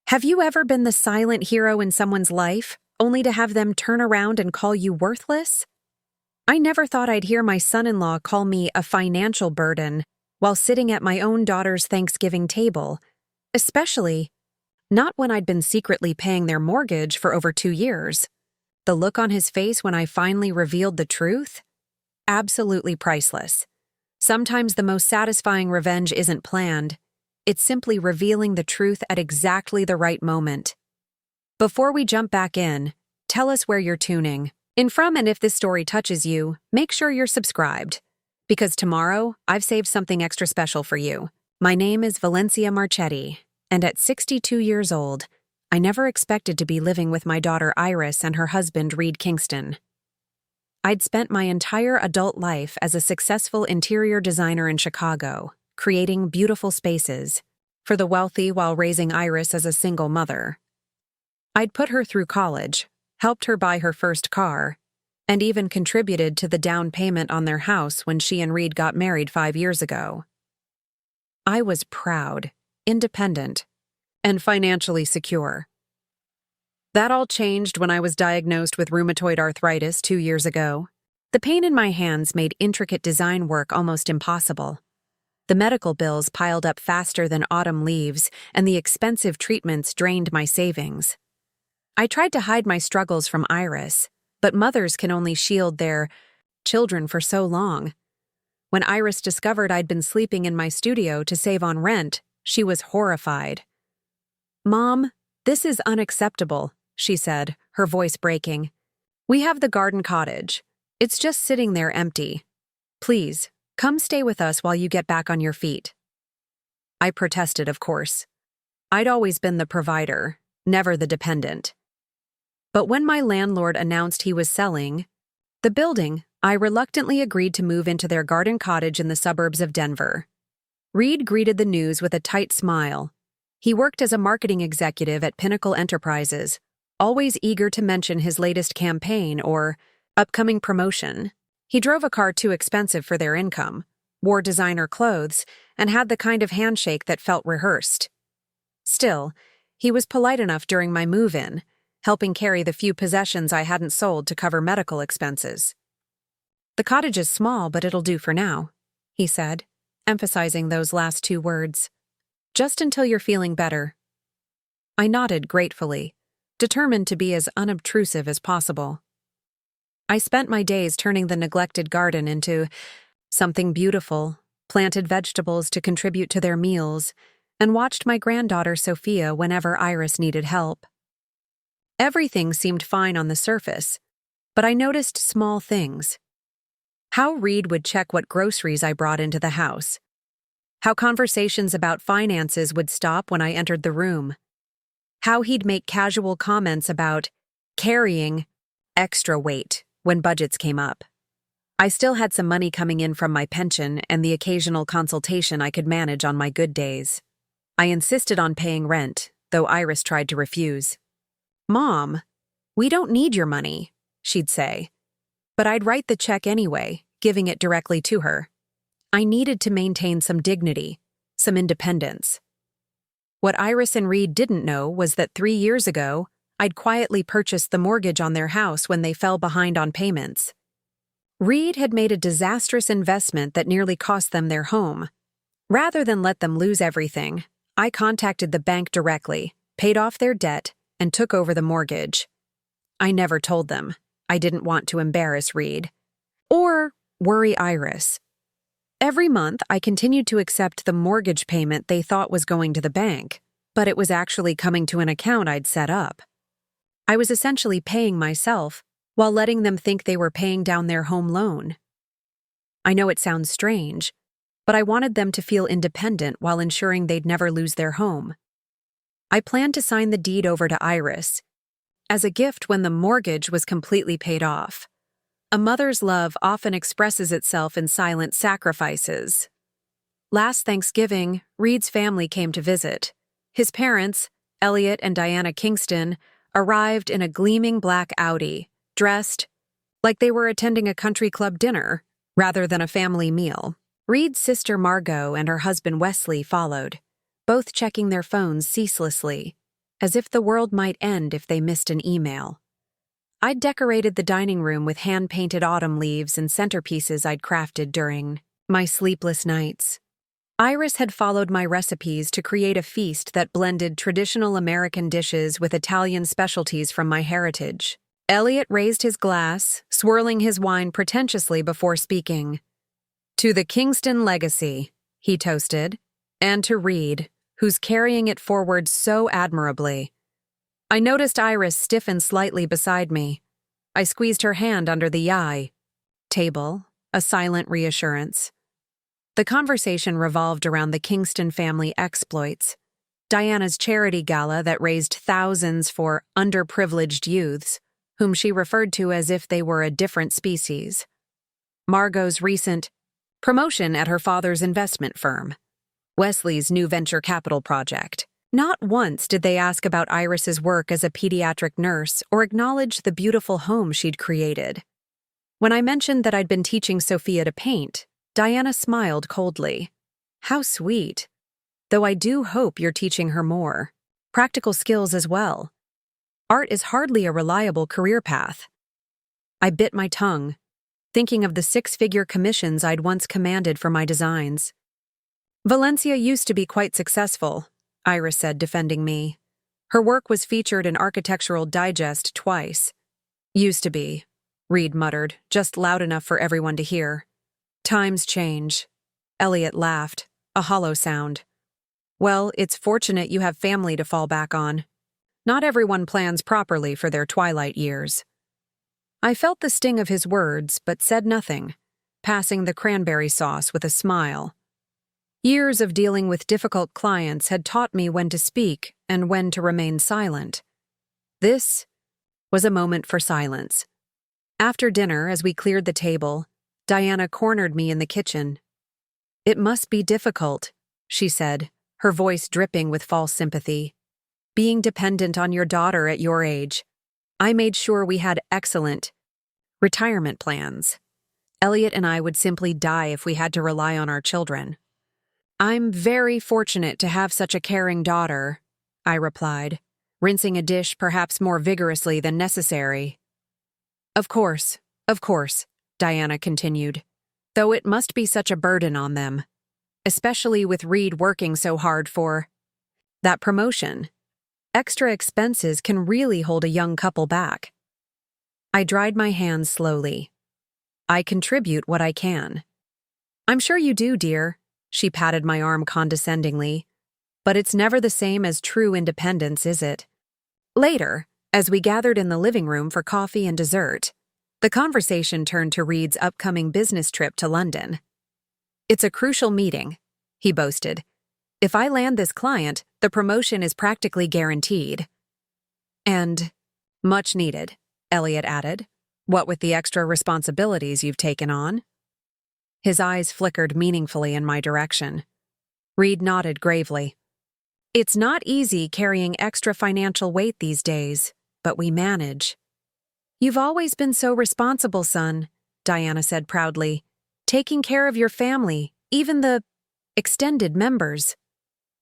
Have you ever been the silent hero in someone's life, only to have them turn around and call you worthless? I never thought I'd hear my son-in-law call me a financial burden while sitting at my own daughter's Thanksgiving table, especially not when I'd been secretly paying their mortgage for over 2 years. The look on his face when I finally revealed the truth? Absolutely priceless. Sometimes the most satisfying revenge isn't planned. It's simply revealing the truth at exactly the right moment. Before we jump back in, tell us where you're tuning in from, and if this story touches you, make sure you're subscribed. Because tomorrow, I've saved something extra special for you. My name is Valencia Marchetti, and at 62 years old, I never expected to be living with my daughter Iris and her husband Reid Kingston. I'd spent my entire adult life as a successful interior designer in Chicago, creating beautiful spaces for the wealthy while raising Iris as a single mother. I'd put her through college, helped her buy her first car, and even contributed to the down payment on their house when she and Reid got married 5 years ago. I was proud, independent, and financially secure. That all changed when I was diagnosed with rheumatoid arthritis 2 years ago. The pain in my hands made intricate design work almost impossible. The medical bills piled up faster than autumn leaves, and the expensive treatments drained my savings. I tried to hide my struggles from Iris, but mothers can only shield their children for so long. When Iris discovered I'd been sleeping in my studio to save on rent, she was horrified. "Mom, this is unacceptable," she said, her voice breaking. "We have the garden cottage. It's just sitting there empty. Please, come stay with us while you get back on your feet." I protested, of course. I'd always been the provider, never the dependent. But when my landlord announced he was selling the building, I reluctantly agreed to move into their garden cottage in the suburbs of Denver. Reid greeted the news with a tight smile. He worked as a marketing executive at Pinnacle Enterprises, always eager to mention his latest campaign or upcoming promotion. He drove a car too expensive for their income, wore designer clothes, and had the kind of handshake that felt rehearsed. Still, he was polite enough during my move-in, helping carry the few possessions I hadn't sold to cover medical expenses. "The cottage is small, but it'll do for now," he said, emphasizing those last 2 words. "Just until you're feeling better." I nodded gratefully, determined to be as unobtrusive as possible. I spent my days turning the neglected garden into something beautiful, planted vegetables to contribute to their meals, and watched my granddaughter Sophia whenever Iris needed help. Everything seemed fine on the surface, but I noticed small things. How Reid would check what groceries I brought into the house. How conversations about finances would stop when I entered the room. How he'd make casual comments about carrying extra weight when budgets came up. I still had some money coming in from my pension and the occasional consultation I could manage on my good days. I insisted on paying rent, though Iris tried to refuse. "Mom, we don't need your money," she'd say. But I'd write the check anyway, giving it directly to her. I needed to maintain some dignity, some independence. What Iris and Reid didn't know was that 3 years ago, I'd quietly purchased the mortgage on their house when they fell behind on payments. Reid had made a disastrous investment that nearly cost them their home. Rather than let them lose everything, I contacted the bank directly, paid off their debt, and took over the mortgage. I never told them. I didn't want to embarrass Reid or worry Iris. Every month, I continued to accept the mortgage payment they thought was going to the bank, but it was actually coming to an account I'd set up. I was essentially paying myself while letting them think they were paying down their home loan. I know it sounds strange, but I wanted them to feel independent while ensuring they'd never lose their home. I planned to sign the deed over to Iris as a gift when the mortgage was completely paid off. A mother's love often expresses itself in silent sacrifices. Last Thanksgiving, Reid's family came to visit. His parents, Elliot and Diana Kingston, arrived in a gleaming black Audi, dressed like they were attending a country club dinner rather than a family meal. Reid's sister Margot and her husband Wesley followed, both checking their phones ceaselessly. as if the world might end if they missed an email. I'd decorated the dining room with hand-painted autumn leaves and centerpieces I'd crafted during my sleepless nights. Iris had followed my recipes to create a feast that blended traditional American dishes with Italian specialties from my heritage. Elliot raised his glass, swirling his wine pretentiously before speaking. "To the Kingston legacy," he toasted, "and to Reid, who's carrying it forward so admirably." I noticed Iris stiffen slightly beside me. I squeezed her hand under the table, a silent reassurance. The conversation revolved around the Kingston family exploits, Diana's charity gala that raised thousands for underprivileged youths, whom she referred to as if they were a different species, Margot's recent promotion at her father's investment firm, Wesley's new venture capital project. Not once did they ask about Iris's work as a pediatric nurse or acknowledge the beautiful home she'd created. When I mentioned that I'd been teaching Sophia to paint, Diana smiled coldly. "How sweet. Though I do hope you're teaching her more. Practical skills as well. Art is hardly a reliable career path." I bit my tongue, thinking of the six-figure commissions I'd once commanded for my designs. "Valencia used to be quite successful," Iris said, defending me. "Her work was featured in Architectural Digest twice." "Used to be," Reid muttered, just loud enough for everyone to hear. "Times change." Elliot laughed, a hollow sound. "Well, it's fortunate you have family to fall back on. Not everyone plans properly for their twilight years." I felt the sting of his words, but said nothing, passing the cranberry sauce with a smile. Years of dealing with difficult clients had taught me when to speak and when to remain silent. This was a moment for silence. After dinner, as we cleared the table, Diana cornered me in the kitchen. "It must be difficult," she said, her voice dripping with false sympathy. "Being dependent on your daughter at your age. I made sure we had excellent retirement plans. Elliot and I would simply die if we had to rely on our children." "I'm very fortunate to have such a caring daughter," I replied, rinsing a dish perhaps more vigorously than necessary. Of course," Diana continued, "though it must be such a burden on them, especially with Reid working so hard for that promotion. Extra expenses can really hold a young couple back." I dried my hands slowly. "I contribute what I can." "I'm sure you do, dear," she patted my arm condescendingly. "But it's never the same as true independence, is it?" Later, as we gathered in the living room for coffee and dessert, the conversation turned to Reid's upcoming business trip to London. "It's a crucial meeting," he boasted. "If I land this client, the promotion is practically guaranteed." "And much needed," Elliot added. "What with the extra responsibilities you've taken on?" His eyes flickered meaningfully in my direction. Reid nodded gravely. "It's not easy carrying extra financial weight these days, but we manage." "You've always been so responsible, son," Diana said proudly. "Taking care of your family, even the extended members."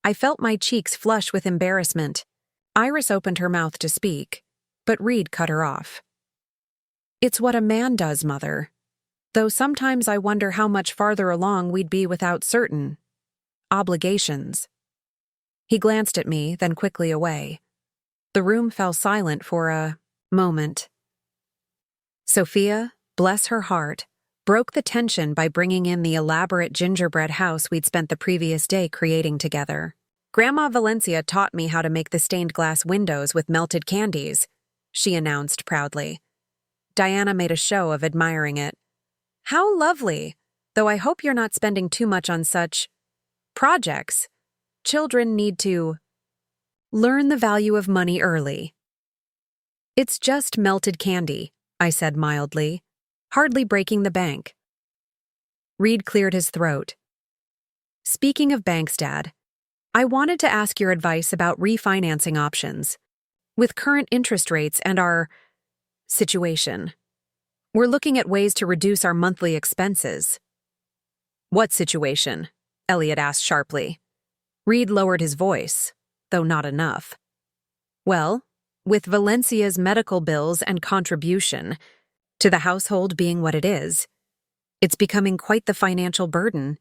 I felt my cheeks flush with embarrassment. Iris opened her mouth to speak, but Reid cut her off. "It's what a man does, Mother. Though sometimes I wonder how much farther along we'd be without certain obligations." He glanced at me, then quickly away. The room fell silent for a moment. Sophia, bless her heart, broke the tension by bringing in the elaborate gingerbread house we'd spent the previous day creating together. "Grandma Valencia taught me how to make the stained glass windows with melted candies," she announced proudly. Diana made a show of admiring it. "How lovely, though I hope you're not spending too much on such projects. Children need to learn the value of money early." "It's just melted candy," I said mildly, "hardly breaking the bank." Reid cleared his throat. "Speaking of banks, Dad, I wanted to ask your advice about refinancing options. With current interest rates and our situation, we're looking at ways to reduce our monthly expenses." "What situation?" Elliot asked sharply. Reid lowered his voice, though not enough. Well, with Valencia's medical bills and contribution to the household being what it is, it's becoming quite the financial burden.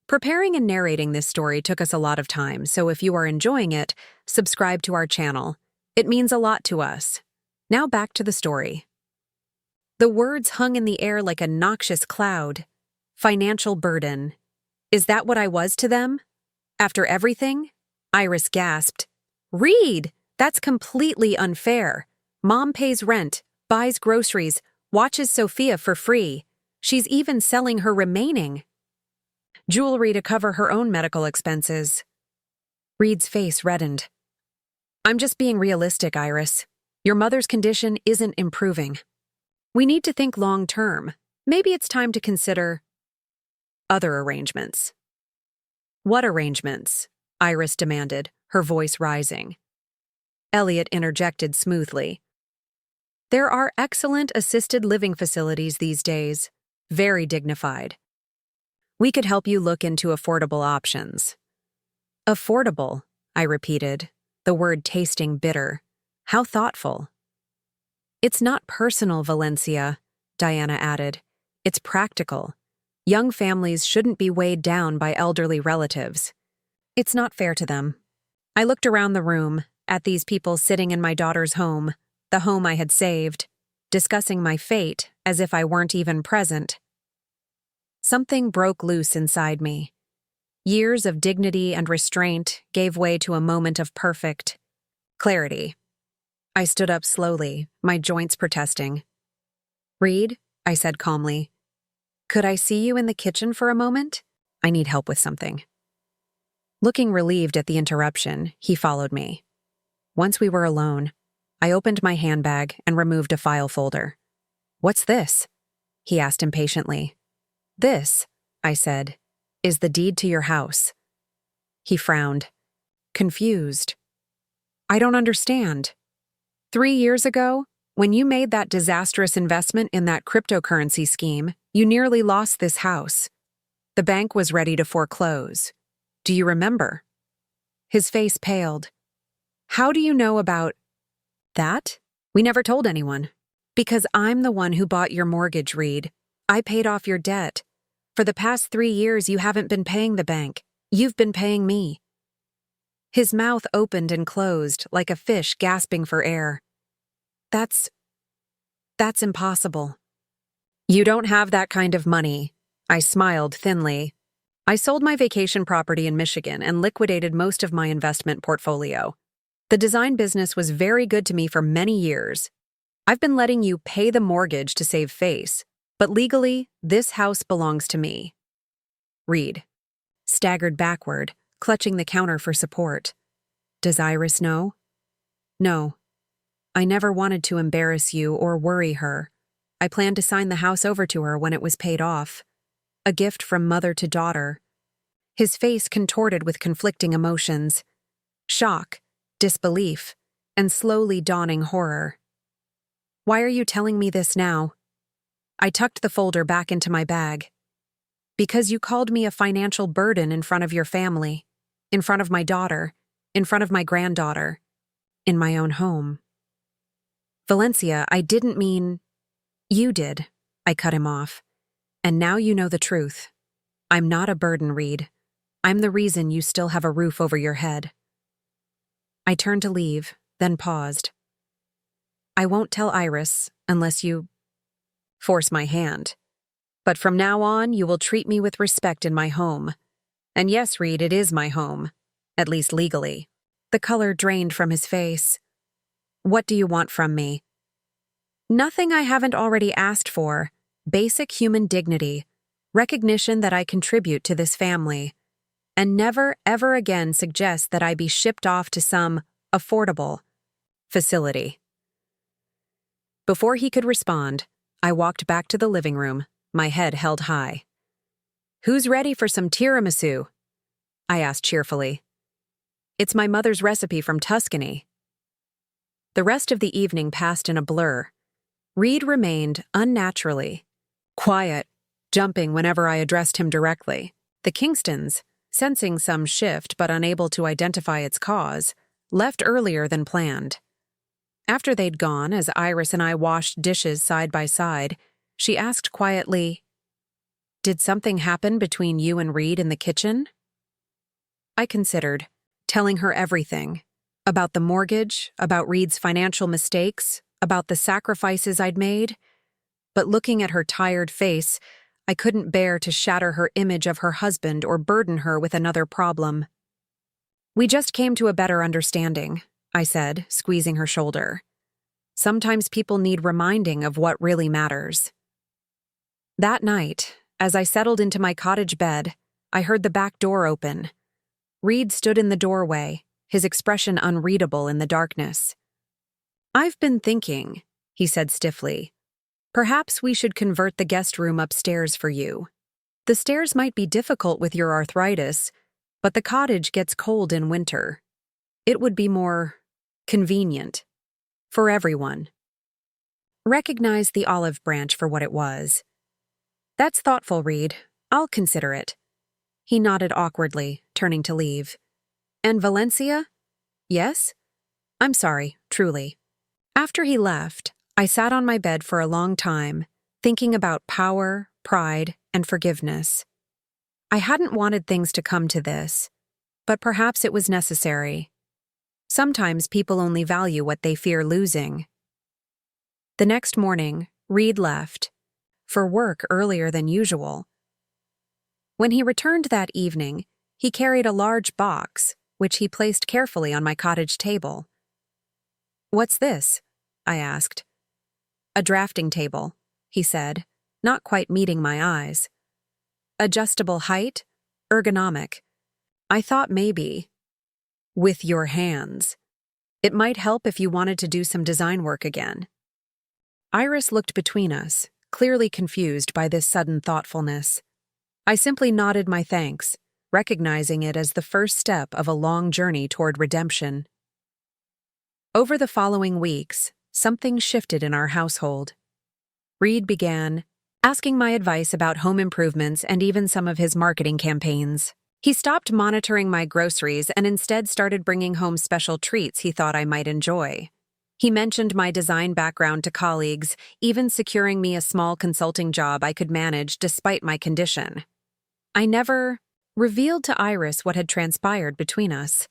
Preparing and narrating this story took us a lot of time, so if you are enjoying it, subscribe to our channel. It means a lot to us. Now back to the story. The words hung in the air like a noxious cloud. Financial burden. Is that what I was to them? After everything? Iris gasped. Reid, that's completely unfair. Mom pays rent, buys groceries, watches Sophia for free. She's even selling her remaining jewelry to cover her own medical expenses. Reid's face reddened. I'm just being realistic, Iris. Your mother's condition isn't improving. We need to think long term. Maybe it's time to consider other arrangements. What arrangements? Iris demanded, her voice rising. Elliot interjected smoothly. There are excellent assisted living facilities these days, very dignified. We could help you look into affordable options. Affordable, I repeated, the word tasting bitter. How thoughtful. It's not personal, Valencia, Diana added. It's practical. Young families shouldn't be weighed down by elderly relatives. It's not fair to them. I looked around the room, at these people sitting in my daughter's home, the home I had saved, discussing my fate as if I weren't even present. Something broke loose inside me. Years of dignity and restraint gave way to a moment of perfect clarity. I stood up slowly, my joints protesting. Reid, I said calmly, could I see you in the kitchen for a moment? I need help with something. Looking relieved at the interruption, he followed me. Once we were alone, I opened my handbag and removed a file folder. What's this? He asked impatiently. This, I said, is the deed to your house. He frowned, confused. I don't understand. 3 years ago, when you made that disastrous investment in that cryptocurrency scheme, you nearly lost this house. The bank was ready to foreclose. Do you remember? His face paled. How do you know about that? We never told anyone. Because I'm the one who bought your mortgage, Reid. I paid off your debt. For the past 3 years, you haven't been paying the bank. You've been paying me. His mouth opened and closed like a fish gasping for air. That's impossible. You don't have that kind of money. I smiled thinly. I sold my vacation property in Michigan and liquidated most of my investment portfolio. The design business was very good to me for many years. I've been letting you pay the mortgage to save face, but legally, this house belongs to me. Reid staggered backward, clutching the counter for support. Does Iris know? No. I never wanted to embarrass you or worry her. I planned to sign the house over to her when it was paid off. A gift from mother to daughter. His face contorted with conflicting emotions. Shock, disbelief, and slowly dawning horror. Why are you telling me this now? I tucked the folder back into my bag. Because you called me a financial burden in front of your family, in front of my daughter, in front of my granddaughter, in my own home. Valencia, I didn't mean... You did. I cut him off. And now you know the truth. I'm not a burden, Reid. I'm the reason you still have a roof over your head. I turned to leave, then paused. I won't tell Iris unless you force my hand. But from now on, you will treat me with respect in my home. And yes, Reid, it is my home. At least legally. The color drained from his face. What do you want from me? Nothing I haven't already asked for. Basic human dignity. Recognition that I contribute to this family. And never, ever again suggest that I be shipped off to some affordable facility. Before he could respond, I walked back to the living room, my head held high. Who's ready for some tiramisu? I asked cheerfully. It's my mother's recipe from Tuscany. The rest of the evening passed in a blur. Reid remained unnaturally quiet, jumping whenever I addressed him directly. The Kingstons, sensing some shift but unable to identify its cause, left earlier than planned. After they'd gone, as Iris and I washed dishes side by side, she asked quietly, "Did something happen between you and Reid in the kitchen?" I considered, telling her everything. About the mortgage, about Reid's financial mistakes, about the sacrifices I'd made. But looking at her tired face, I couldn't bear to shatter her image of her husband or burden her with another problem. "We just came to a better understanding," I said, squeezing her shoulder. "Sometimes people need reminding of what really matters." That night, as I settled into my cottage bed, I heard the back door open. Reid stood in the doorway, his expression unreadable in the darkness. "I've been thinking," he said stiffly. "Perhaps we should convert the guest room upstairs for you. The stairs might be difficult with your arthritis, but the cottage gets cold in winter. It would be more convenient for everyone." Recognize the olive branch for what it was. "That's thoughtful, Reid. I'll consider it." He nodded awkwardly, turning to leave. "And Valencia?" "Yes?" "I'm sorry, truly." After he left, I sat on my bed for a long time, thinking about power, pride, and forgiveness. I hadn't wanted things to come to this, but perhaps it was necessary. Sometimes people only value what they fear losing. The next morning, Reid left, for work earlier than usual. When he returned that evening, he carried a large box, which he placed carefully on my cottage table. "What's this?" I asked. "A drafting table," he said, not quite meeting my eyes. "Adjustable height, ergonomic. I thought maybe, with your hands. It might help if you wanted to do some design work again." Iris looked between us, clearly confused by this sudden thoughtfulness. I simply nodded my thanks, recognizing it as the first step of a long journey toward redemption. Over the following weeks, something shifted in our household. Reid began asking my advice about home improvements and even some of his marketing campaigns. He stopped monitoring my groceries and instead started bringing home special treats he thought I might enjoy. He mentioned my design background to colleagues, even securing me a small consulting job I could manage despite my condition. I never revealed to Iris what had transpired between us.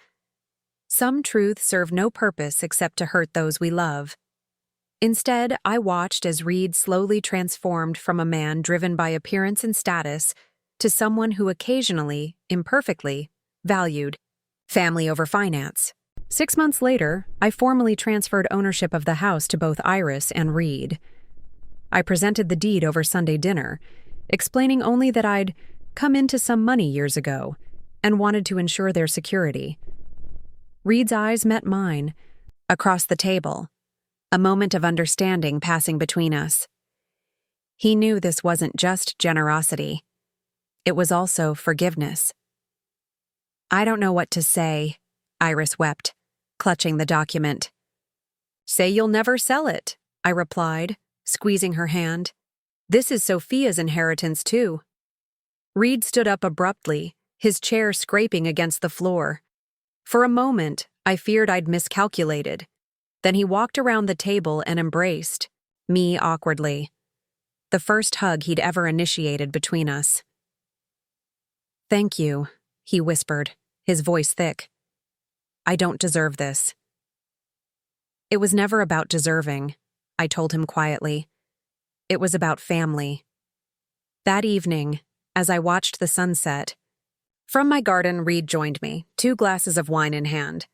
Some truths serve no purpose except to hurt those we love. Instead, I watched as Reid slowly transformed from a man driven by appearance and status to someone who occasionally, imperfectly, valued family over finance. 6 months later, I formally transferred ownership of the house to both Iris and Reid. I presented the deed over Sunday dinner, explaining only that I'd come into some money years ago and wanted to ensure their security. Reid's eyes met mine, across the table, a moment of understanding passing between us. He knew this wasn't just generosity. It was also forgiveness. "I don't know what to say," Iris wept, clutching the document. "Say you'll never sell it," I replied, squeezing her hand. "This is Sophia's inheritance, too." Reid stood up abruptly, his chair scraping against the floor. For a moment, I feared I'd miscalculated. Then he walked around the table and embraced me awkwardly. The first hug he'd ever initiated between us. "Thank you," he whispered, his voice thick. "I don't deserve this." "It was never about deserving," I told him quietly. "It was about family." That evening, as I watched the sunset, from my garden, Reid joined me, 2 glasses of wine in hand.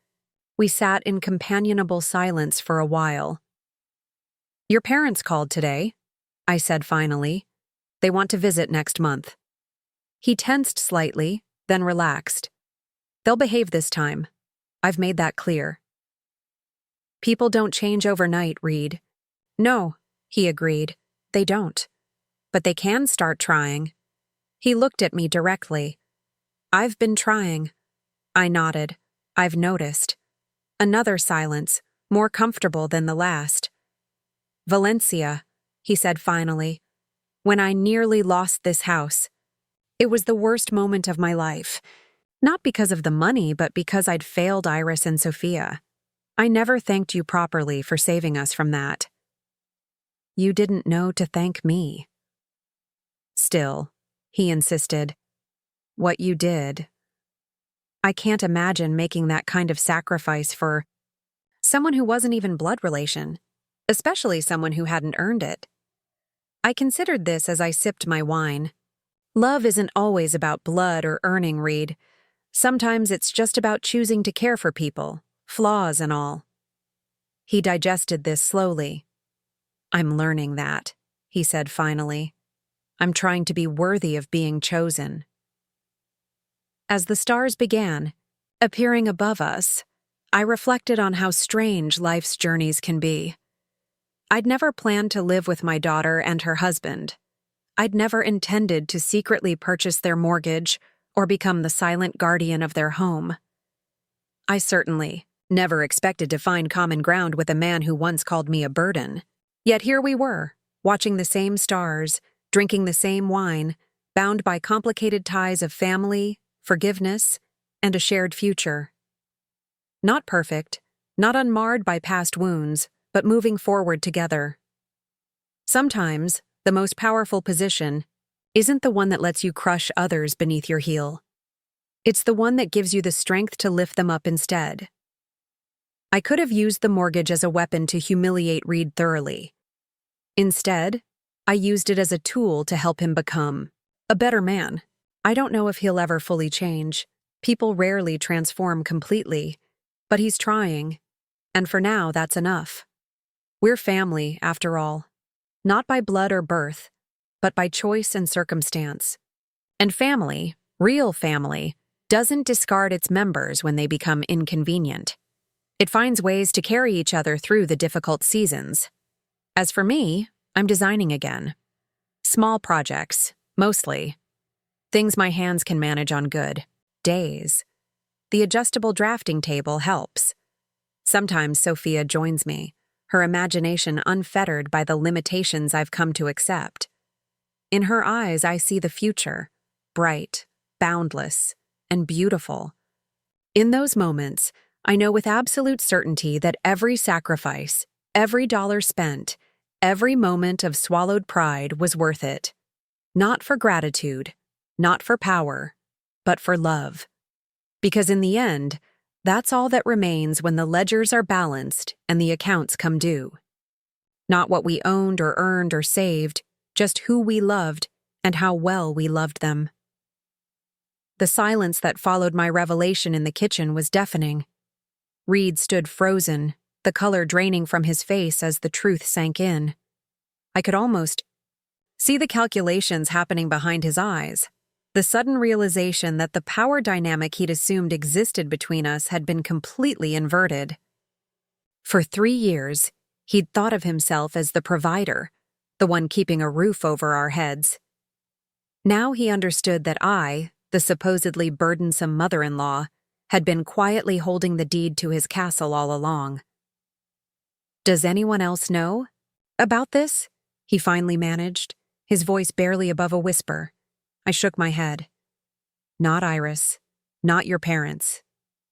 We sat in companionable silence for a while. "Your parents called today," I said finally. "They want to visit next month." He tensed slightly, then relaxed. "They'll behave this time. I've made that clear." "People don't change overnight, Reid." "No," he agreed. "They don't. But they can start trying." He looked at me directly. "I've been trying." I nodded. "I've noticed." Another silence, more comfortable than the last. "Valencia," he said finally. "When I nearly lost this house. It was the worst moment of my life. Not because of the money, but because I'd failed Iris and Sophia. I never thanked you properly for saving us from that. You didn't know to thank me. Still, he insisted, what you did. I can't imagine making that kind of sacrifice for someone who wasn't even blood relation, especially someone who hadn't earned it. I considered this as I sipped my wine. Love isn't always about blood or earning, Reid. Sometimes it's just about choosing to care for people, flaws and all. He digested this slowly. I'm learning that, he said finally. I'm trying to be worthy of being chosen. As the stars began appearing above us, I reflected on how strange life's journeys can be. I'd never planned to live with my daughter and her husband. I'd never intended to secretly purchase their mortgage or become the silent guardian of their home. I certainly never expected to find common ground with a man who once called me a burden. Yet here we were, watching the same stars, drinking the same wine, bound by complicated ties of family, forgiveness, and a shared future. Not perfect, not unmarred by past wounds, but moving forward together. Sometimes, the most powerful position isn't the one that lets you crush others beneath your heel. It's the one that gives you the strength to lift them up instead. I could have used the mortgage as a weapon to humiliate Reid thoroughly. Instead, I used it as a tool to help him become a better man. I don't know if he'll ever fully change. People rarely transform completely, but he's trying, and for now, that's enough. We're family, after all, not by blood or birth, but by choice and circumstance. And family, real family, doesn't discard its members when they become inconvenient. It finds ways to carry each other through the difficult seasons. As for me, I'm designing again. Small projects, mostly. Things my hands can manage on good days. The adjustable drafting table helps. Sometimes Sophia joins me, her imagination unfettered by the limitations I've come to accept. In her eyes, I see the future, bright, boundless, and beautiful. In those moments, I know with absolute certainty that every sacrifice, every dollar spent, every moment of swallowed pride was worth it. Not for gratitude, not for power, but for love. Because in the end, that's all that remains when the ledgers are balanced and the accounts come due. Not what we owned or earned or saved, just who we loved and how well we loved them. The silence that followed my revelation in the kitchen was deafening. Reid stood frozen, the color draining from his face as the truth sank in. I could almost see the calculations happening behind his eyes. The sudden realization that the power dynamic he'd assumed existed between us had been completely inverted. For 3 years, he'd thought of himself as the provider, the one keeping a roof over our heads. Now he understood that I, the supposedly burdensome mother-in-law, had been quietly holding the deed to his castle all along. Does anyone else know about this? He finally managed, his voice barely above a whisper. I shook my head. Not Iris. Not your parents.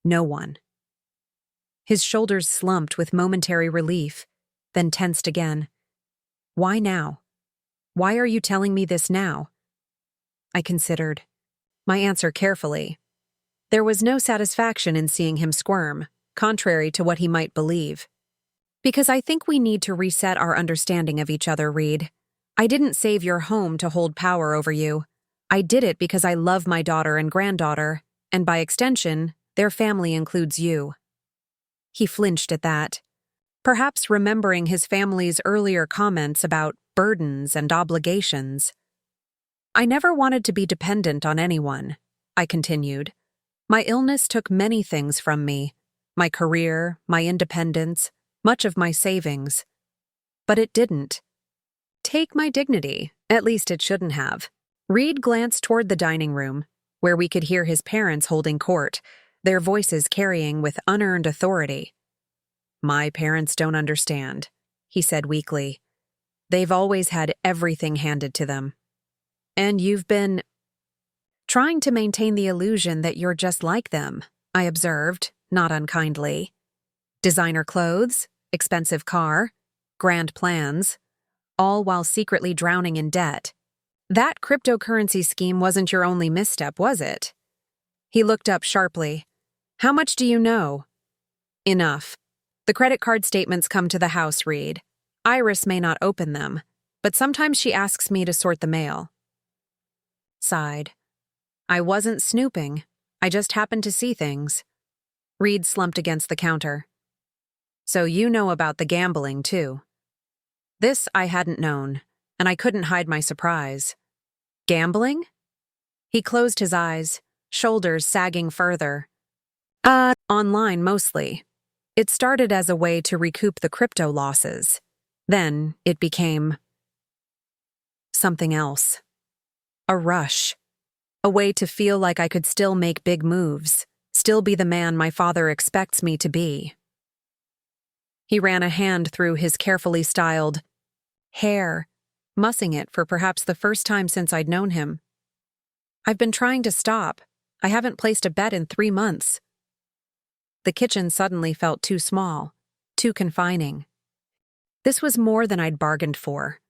No one. His shoulders slumped with momentary relief, then tensed again. Why now? Why are you telling me this now? I considered my answer carefully. There was no satisfaction in seeing him squirm, contrary to what he might believe. Because I think we need to reset our understanding of each other, Reid. I didn't save your home to hold power over you. I did it because I love my daughter and granddaughter, and by extension, their family includes you. He flinched at that, perhaps remembering his family's earlier comments about burdens and obligations. I never wanted to be dependent on anyone, I continued. My illness took many things from me, my career, my independence, much of my savings. But it didn't take my dignity, at least it shouldn't have. Reid glanced toward the dining room, where we could hear his parents holding court, their voices carrying with unearned authority. My parents don't understand, he said weakly. They've always had everything handed to them. And you've been... Trying to maintain the illusion that you're just like them, I observed, not unkindly. Designer clothes, expensive car, grand plans, all while secretly drowning in debt. That cryptocurrency scheme wasn't your only misstep, was it? He looked up sharply. How much do you know? Enough. The credit card statements come to the house, Reid. Iris may not open them, but sometimes she asks me to sort the mail. Sighed. I wasn't snooping. I just happened to see things. Reid slumped against the counter. So you know about the gambling, too. This I hadn't known, and I couldn't hide my surprise. Gambling? He closed his eyes, shoulders sagging further. Online mostly. It started as a way to recoup the crypto losses. Then it became something else. A rush. A way to feel like I could still make big moves, still be the man my father expects me to be. He ran a hand through his carefully styled hair, mussing it for perhaps the first time since I'd known him. I've been trying to stop. I haven't placed a bet in 3 months. The kitchen suddenly felt too small, too confining. This was more than I'd bargained for.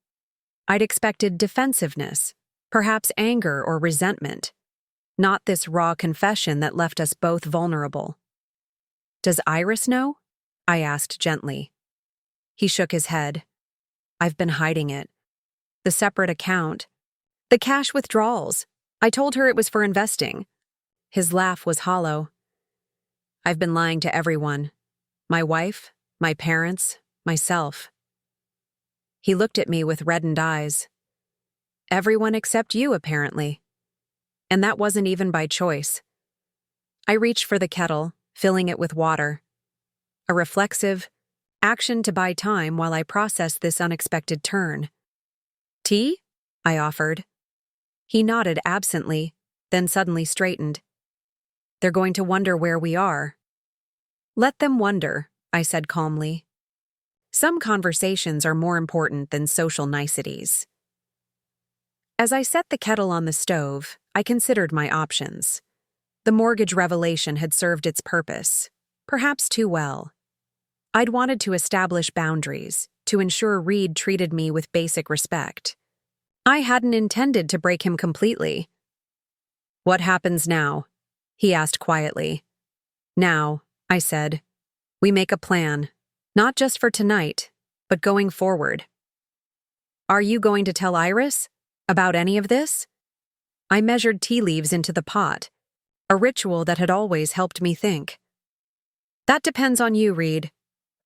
I'd expected defensiveness, perhaps anger or resentment, not this raw confession that left us both vulnerable. Does Iris know? I asked gently. He shook his head. I've been hiding it. The separate account. The cash withdrawals. I told her it was for investing. His laugh was hollow. I've been lying to everyone. My wife, my parents, myself. He looked at me with reddened eyes. Everyone except you, apparently. And that wasn't even by choice. I reached for the kettle, filling it with water. A reflexive action to buy time while I processed this unexpected turn. Tea? I offered. He nodded absently, then suddenly straightened. They're going to wonder where we are. Let them wonder, I said calmly. Some conversations are more important than social niceties. As I set the kettle on the stove, I considered my options. The mortgage revelation had served its purpose, perhaps too well. I'd wanted to establish boundaries, to ensure Reid treated me with basic respect. I hadn't intended to break him completely. What happens now? He asked quietly. Now, I said, we make a plan, not just for tonight, but going forward. Are you going to tell Iris about any of this? I measured tea leaves into the pot, a ritual that had always helped me think. That depends on you, Reid.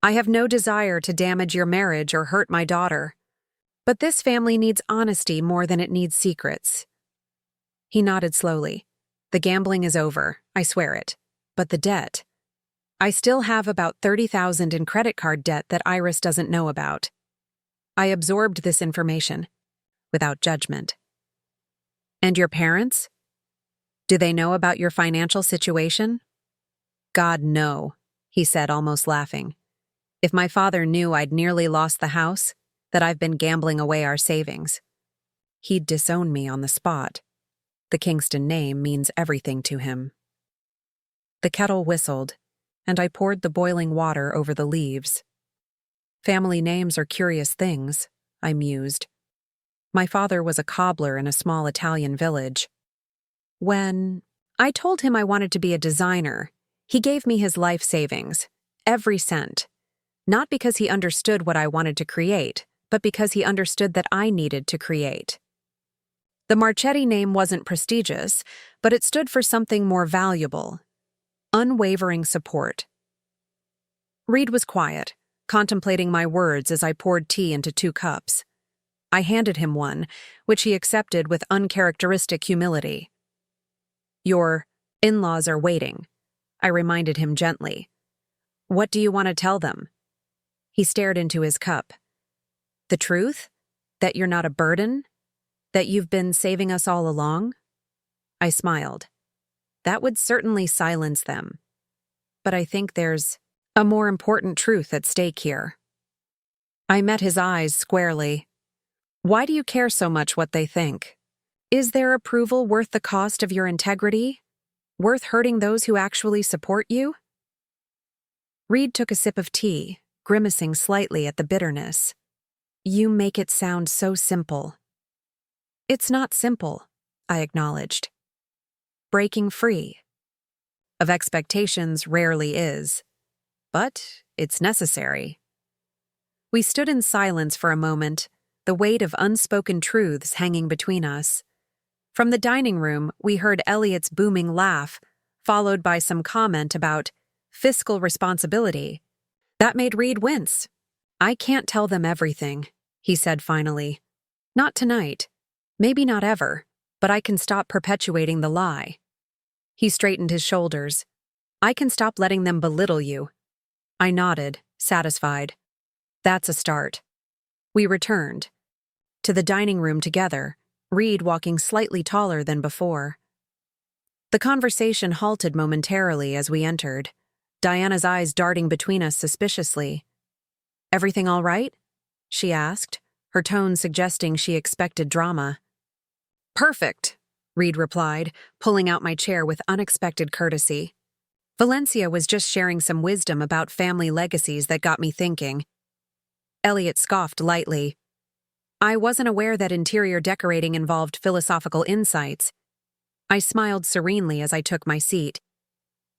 I have no desire to damage your marriage or hurt my daughter. But this family needs honesty more than it needs secrets. He nodded slowly. The gambling is over, I swear it. But the debt. I still have about $30,000 in credit card debt that Iris doesn't know about. I absorbed this information, without judgment. And your parents? Do they know about your financial situation? God, no, he said, almost laughing. If my father knew I'd nearly lost the house, that I've been gambling away our savings, he'd disown me on the spot. The Kingston name means everything to him. The kettle whistled, and I poured the boiling water over the leaves. Family names are curious things, I mused. My father was a cobbler in a small Italian village. When I told him I wanted to be a designer, he gave me his life savings, every cent. Not because he understood what I wanted to create, but because he understood that I needed to create. The Marchetti name wasn't prestigious, but it stood for something more valuable. Unwavering support. Reid was quiet, contemplating my words as I poured tea into 2 cups. I handed him one, which he accepted with uncharacteristic humility. Your in-laws are waiting, I reminded him gently. What do you want to tell them? He stared into his cup. The truth? That you're not a burden? That you've been saving us all along? I smiled. That would certainly silence them. But I think there's a more important truth at stake here. I met his eyes squarely. Why do you care so much what they think? Is their approval worth the cost of your integrity? Worth hurting those who actually support you? Reid took a sip of tea, grimacing slightly at the bitterness. You make it sound so simple. It's not simple, I acknowledged. Breaking free of expectations rarely is, but it's necessary. We stood in silence for a moment, the weight of unspoken truths hanging between us. From the dining room, we heard Elliot's booming laugh, followed by some comment about fiscal responsibility. That made Reid wince. I can't tell them everything, he said finally. Not tonight. Maybe not ever, but I can stop perpetuating the lie. He straightened his shoulders. I can stop letting them belittle you. I nodded, satisfied. That's a start. We returned to the dining room together, Reid walking slightly taller than before. The conversation halted momentarily as we entered, Diana's eyes darting between us suspiciously. Everything all right? She asked, her tone suggesting she expected drama. Perfect, Reid replied, pulling out my chair with unexpected courtesy. Valencia was just sharing some wisdom about family legacies that got me thinking. Elliot scoffed lightly. I wasn't aware that interior decorating involved philosophical insights. I smiled serenely as I took my seat.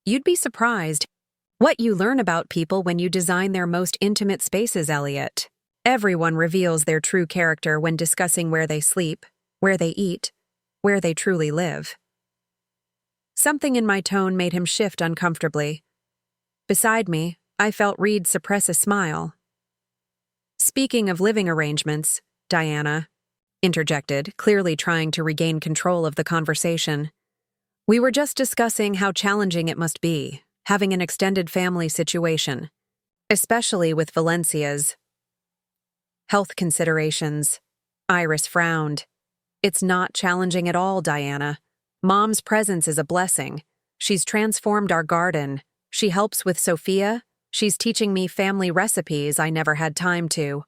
You'd be surprised what you learn about people when you design their most intimate spaces, Elliot. Everyone reveals their true character when discussing where they sleep, where they eat, where they truly live. Something in my tone made him shift uncomfortably. Beside me, I felt Reid suppress a smile. Speaking of living arrangements, Diana interjected, clearly trying to regain control of the conversation. We were just discussing how challenging it must be, having an extended family situation, especially with Valencia's health considerations. Iris frowned. It's not challenging at all, Diana. Mom's presence is a blessing. She's transformed our garden. She helps with Sophia. She's teaching me family recipes I never had time to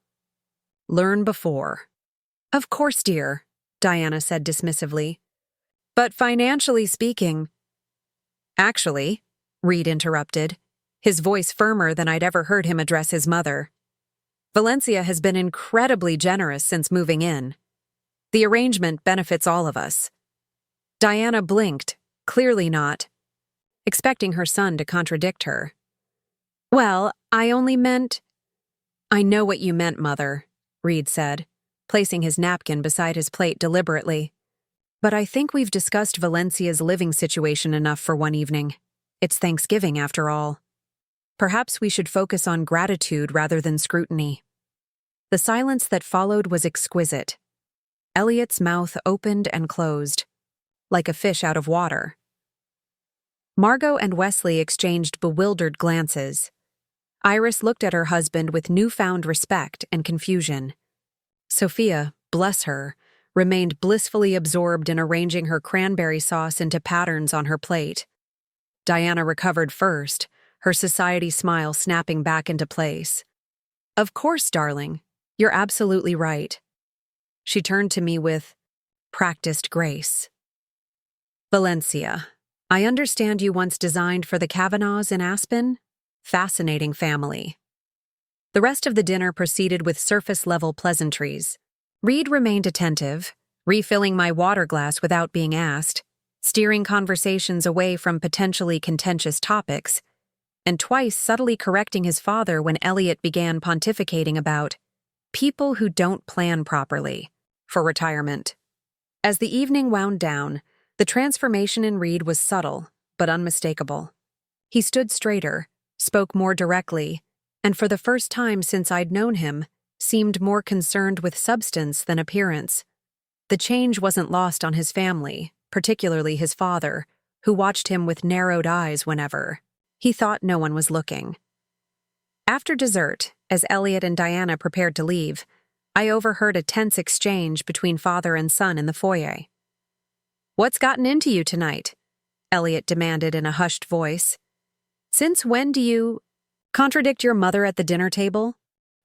learn before. Of course, dear, Diana said dismissively. But financially speaking— Actually, Reid interrupted, his voice firmer than I'd ever heard him address his mother. Valencia has been incredibly generous since moving in. The arrangement benefits all of us. Diana blinked, clearly not expecting her son to contradict her. Well, I only meant— I know what you meant, Mother, Reid said, placing his napkin beside his plate deliberately. But I think we've discussed Valencia's living situation enough for one evening. It's Thanksgiving, after all. Perhaps we should focus on gratitude rather than scrutiny. The silence that followed was exquisite. Elliot's mouth opened and closed, like a fish out of water. Margot and Wesley exchanged bewildered glances. Iris looked at her husband with newfound respect and confusion. Sophia, bless her, remained blissfully absorbed in arranging her cranberry sauce into patterns on her plate. Diana recovered first, her society smile snapping back into place. Of course, darling, you're absolutely right. She turned to me with practiced grace. Valencia, I understand you once designed for the Kavanaughs in Aspen? Fascinating family. The rest of the dinner proceeded with surface-level pleasantries. Reid remained attentive, refilling my water glass without being asked, steering conversations away from potentially contentious topics, and twice subtly correcting his father when Elliot began pontificating about people who don't plan properly for retirement. As the evening wound down, the transformation in Reid was subtle but unmistakable. He stood straighter, spoke more directly, and for the first time since I'd known him, seemed more concerned with substance than appearance. The change wasn't lost on his family, particularly his father, who watched him with narrowed eyes whenever he thought no one was looking. After dessert, as Elliot and Diana prepared to leave, I overheard a tense exchange between father and son in the foyer. What's gotten into you tonight? Elliot demanded in a hushed voice. Since when do you contradict your mother at the dinner table?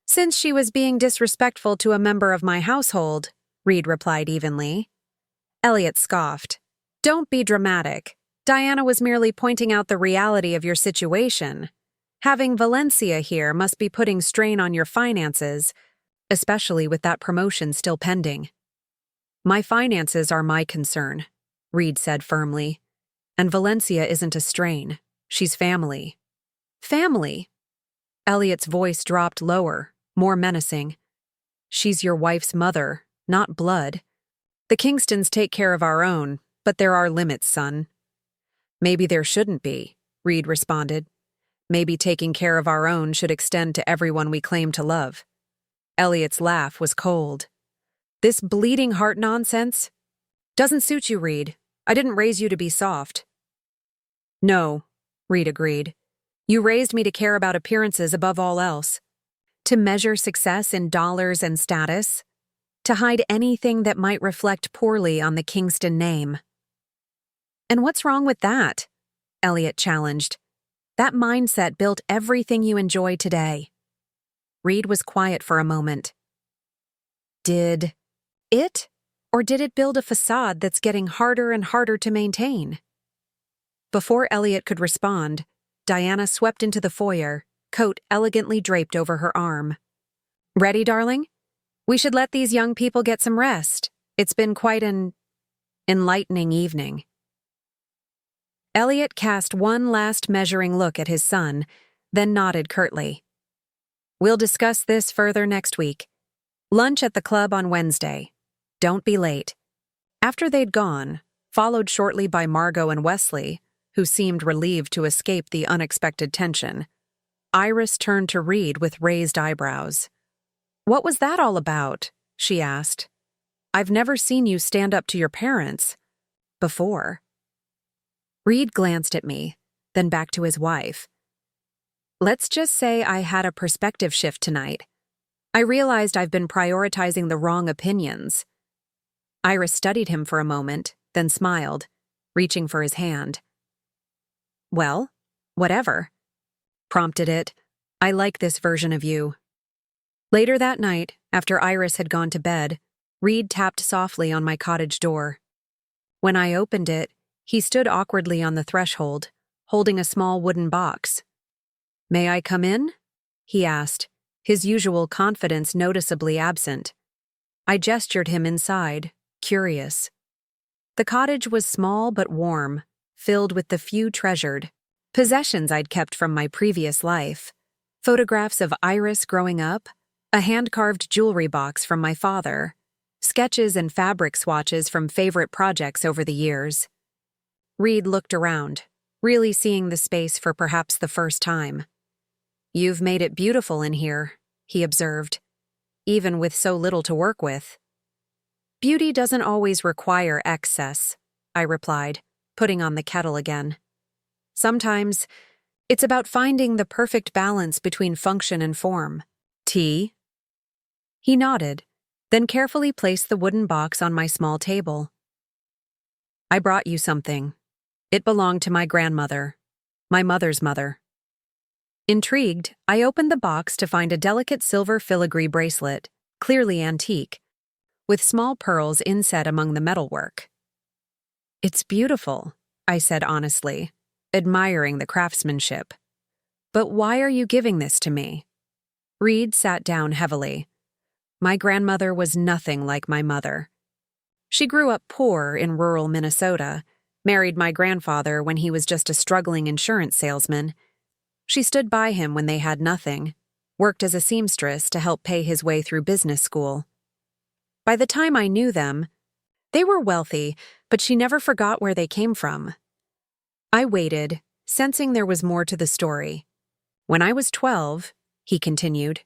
Since she was being disrespectful to a member of my household, Reid replied evenly. Elliot scoffed. Don't be dramatic. Diana was merely pointing out the reality of your situation. Having Valencia here must be putting strain on your finances, especially with that promotion still pending. My finances are my concern, Reid said firmly. And Valencia isn't a strain. She's family. Family? Elliot's voice dropped lower, more menacing. She's your wife's mother, not blood. The Kingstons take care of our own, but there are limits, son. Maybe there shouldn't be, Reid responded. Maybe taking care of our own should extend to everyone we claim to love. Elliot's laugh was cold. This bleeding heart nonsense? Doesn't suit you, Reid. I didn't raise you to be soft. No, Reid agreed. You raised me to care about appearances above all else. To measure success in dollars and status. To hide anything that might reflect poorly on the Kingston name. And what's wrong with that? Elliot challenged. That mindset built everything you enjoy today. Reid was quiet for a moment. Did it? Or did it build a facade that's getting harder and harder to maintain? Before Elliot could respond, Diana swept into the foyer, coat elegantly draped over her arm. Ready, darling? We should let these young people get some rest. It's been quite an enlightening evening. Elliot cast one last measuring look at his son, then nodded curtly. We'll discuss this further next week. Lunch at the club on Wednesday. Don't be late. After they'd gone, followed shortly by Margot and Wesley, who seemed relieved to escape the unexpected tension, Iris turned to Reid with raised eyebrows. What was that all about? She asked. I've never seen you stand up to your parents before. Reid glanced at me, then back to his wife. Let's just say I had a perspective shift tonight. I realized I've been prioritizing the wrong opinions. Iris studied him for a moment, then smiled, reaching for his hand. Well, whatever. Prompted it. I like this version of you. Later that night, after Iris had gone to bed, Reid tapped softly on my cottage door. When I opened it, he stood awkwardly on the threshold, holding a small wooden box. May I come in? He asked, his usual confidence noticeably absent. I gestured him inside, curious. The cottage was small but warm, filled with the few treasured possessions I'd kept from my previous life. Photographs of Iris growing up, a hand-carved jewelry box from my father, sketches and fabric swatches from favorite projects over the years. Reid looked around, really seeing the space for perhaps the first time. You've made it beautiful in here, he observed, even with so little to work with. Beauty doesn't always require excess, I replied, putting on the kettle again. Sometimes, it's about finding the perfect balance between function and form. Tea? He nodded, then carefully placed the wooden box on my small table. I brought you something. It belonged to my grandmother, my mother's mother. Intrigued, I opened the box to find a delicate silver filigree bracelet, clearly antique, with small pearls inset among the metalwork. It's beautiful, I said honestly, admiring the craftsmanship. But why are you giving this to me? Reid sat down heavily. My grandmother was nothing like my mother. She grew up poor in rural Minnesota, married my grandfather when he was just a struggling insurance salesman. She stood by him when they had nothing, worked as a seamstress to help pay his way through business school. By the time I knew them, they were wealthy, but she never forgot where they came from. I waited, sensing there was more to the story. When I was 12, he continued,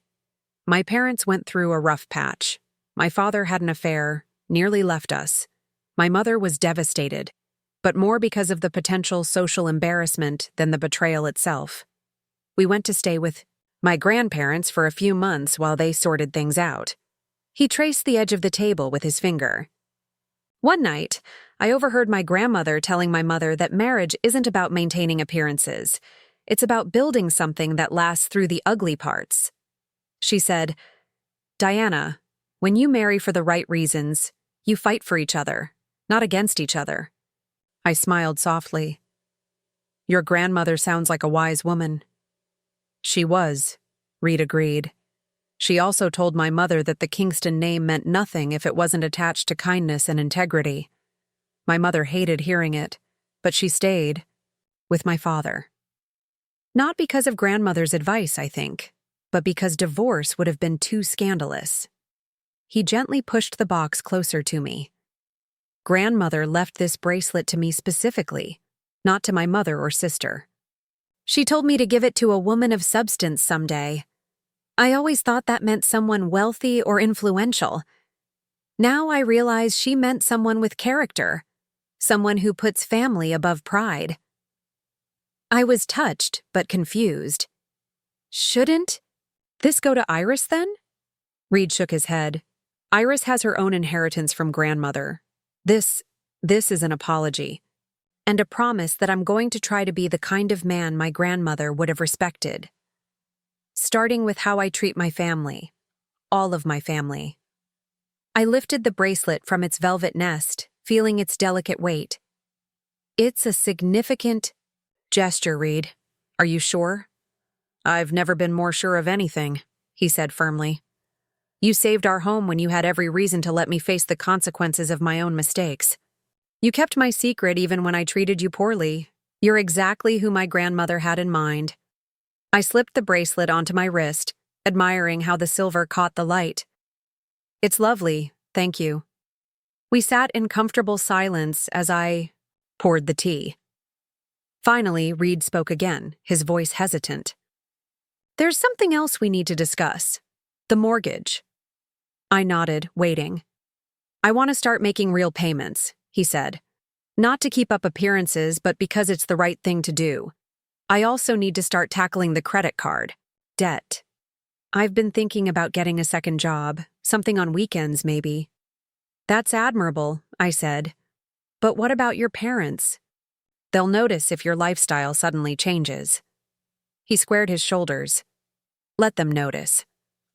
my parents went through a rough patch. My father had an affair, nearly left us. My mother was devastated, but more because of the potential social embarrassment than the betrayal itself. We went to stay with my grandparents for a few months while they sorted things out. He traced the edge of the table with his finger. One night, I overheard my grandmother telling my mother that marriage isn't about maintaining appearances. It's about building something that lasts through the ugly parts. She said, Diana, when you marry for the right reasons, you fight for each other. not against each other. I smiled softly. Your grandmother sounds like a wise woman. She was, Reid agreed. She also told my mother that the Kingston name meant nothing if it wasn't attached to kindness and integrity. My mother hated hearing it, but she stayed with my father. Not because of grandmother's advice, I think, but because divorce would have been too scandalous. He gently pushed the box closer to me. Grandmother left this bracelet to me specifically, not to my mother or sister. She told me to give it to a woman of substance someday. I always thought that meant someone wealthy or influential. Now I realize she meant someone with character, someone who puts family above pride. I was touched, but confused. Shouldn't this go to Iris then? Reid shook his head. Iris has her own inheritance from grandmother. This is an apology, and a promise that I'm going to try to be the kind of man my grandmother would have respected. Starting with how I treat my family. All of my family. I lifted the bracelet from its velvet nest, feeling its delicate weight. It's a significant gesture, Reid. Are you sure? I've never been more sure of anything, he said firmly. You saved our home when you had every reason to let me face the consequences of my own mistakes. You kept my secret even when I treated you poorly. You're exactly who my grandmother had in mind. I slipped the bracelet onto my wrist, admiring how the silver caught the light. It's lovely, thank you. We sat in comfortable silence as I poured the tea. Finally, Reid spoke again, his voice hesitant. There's something else we need to discuss. The mortgage. I nodded, waiting. I want to start making real payments, he said. Not to keep up appearances, but because it's the right thing to do. I also need to start tackling the credit card debt. I've been thinking about getting a second job, something on weekends maybe. That's admirable, I said. But what about your parents? They'll notice if your lifestyle suddenly changes. He squared his shoulders. Let them notice.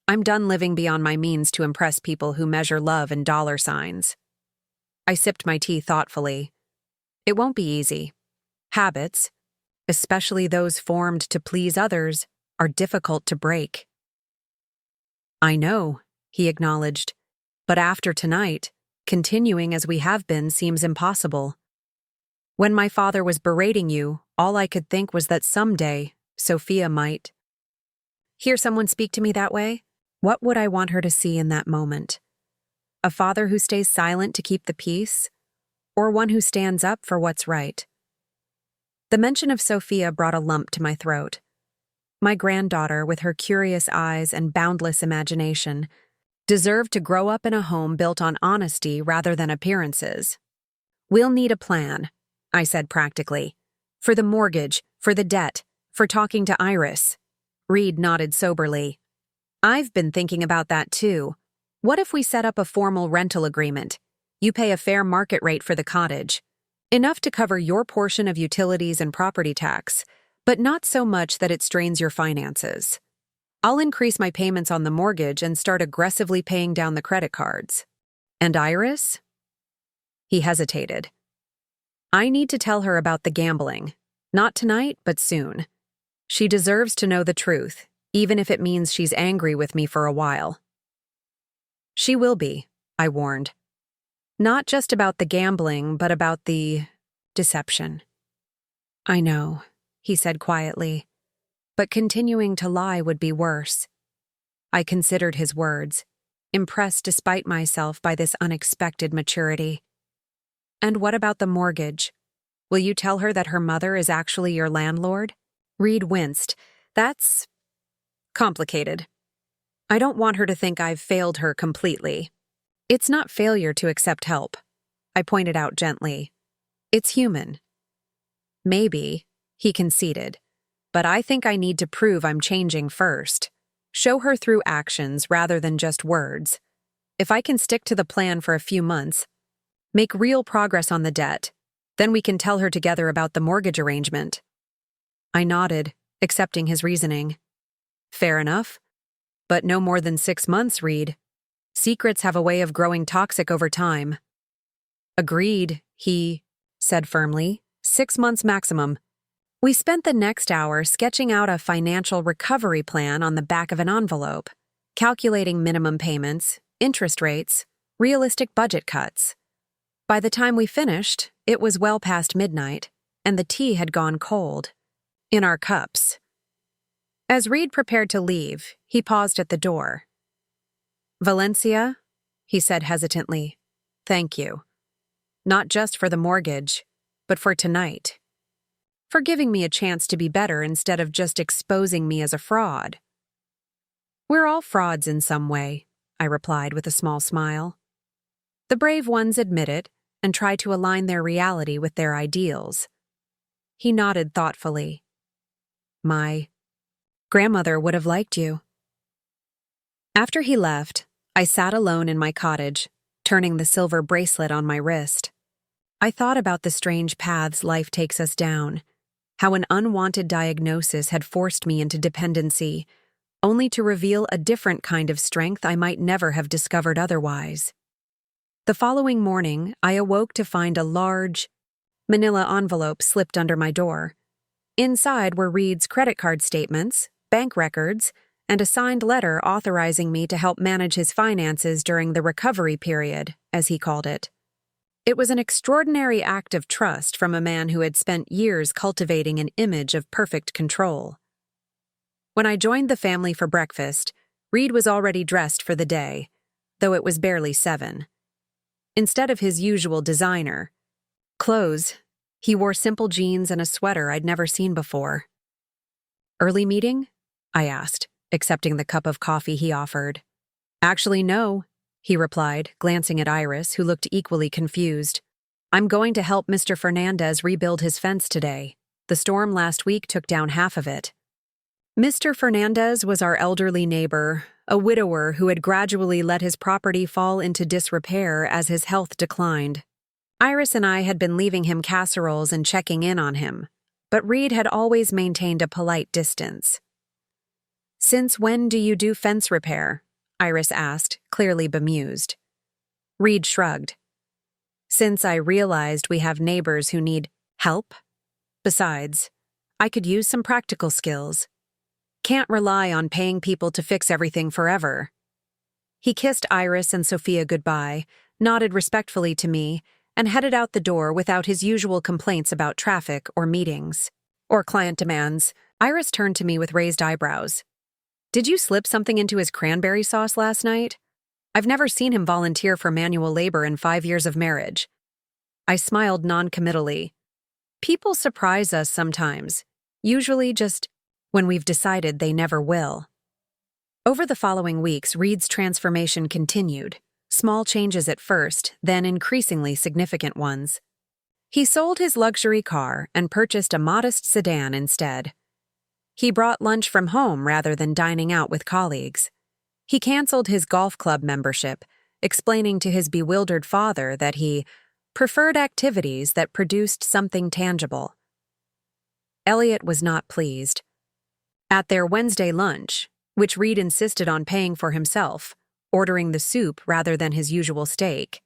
I'm done living beyond my means to impress people who measure love in dollar signs. I sipped my tea thoughtfully. It won't be easy. Habits, especially those formed to please others, are difficult to break. I know, he acknowledged, but after tonight, continuing as we have been seems impossible. When my father was berating you, all I could think was that someday, Sophia might hear someone speak to me that way. What would I want her to see in that moment? A father who stays silent to keep the peace, or one who stands up for what's right? The mention of Sophia brought a lump to my throat. My granddaughter, with her curious eyes and boundless imagination, deserved to grow up in a home built on honesty rather than appearances. We'll need a plan, I said practically. For the mortgage, for the debt, for talking to Iris. Reid nodded soberly. I've been thinking about that too. What if we set up a formal rental agreement? You pay a fair market rate for the cottage. Enough to cover your portion of utilities and property tax, but not so much that it strains your finances. I'll increase my payments on the mortgage and start aggressively paying down the credit cards. And Iris? He hesitated. I need to tell her about the gambling. Not tonight, but soon. She deserves to know the truth, even if it means she's angry with me for a while. She will be, I warned. Not just about the gambling, but about the deception. I know, he said quietly, but continuing to lie would be worse. I considered his words, impressed despite myself by this unexpected maturity. And what about the mortgage? Will you tell her that her mother is actually your landlord? Reid winced. That's complicated. I don't want her to think I've failed her completely. It's not failure to accept help, I pointed out gently. It's human. Maybe, he conceded, but I think I need to prove I'm changing first. Show her through actions rather than just words. If I can stick to the plan for a few months, make real progress on the debt, then we can tell her together about the mortgage arrangement. I nodded, accepting his reasoning. Fair enough. But no more than 6 months, Reid. Secrets have a way of growing toxic over time. Agreed, he said firmly. 6 months maximum. We spent the next hour sketching out a financial recovery plan on the back of an envelope, calculating minimum payments, interest rates, realistic budget cuts. By the time we finished, it was well past midnight, and the tea had gone cold. In our cups. As Reid prepared to leave, he paused at the door. Valencia, he said hesitantly, thank you. Not just for the mortgage, but for tonight. For giving me a chance to be better instead of just exposing me as a fraud. We're all frauds in some way, I replied with a small smile. The brave ones admit it and try to align their reality with their ideals. He nodded thoughtfully. My grandmother would have liked you. After he left, I sat alone in my cottage, turning the silver bracelet on my wrist. I thought about the strange paths life takes us down, how an unwanted diagnosis had forced me into dependency, only to reveal a different kind of strength I might never have discovered otherwise. The following morning, I awoke to find a large, manila envelope slipped under my door. Inside were Reid's credit card statements, bank records, and a signed letter authorizing me to help manage his finances during the recovery period, as he called it. It was an extraordinary act of trust from a man who had spent years cultivating an image of perfect control. When I joined the family for breakfast, Reid was already dressed for the day, though it was barely 7. Instead of his usual designer clothes, he wore simple jeans and a sweater I'd never seen before. Early meeting? I asked, accepting the cup of coffee he offered. Actually, no, he replied, glancing at Iris, who looked equally confused. I'm going to help Mr. Fernandez rebuild his fence today. The storm last week took down half of it. Mr. Fernandez was our elderly neighbor, a widower who had gradually let his property fall into disrepair as his health declined. Iris and I had been leaving him casseroles and checking in on him, but Reid had always maintained a polite distance. Since when do you do fence repair? Iris asked, clearly bemused. Reid shrugged. Since I realized we have neighbors who need help. Besides, I could use some practical skills. Can't rely on paying people to fix everything forever. He kissed Iris and Sophia goodbye, nodded respectfully to me, and headed out the door without his usual complaints about traffic or meetings, or client demands. Iris turned to me with raised eyebrows. Did you slip something into his cranberry sauce last night? I've never seen him volunteer for manual labor in 5 years of marriage. I smiled non-committally. People surprise us sometimes, usually just when we've decided they never will. Over the following weeks, Reid's transformation continued. Small changes at first, then increasingly significant ones. He sold his luxury car and purchased a modest sedan instead. He brought lunch from home rather than dining out with colleagues. He canceled his golf club membership, explaining to his bewildered father that he preferred activities that produced something tangible. Elliot was not pleased. At their Wednesday lunch, which Reid insisted on paying for himself, ordering the soup rather than his usual steak,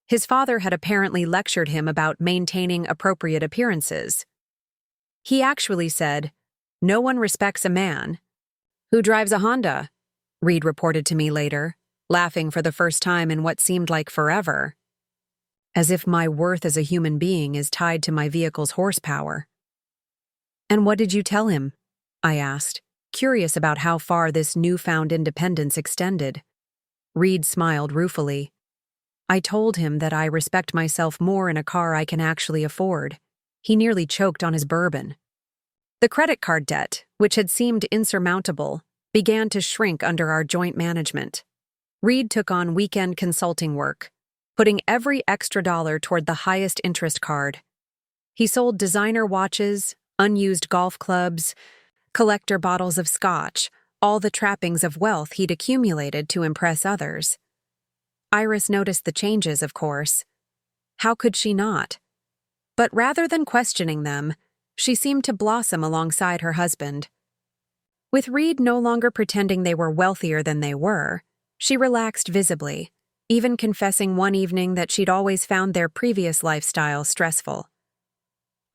his father had apparently lectured him about maintaining appropriate appearances. He actually said, "No one respects a man who drives a Honda," Reid reported to me later, laughing for the first time in what seemed like forever. As if my worth as a human being is tied to my vehicle's horsepower. And what did you tell him? I asked, curious about how far this newfound independence extended. Reid smiled ruefully. I told him that I respect myself more in a car I can actually afford. He nearly choked on his bourbon. The credit card debt, which had seemed insurmountable, began to shrink under our joint management. Reid took on weekend consulting work, putting every extra dollar toward the highest interest card. He sold designer watches, unused golf clubs, collector bottles of scotch, all the trappings of wealth he'd accumulated to impress others. Iris noticed the changes, of course. How could she not? But rather than questioning them, she seemed to blossom alongside her husband. With Reid no longer pretending they were wealthier than they were, she relaxed visibly, even confessing one evening that she'd always found their previous lifestyle stressful.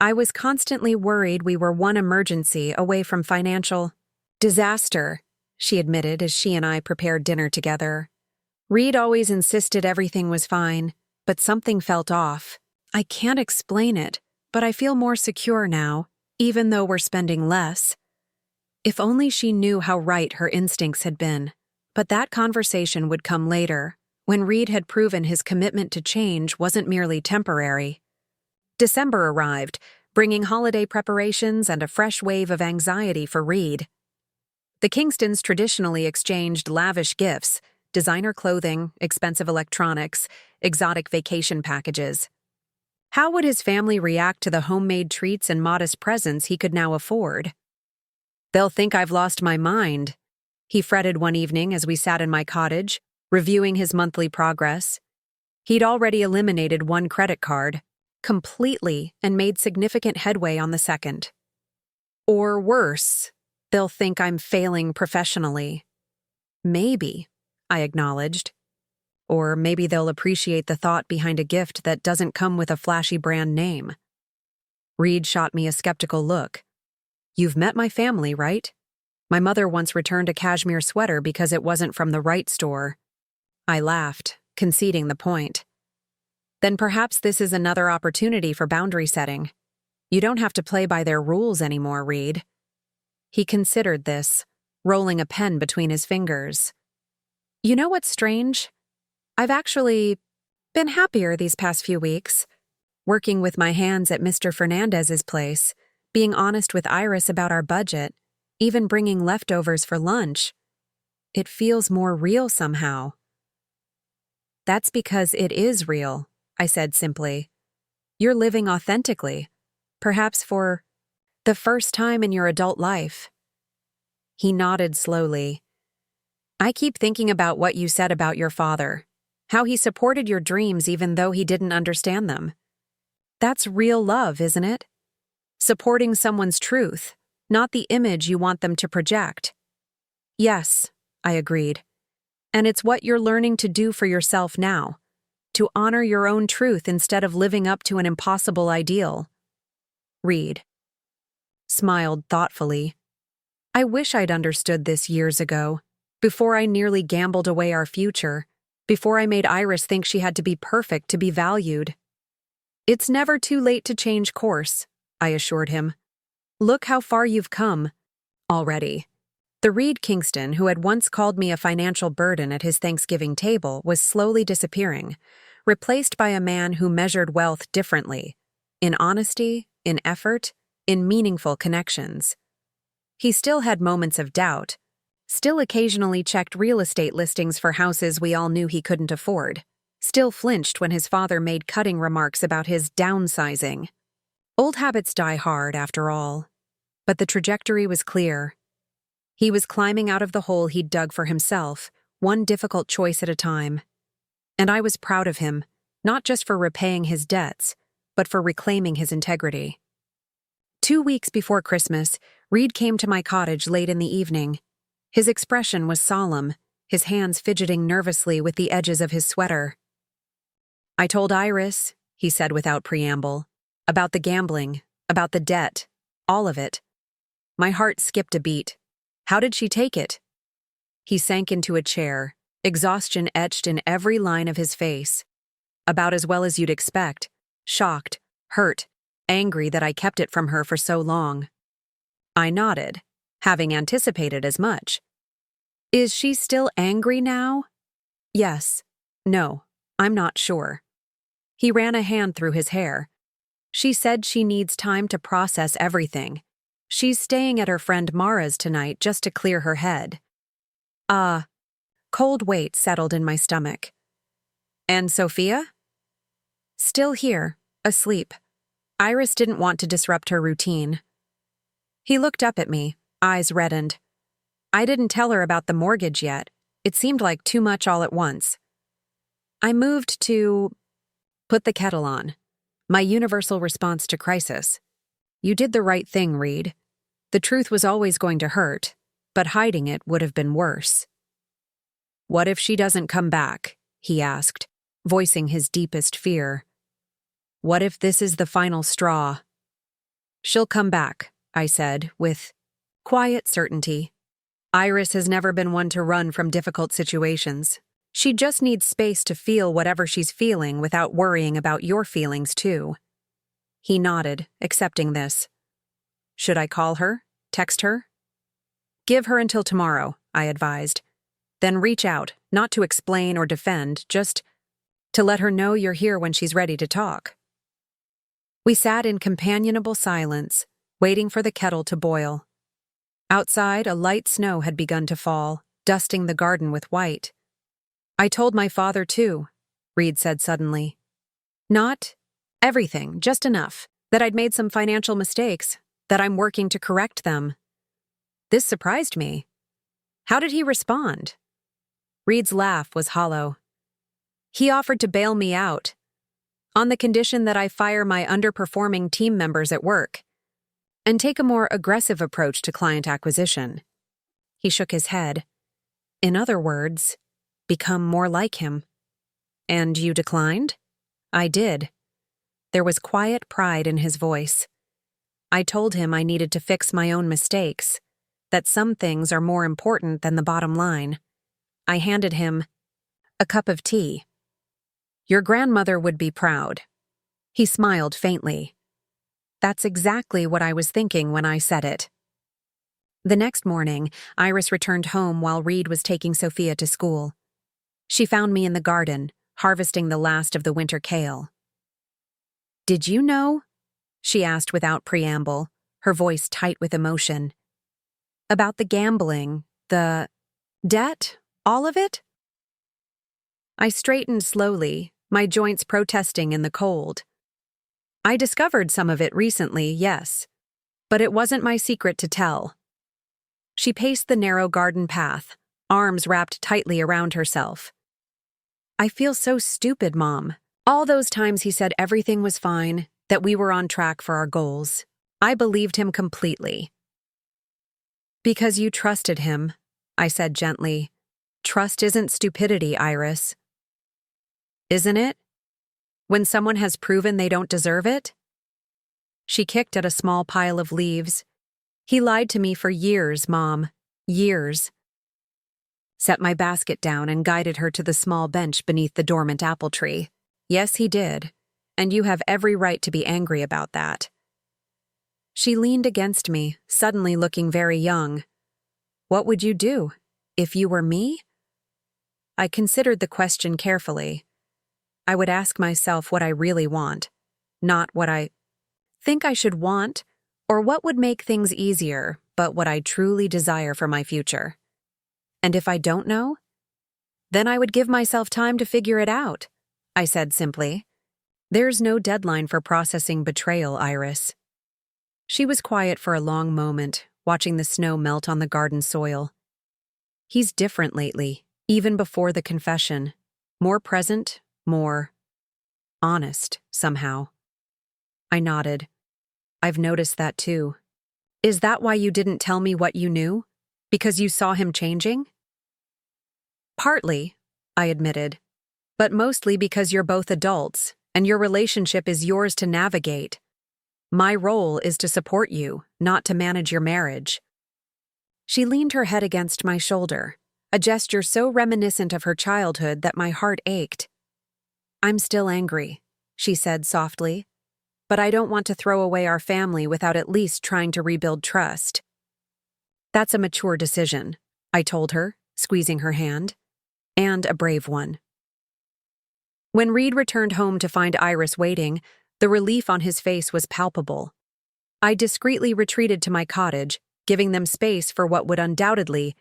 I was constantly worried we were one emergency away from financial disaster, she admitted as she and I prepared dinner together. Reid always insisted everything was fine, but something felt off. I can't explain it, but I feel more secure now, even though we're spending less. If only she knew how right her instincts had been. But that conversation would come later, when Reid had proven his commitment to change wasn't merely temporary. December arrived, bringing holiday preparations and a fresh wave of anxiety for Reid. The Kingstons traditionally exchanged lavish gifts, designer clothing, expensive electronics, exotic vacation packages. How would his family react to the homemade treats and modest presents he could now afford? "They'll think I've lost my mind," he fretted one evening as we sat in my cottage, reviewing his monthly progress. He'd already eliminated one credit card, completely, and made significant headway on the second. "Or worse, they'll think I'm failing professionally." "Maybe," I acknowledged. "Or maybe they'll appreciate the thought behind a gift that doesn't come with a flashy brand name." Reid shot me a skeptical look. "You've met my family, right? My mother once returned a cashmere sweater because it wasn't from the right store." I laughed, conceding the point. "Then perhaps this is another opportunity for boundary setting. You don't have to play by their rules anymore, Reid." He considered this, rolling a pen between his fingers. "You know what's strange? I've actually been happier these past few weeks. Working with my hands at Mr. Fernandez's place, being honest with Iris about our budget, even bringing leftovers for lunch. It feels more real somehow." "That's because it is real," I said simply. "You're living authentically, perhaps for the first time in your adult life." He nodded slowly. "I keep thinking about what you said about your father, how he supported your dreams even though he didn't understand them. That's real love, isn't it? Supporting someone's truth, not the image you want them to project." "Yes," I agreed. "And it's what you're learning to do for yourself now, to honor your own truth instead of living up to an impossible ideal." Reid smiled thoughtfully. "I wish I'd understood this years ago, before I nearly gambled away our future, before I made Iris think she had to be perfect to be valued." "It's never too late to change course," I assured him. "Look how far you've come already." The Reid Kingston, who had once called me a financial burden at his Thanksgiving table, was slowly disappearing, replaced by a man who measured wealth differently, in honesty, in effort, in meaningful connections. He still had moments of doubt, still occasionally checked real estate listings for houses we all knew he couldn't afford, still flinched when his father made cutting remarks about his downsizing. Old habits die hard, after all. But the trajectory was clear. He was climbing out of the hole he'd dug for himself, one difficult choice at a time. And I was proud of him, not just for repaying his debts, but for reclaiming his integrity. 2 weeks before Christmas, Reid came to my cottage late in the evening. His expression was solemn, his hands fidgeting nervously with the edges of his sweater. "I told Iris," he said without preamble, "about the gambling, about the debt, all of it." My heart skipped a beat. How did she take it? He sank into a chair, exhaustion etched in every line of his face. "About as well as you'd expect. Shocked, hurt, angry that I kept it from her for so long." I nodded, having anticipated as much. "Is she still angry now?" "Yes. No, I'm not sure." He ran a hand through his hair. "She said she needs time to process everything. She's staying at her friend Mara's tonight just to clear her head." Cold weight settled in my stomach. "And Sophia?" "Still here, asleep. Iris didn't want to disrupt her routine." He looked up at me, eyes reddened. "I didn't tell her about the mortgage yet. It seemed like too much all at once." I moved to put the kettle on, my universal response to crisis. "You did the right thing, Reid. The truth was always going to hurt, but hiding it would have been worse." "What if she doesn't come back?" he asked, voicing his deepest fear. What if this is the final straw? She'll come back, I said, with quiet certainty. Iris has never been one to run from difficult situations. She just needs space to feel whatever she's feeling without worrying about your feelings, too. He nodded, accepting this. Should I call her? Text her? Give her until tomorrow, I advised. Then reach out, not to explain or defend, just to let her know you're here when she's ready to talk. We sat in companionable silence, waiting for the kettle to boil. Outside, a light snow had begun to fall, dusting the garden with white. I told my father, too, Reid said suddenly. Not everything, just enough, that I'd made some financial mistakes, that I'm working to correct them. This surprised me. How did he respond? Reid's laugh was hollow. He offered to bail me out, on the condition that I fire my underperforming team members at work, and take a more aggressive approach to client acquisition. He shook his head. In other words, become more like him. And you declined? I did. There was quiet pride in his voice. I told him I needed to fix my own mistakes, that some things are more important than the bottom line. I handed him a cup of tea. Your grandmother would be proud. He smiled faintly. That's exactly what I was thinking when I said it. The next morning, Iris returned home while Reid was taking Sophia to school. She found me in the garden, harvesting the last of the winter kale. Did you know? She asked without preamble, her voice tight with emotion. About the gambling, the debt, all of it? I straightened slowly, my joints protesting in the cold. I discovered some of it recently, yes, but it wasn't my secret to tell. She paced the narrow garden path, arms wrapped tightly around herself. I feel so stupid, Mom. All those times he said everything was fine, that we were on track for our goals. I believed him completely. Because you trusted him, I said gently. Trust isn't stupidity, Iris. Isn't it? When someone has proven they don't deserve it? She kicked at a small pile of leaves. He lied to me for years, Mom. Years. Set my basket down and guided her to the small bench beneath the dormant apple tree. Yes, he did. And you have every right to be angry about that. She leaned against me, suddenly looking very young. What would you do, if you were me? I considered the question carefully. I would ask myself what I really want, not what I think I should want, or what would make things easier, but what I truly desire for my future. And if I don't know, then I would give myself time to figure it out, I said simply. There's no deadline for processing betrayal, Iris. She was quiet for a long moment, watching the snow melt on the garden soil. He's different lately, even before the confession. More present, more honest, somehow. I nodded. I've noticed that too. Is that why you didn't tell me what you knew? Because you saw him changing? Partly, I admitted, but mostly because you're both adults, and your relationship is yours to navigate. My role is to support you, not to manage your marriage. She leaned her head against my shoulder, a gesture so reminiscent of her childhood that my heart ached. I'm still angry, she said softly, but I don't want to throw away our family without at least trying to rebuild trust. That's a mature decision, I told her, squeezing her hand, and a brave one. When Reid returned home to find Iris waiting, the relief on his face was palpable. I discreetly retreated to my cottage, giving them space for what would undoubtedly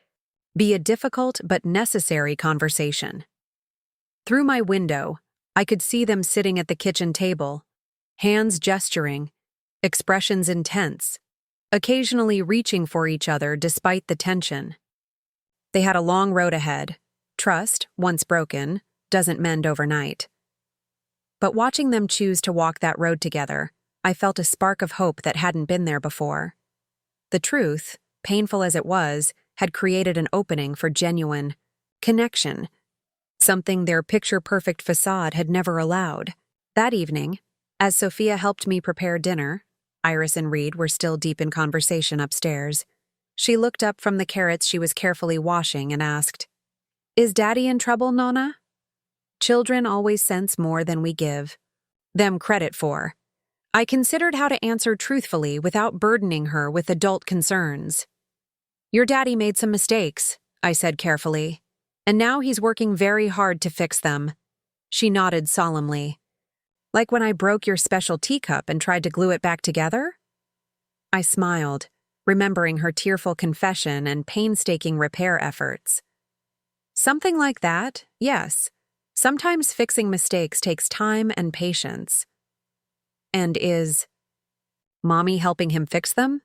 be a difficult but necessary conversation. Through my window, I could see them sitting at the kitchen table, hands gesturing, expressions intense, occasionally reaching for each other despite the tension. They had a long road ahead. Trust, once broken, doesn't mend overnight. But watching them choose to walk that road together, I felt a spark of hope that hadn't been there before. The truth, painful as it was, had created an opening for genuine connection. something their picture-perfect facade had never allowed. That evening, as Sophia helped me prepare dinner, Iris and Reid were still deep in conversation upstairs. She looked up from the carrots she was carefully washing and asked, "Is Daddy in trouble, Nonna?" Children always sense more than we give them credit for. I considered how to answer truthfully without burdening her with adult concerns. "Your daddy made some mistakes," I said carefully, "and now he's working very hard to fix them." She nodded solemnly. "Like when I broke your special teacup and tried to glue it back together?" I smiled, remembering her tearful confession and painstaking repair efforts. "Something like that, yes. Sometimes fixing mistakes takes time and patience." "And is Mommy helping him fix them?"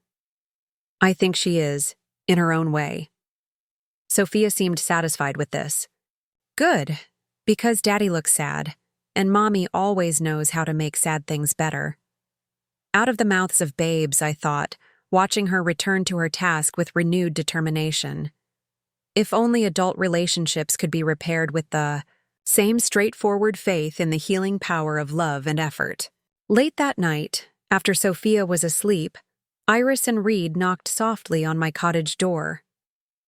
"I think she is, in her own way." Sophia seemed satisfied with this. "Good, because Daddy looks sad, and Mommy always knows how to make sad things better." Out of the mouths of babes, I thought, watching her return to her task with renewed determination. If only adult relationships could be repaired with the same straightforward faith in the healing power of love and effort. Late that night, after Sophia was asleep, Iris and Reid knocked softly on my cottage door.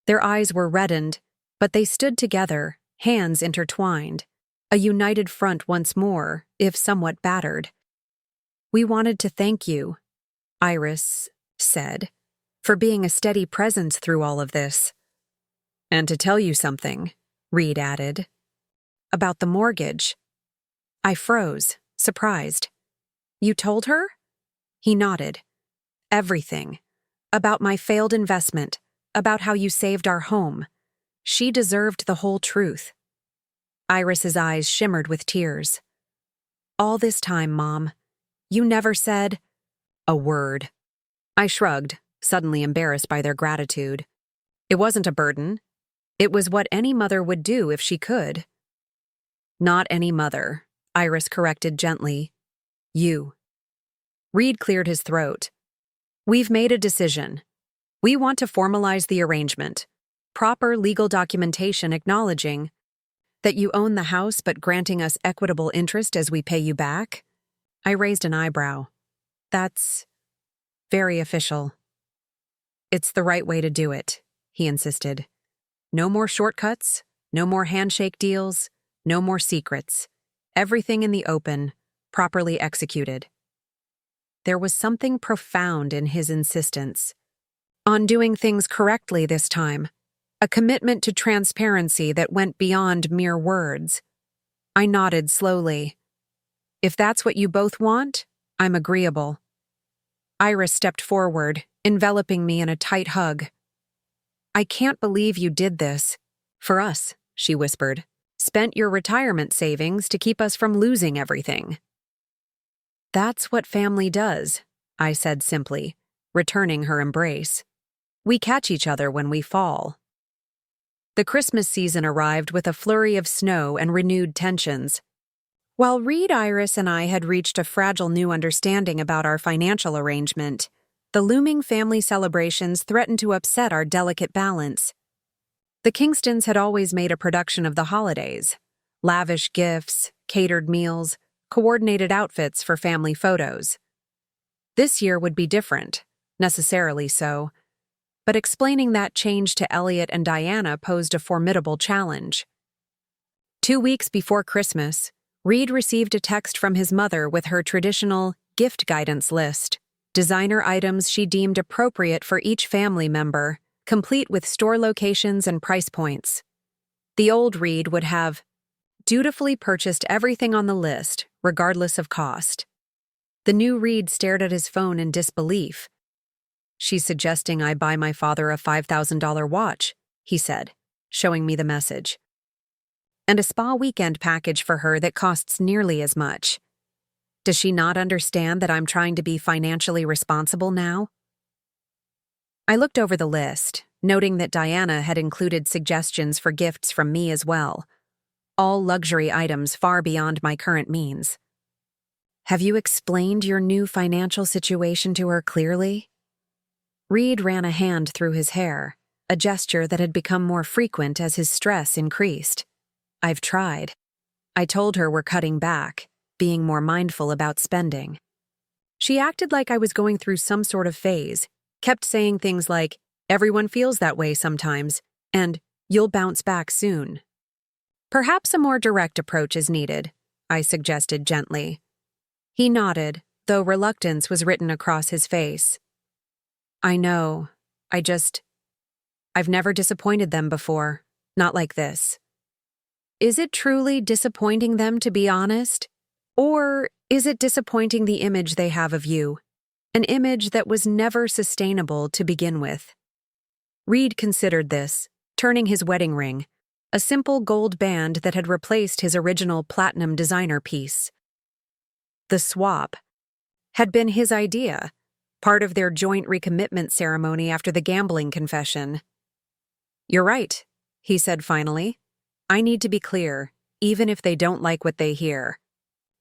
Their eyes were reddened, but they stood together, hands intertwined, a united front once more, if somewhat battered. "We wanted to thank you," Iris said, "for being a steady presence through all of this." "And to tell you something," Reid added. "About the mortgage." I froze, surprised. "You told her?" He nodded. "Everything. About my failed investment, about how you saved our home. She deserved the whole truth." Iris's eyes shimmered with tears. "All this time, Mom, you never said a word." I shrugged, suddenly embarrassed by their gratitude. It wasn't a burden. It was what any mother would do if she could. "Not any mother," Iris corrected gently. "You." Reid cleared his throat. "We've made a decision. We want to formalize the arrangement. Proper legal documentation acknowledging that you own the house but granting us equitable interest as we pay you back." I raised an eyebrow. "That's very official." "It's the right way to do it," he insisted. "No more shortcuts, no more handshake deals, no more secrets. Everything in the open, properly executed." There was something profound in his insistence on doing things correctly this time, a commitment to transparency that went beyond mere words. I nodded slowly. "If that's what you both want, I'm agreeable." Iris stepped forward, enveloping me in a tight hug. "I can't believe you did this. For us," she whispered. "Spent your retirement savings to keep us from losing everything." "That's what family does," I said simply, returning her embrace. "We catch each other when we fall." The Christmas season arrived with a flurry of snow and renewed tensions. While Reid, Iris, and I had reached a fragile new understanding about our financial arrangement, the looming family celebrations threatened to upset our delicate balance. The Kingstons had always made a production of the holidays: lavish gifts, catered meals, coordinated outfits for family photos. This year would be different, necessarily so, but explaining that change to Elliot and Diana posed a formidable challenge. 2 weeks before Christmas, Reid received a text from his mother with her traditional gift guidance list, designer items she deemed appropriate for each family member, complete with store locations and price points. The old Reid would have dutifully purchased everything on the list, regardless of cost. The new Reid stared at his phone in disbelief. "She's suggesting I buy my father a $5,000 watch," he said, showing me the message. "And a spa weekend package for her that costs nearly as much. Does she not understand that I'm trying to be financially responsible now?" I looked over the list, noting that Diana had included suggestions for gifts from me as well, all luxury items far beyond my current means. "Have you explained your new financial situation to her clearly?" Reid ran a hand through his hair, a gesture that had become more frequent as his stress increased. I've tried. I told her we're cutting back, being more mindful about spending. She acted like I was going through some sort of phase, kept saying things like, "Everyone feels that way sometimes," and "You'll bounce back soon." "Perhaps a more direct approach is needed," I suggested gently. He nodded, though reluctance was written across his face. "I know. I've never disappointed them before. Not like this." Is it truly disappointing them, to be honest? Or is it disappointing the image they have of you? An image that was never sustainable to begin with. Reid considered this, turning his wedding ring, a simple gold band that had replaced his original platinum designer piece. The swap had been his idea, part of their joint recommitment ceremony after the gambling confession. "You're right," he said finally. "I need to be clear, even if they don't like what they hear."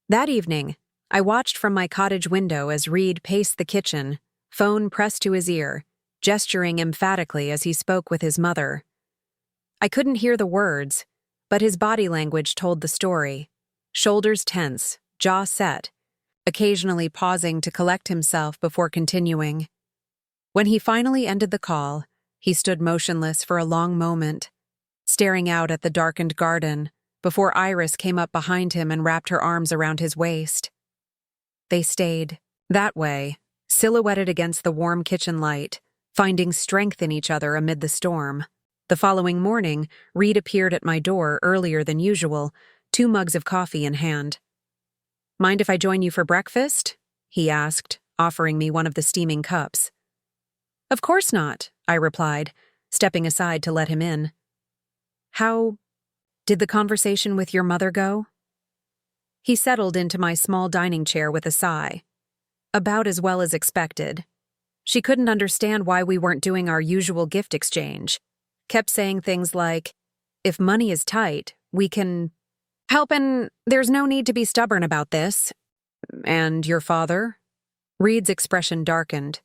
That evening, I watched from my cottage window as Reid paced the kitchen, phone pressed to his ear, gesturing emphatically as he spoke with his mother. I couldn't hear the words, but his body language told the story. Shoulders tense, jaw set, occasionally pausing to collect himself before continuing. When he finally ended the call, he stood motionless for a long moment, staring out at the darkened garden, before Iris came up behind him and wrapped her arms around his waist. They stayed, that way, silhouetted against the warm kitchen light, finding strength in each other amid the storm. The following morning, Reid appeared at my door earlier than usual, 2 mugs of coffee in hand. "Mind if I join you for breakfast?" he asked, offering me one of the steaming cups. "Of course not," I replied, stepping aside to let him in. "How did the conversation with your mother go?" He settled into my small dining chair with a sigh. "About as well as expected. She couldn't understand why we weren't doing our usual gift exchange. Kept saying things like, 'If money is tight, we can help, and there's no need to be stubborn about this.'" "And your father?" Reid's expression darkened.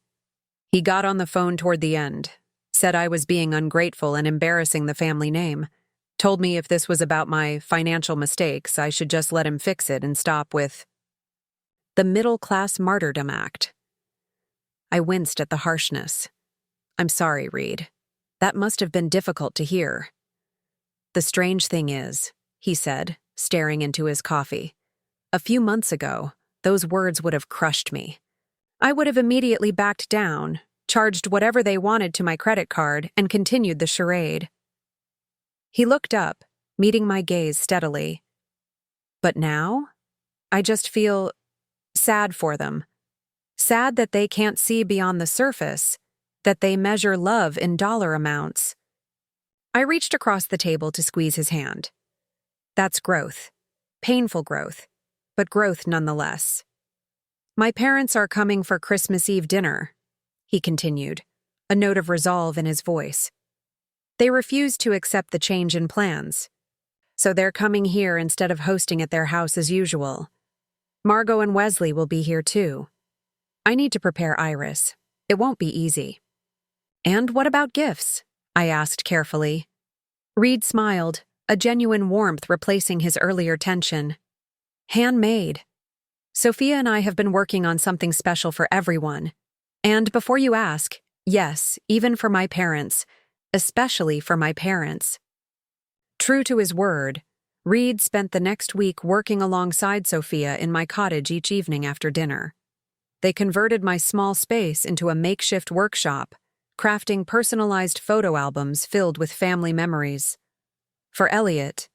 "He got on the phone toward the end, said I was being ungrateful and embarrassing the family name. Told me if this was about my financial mistakes, I should just let him fix it and stop with the middle-class martyrdom act." I winced at the harshness. "I'm sorry, Reid. That must have been difficult to hear." "The strange thing is," he said, staring into his coffee, "a few months ago, those words would have crushed me. I would have immediately backed down, charged whatever they wanted to my credit card, and continued the charade." He looked up, meeting my gaze steadily. "But now? I just feel sad for them. Sad that they can't see beyond the surface, that they measure love in dollar amounts." I reached across the table to squeeze his hand. "That's growth. Painful growth, but growth nonetheless. My parents are coming for Christmas Eve dinner," he continued, a note of resolve in his voice. "They refused to accept the change in plans. So they're coming here instead of hosting at their house as usual. Margot and Wesley will be here too. I need to prepare Iris. It won't be easy." "And what about gifts?" I asked carefully. Reid smiled, a genuine warmth replacing his earlier tension. "Handmade. Sophia and I have been working on something special for everyone. And before you ask, yes, even for my parents. Especially for my parents." True to his word, Reid spent the next week working alongside Sophia in my cottage each evening after dinner. They converted my small space into a makeshift workshop, crafting personalized photo albums filled with family memories. For Elliot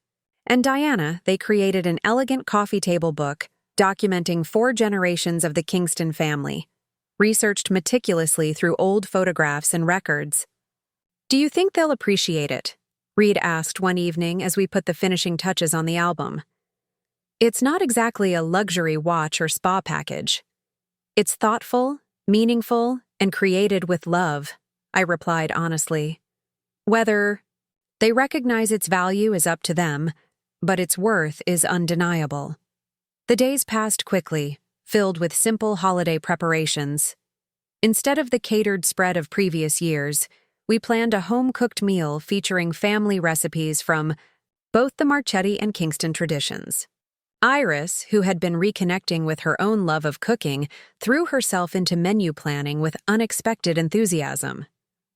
and Diana, they created an elegant coffee table book documenting 4 generations of the Kingston family, researched meticulously through old photographs and records. "Do you think they'll appreciate it?" Reid asked one evening as we put the finishing touches on the album. "It's not exactly a luxury watch or spa package. It's thoughtful, meaningful, and created with love," I replied honestly. "Whether they recognize its value is up to them, but its worth is undeniable." The days passed quickly, filled with simple holiday preparations. Instead of the catered spread of previous years, we planned a home-cooked meal featuring family recipes from both the Marchetti and Kingston traditions. Iris, who had been reconnecting with her own love of cooking, threw herself into menu planning with unexpected enthusiasm.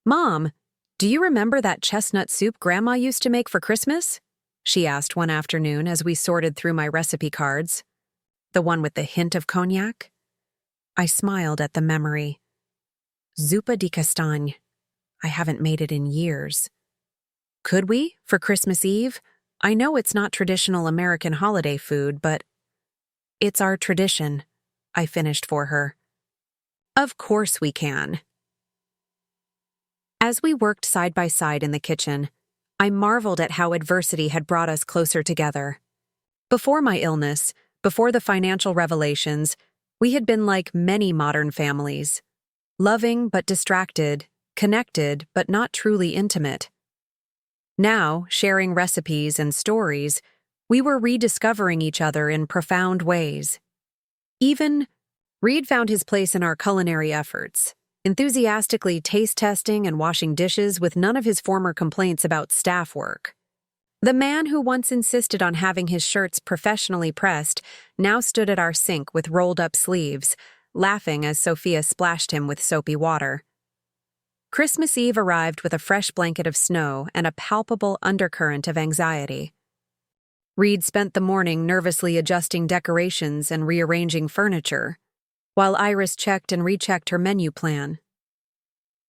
"Mom, do you remember that chestnut soup Grandma used to make for Christmas?" she asked one afternoon as we sorted through my recipe cards. "The one with the hint of cognac?" I smiled at the memory. Zuppa di castagne. I haven't made it in years. "Could we, for Christmas Eve? I know it's not traditional American holiday food, but it's our tradition," I finished for her. "Of course we can." As we worked side by side in the kitchen, I marveled at how adversity had brought us closer together. Before my illness, before the financial revelations, we had been like many modern families. Loving but distracted, connected but not truly intimate. Now, sharing recipes and stories, we were rediscovering each other in profound ways. Even Reid found his place in our culinary efforts, enthusiastically taste testing and washing dishes with none of his former complaints about staff work. The man who once insisted on having his shirts professionally pressed now stood at our sink with rolled-up sleeves, laughing as Sophia splashed him with soapy water. Christmas Eve arrived with a fresh blanket of snow and a palpable undercurrent of anxiety. Reid spent the morning nervously adjusting decorations and rearranging furniture, while Iris checked and rechecked her menu plan.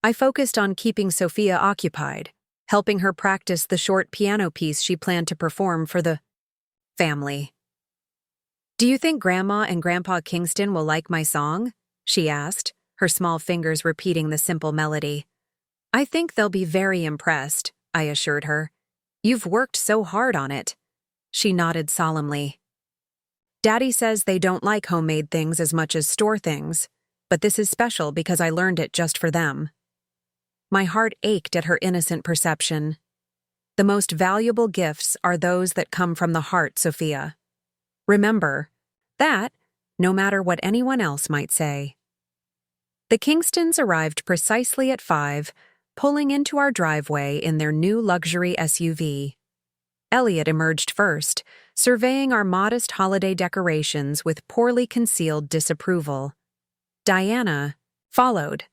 I focused on keeping Sophia occupied, helping her practice the short piano piece she planned to perform for the family. "Do you think Grandma and Grandpa Kingston will like my song?" she asked, her small fingers repeating the simple melody. "I think they'll be very impressed," I assured her. "You've worked so hard on it." She nodded solemnly. "Daddy says they don't like homemade things as much as store things, but this is special because I learned it just for them." My heart ached at her innocent perception. The most valuable gifts are those that come from the heart, Sophia. Remember that, no matter what anyone else might say. The Kingstons arrived precisely at 5, pulling into our driveway in their new luxury SUV. Elliot emerged first, surveying our modest holiday decorations with poorly concealed disapproval. Diana followed,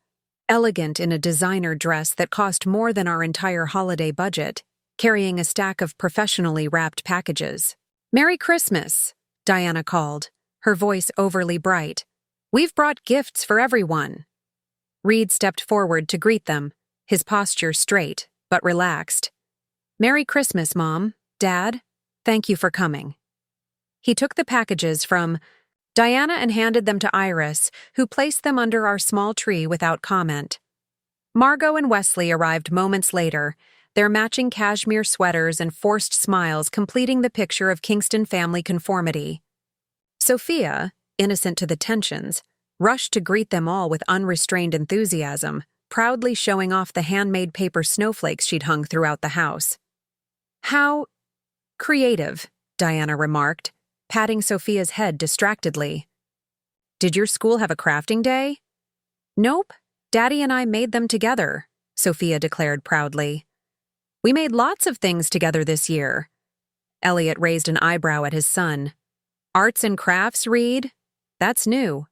elegant in a designer dress that cost more than our entire holiday budget, carrying a stack of professionally wrapped packages. "Merry Christmas," Diana called, her voice overly bright. "We've brought gifts for everyone." Reid stepped forward to greet them, his posture straight, but relaxed. "Merry Christmas, Mom, Dad. Thank you for coming." He took the packages from Diana and handed them to Iris, who placed them under our small tree without comment. Margot and Wesley arrived moments later, their matching cashmere sweaters and forced smiles completing the picture of Kingston family conformity. Sophia, innocent to the tensions, rushed to greet them all with unrestrained enthusiasm, proudly showing off the handmade paper snowflakes she'd hung throughout the house. "How creative," Diana remarked, patting Sophia's head distractedly. "Did your school have a crafting day?" "Nope, Daddy and I made them together," Sophia declared proudly. "We made lots of things together this year." Elliot raised an eyebrow at his son. "Arts and crafts, Reid? That's new."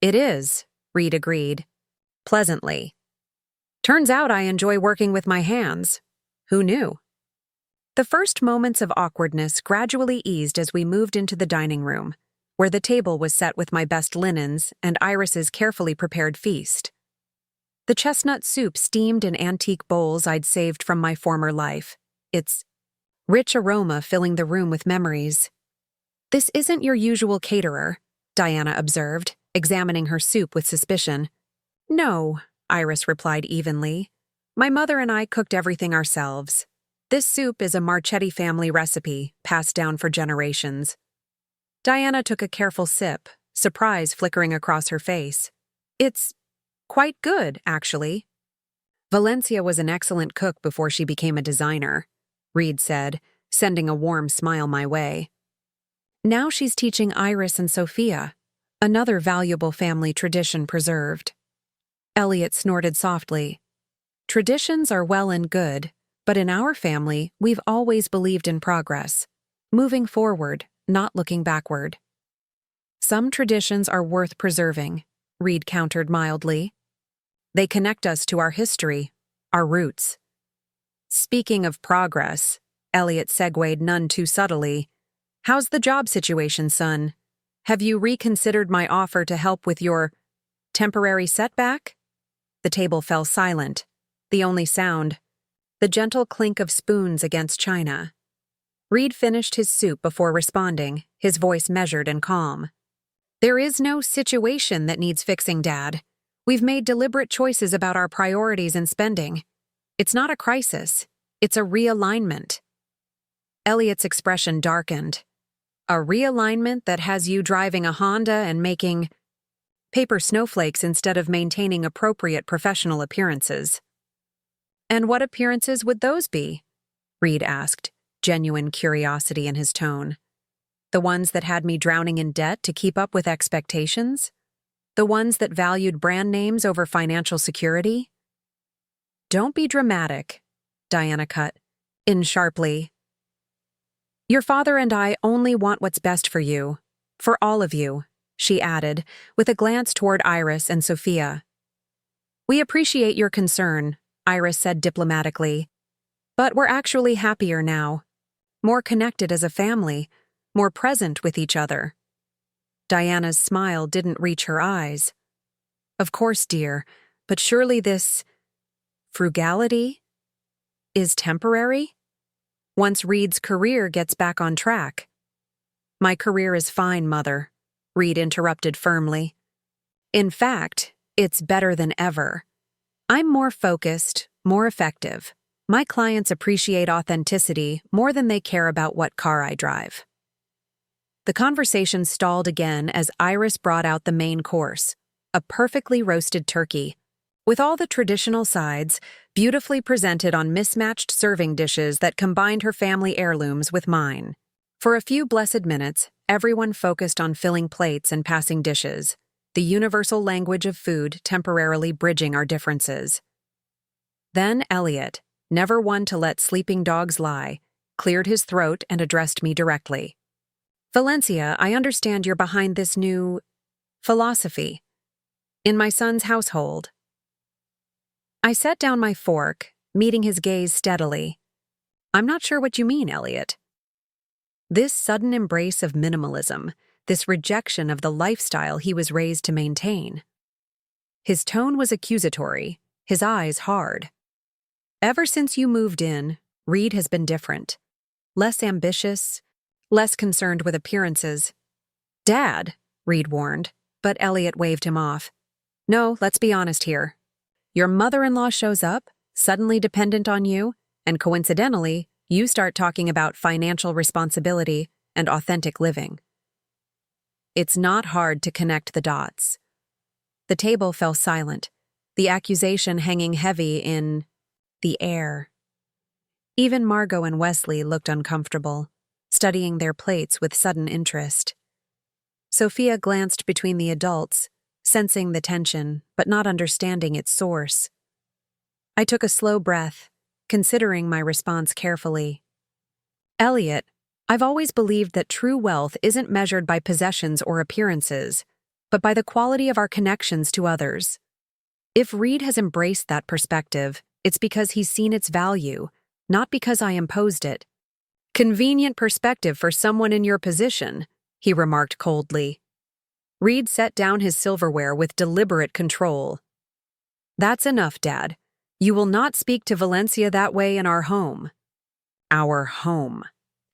"It is," Reid agreed, pleasantly. "Turns out I enjoy working with my hands. Who knew?" The first moments of awkwardness gradually eased as we moved into the dining room, where the table was set with my best linens and Iris's carefully prepared feast. The chestnut soup steamed in antique bowls I'd saved from my former life, its rich aroma filling the room with memories. "This isn't your usual caterer," Diana observed, examining her soup with suspicion. "No," Iris replied evenly. "My mother and I cooked everything ourselves. This soup is a Marchetti family recipe, passed down for generations." Diana took a careful sip, surprise flickering across her face. "It's quite good, actually." "Valencia was an excellent cook before she became a designer," Reid said, sending a warm smile my way. "Now she's teaching Iris and Sophia, another valuable family tradition preserved." Elliot snorted softly. "Traditions are well and good, But in our family, we've always believed in progress. Moving forward, not looking backward. Some traditions are worth preserving, Reid countered mildly. They connect us to our history, our roots. Speaking of progress, Elliot segued none too subtly. How's the job situation, son? Have you reconsidered my offer to help with your temporary setback? The table fell silent. The only sound, the gentle clink of spoons against china. Reid finished his soup before responding, his voice measured and calm. There is no situation that needs fixing, Dad. We've made deliberate choices about our priorities and spending. It's not a crisis. It's a realignment. Elliot's expression darkened. A realignment that has you driving a Honda and making paper snowflakes instead of maintaining appropriate professional appearances. And what appearances would those be? Reid asked, genuine curiosity in his tone. The ones that had me drowning in debt to keep up with expectations? The ones that valued brand names over financial security? Don't be dramatic, Diana cut in sharply. Your father and I only want what's best for you, for all of you, she added, with a glance toward Iris and Sophia. We appreciate your concern, Iris said diplomatically, but we're actually happier now, more connected as a family, more present with each other. Diana's smile didn't reach her eyes. Of course, dear, but surely this frugality is temporary? Once Reid's career gets back on track. My career is fine, Mother, Reid interrupted firmly. In fact, it's better than ever. I'm more focused, more effective. My clients appreciate authenticity more than they care about what car I drive. The conversation stalled again as Iris brought out the main course, a perfectly roasted turkey, with all the traditional sides beautifully presented on mismatched serving dishes that combined her family heirlooms with mine. For a few blessed minutes, everyone focused on filling plates and passing dishes, the universal language of food temporarily bridging our differences. Then Elliot, never one to let sleeping dogs lie, cleared his throat and addressed me directly. Valencia, I understand you're behind this new philosophy in my son's household. I set down my fork, meeting his gaze steadily. I'm not sure what you mean, Elliot. This sudden embrace of minimalism, this rejection of the lifestyle he was raised to maintain. His tone was accusatory, his eyes hard. Ever since you moved in, Reid has been different. Less ambitious, less concerned with appearances. Dad, Reid warned, but Elliot waved him off. No, let's be honest here. Your mother-in-law shows up, suddenly dependent on you, and coincidentally, you start talking about financial responsibility and authentic living. It's not hard to connect the dots. The table fell silent, the accusation hanging heavy in the air. Even Margot and Wesley looked uncomfortable, studying their plates with sudden interest. Sophia glanced between the adults, sensing the tension, but not understanding its source. I took a slow breath, considering my response carefully. Elliot, I've always believed that true wealth isn't measured by possessions or appearances, but by the quality of our connections to others. If Reid has embraced that perspective, it's because he's seen its value, not because I imposed it. Convenient perspective for someone in your position, he remarked coldly. Reid set down his silverware with deliberate control. That's enough, Dad. You will not speak to Valencia that way in our home. Our home,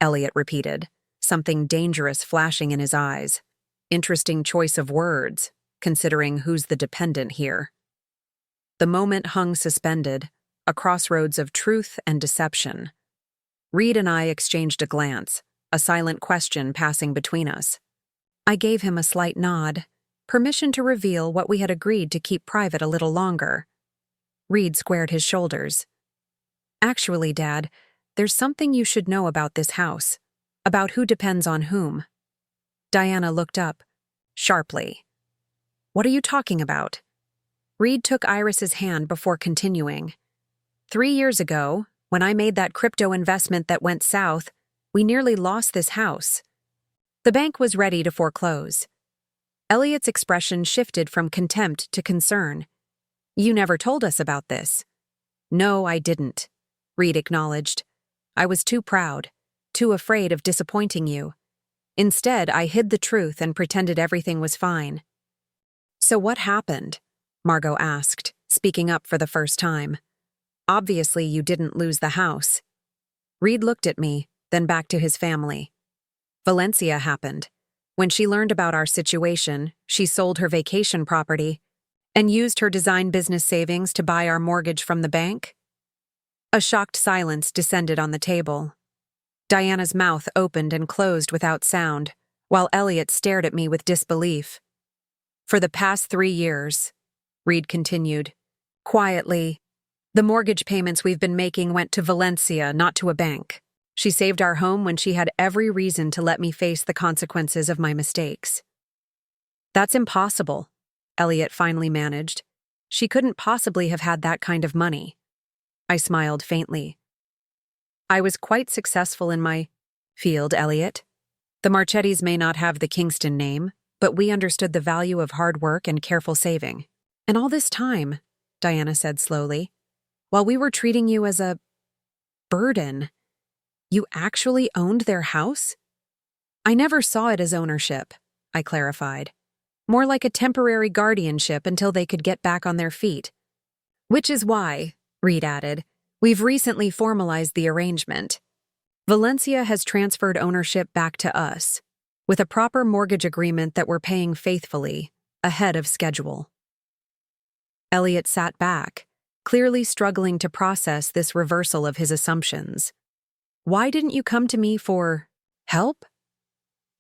Elliot repeated, something dangerous flashing in his eyes. Interesting choice of words, considering who's the dependent here. The moment hung suspended, a crossroads of truth and deception. Reid and I exchanged a glance, a silent question passing between us. I gave him a slight nod, permission to reveal what we had agreed to keep private a little longer. Reid squared his shoulders. Actually, Dad, there's something you should know about this house, about who depends on whom. Diana looked up, sharply. What are you talking about? Reid took Iris's hand before continuing. 3 years ago, When I made that crypto investment that went south, we nearly lost this house. The bank was ready to foreclose. Elliot's expression shifted from contempt to concern. You never told us about this. No, I didn't, Reid acknowledged. I was too proud, too afraid of disappointing you. Instead, I hid the truth and pretended everything was fine. So what happened? Margot asked, speaking up for the first time. Obviously, you didn't lose the house. Reid looked at me, then back to his family. Valencia happened. When she learned about our situation, she sold her vacation property and used her design business savings to buy our mortgage from the bank. A shocked silence descended on the table. Diana's mouth opened and closed without sound, while Elliot stared at me with disbelief. For the past 3 years, Reid continued, quietly, the mortgage payments we've been making went to Valencia, not to a bank. She saved our home when she had every reason to let me face the consequences of my mistakes. That's impossible, Elliot finally managed. She couldn't possibly have had that kind of money. I smiled faintly. I was quite successful in my field, Elliot. The Marchettis may not have the Kingston name, but we understood the value of hard work and careful saving. And all this time, Diana said slowly, while we were treating you as a burden, you actually owned their house? I never saw it as ownership, I clarified. More like a temporary guardianship until they could get back on their feet. Which is why, Reid added, we've recently formalized the arrangement. Valencia has transferred ownership back to us, with a proper mortgage agreement that we're paying faithfully, ahead of schedule. Elliot sat back, clearly struggling to process this reversal of his assumptions. Why didn't you come to me for help?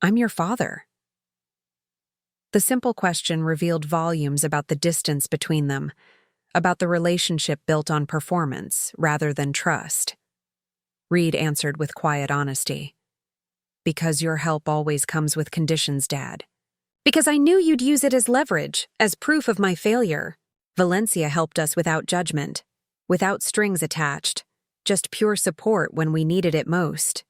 I'm your father. The simple question revealed volumes about the distance between them, about the relationship built on performance rather than trust. Reid answered with quiet honesty. Because your help always comes with conditions, Dad. Because I knew you'd use it as leverage, as proof of my failure. Valencia helped us without judgment, without strings attached, just pure support when we needed it most.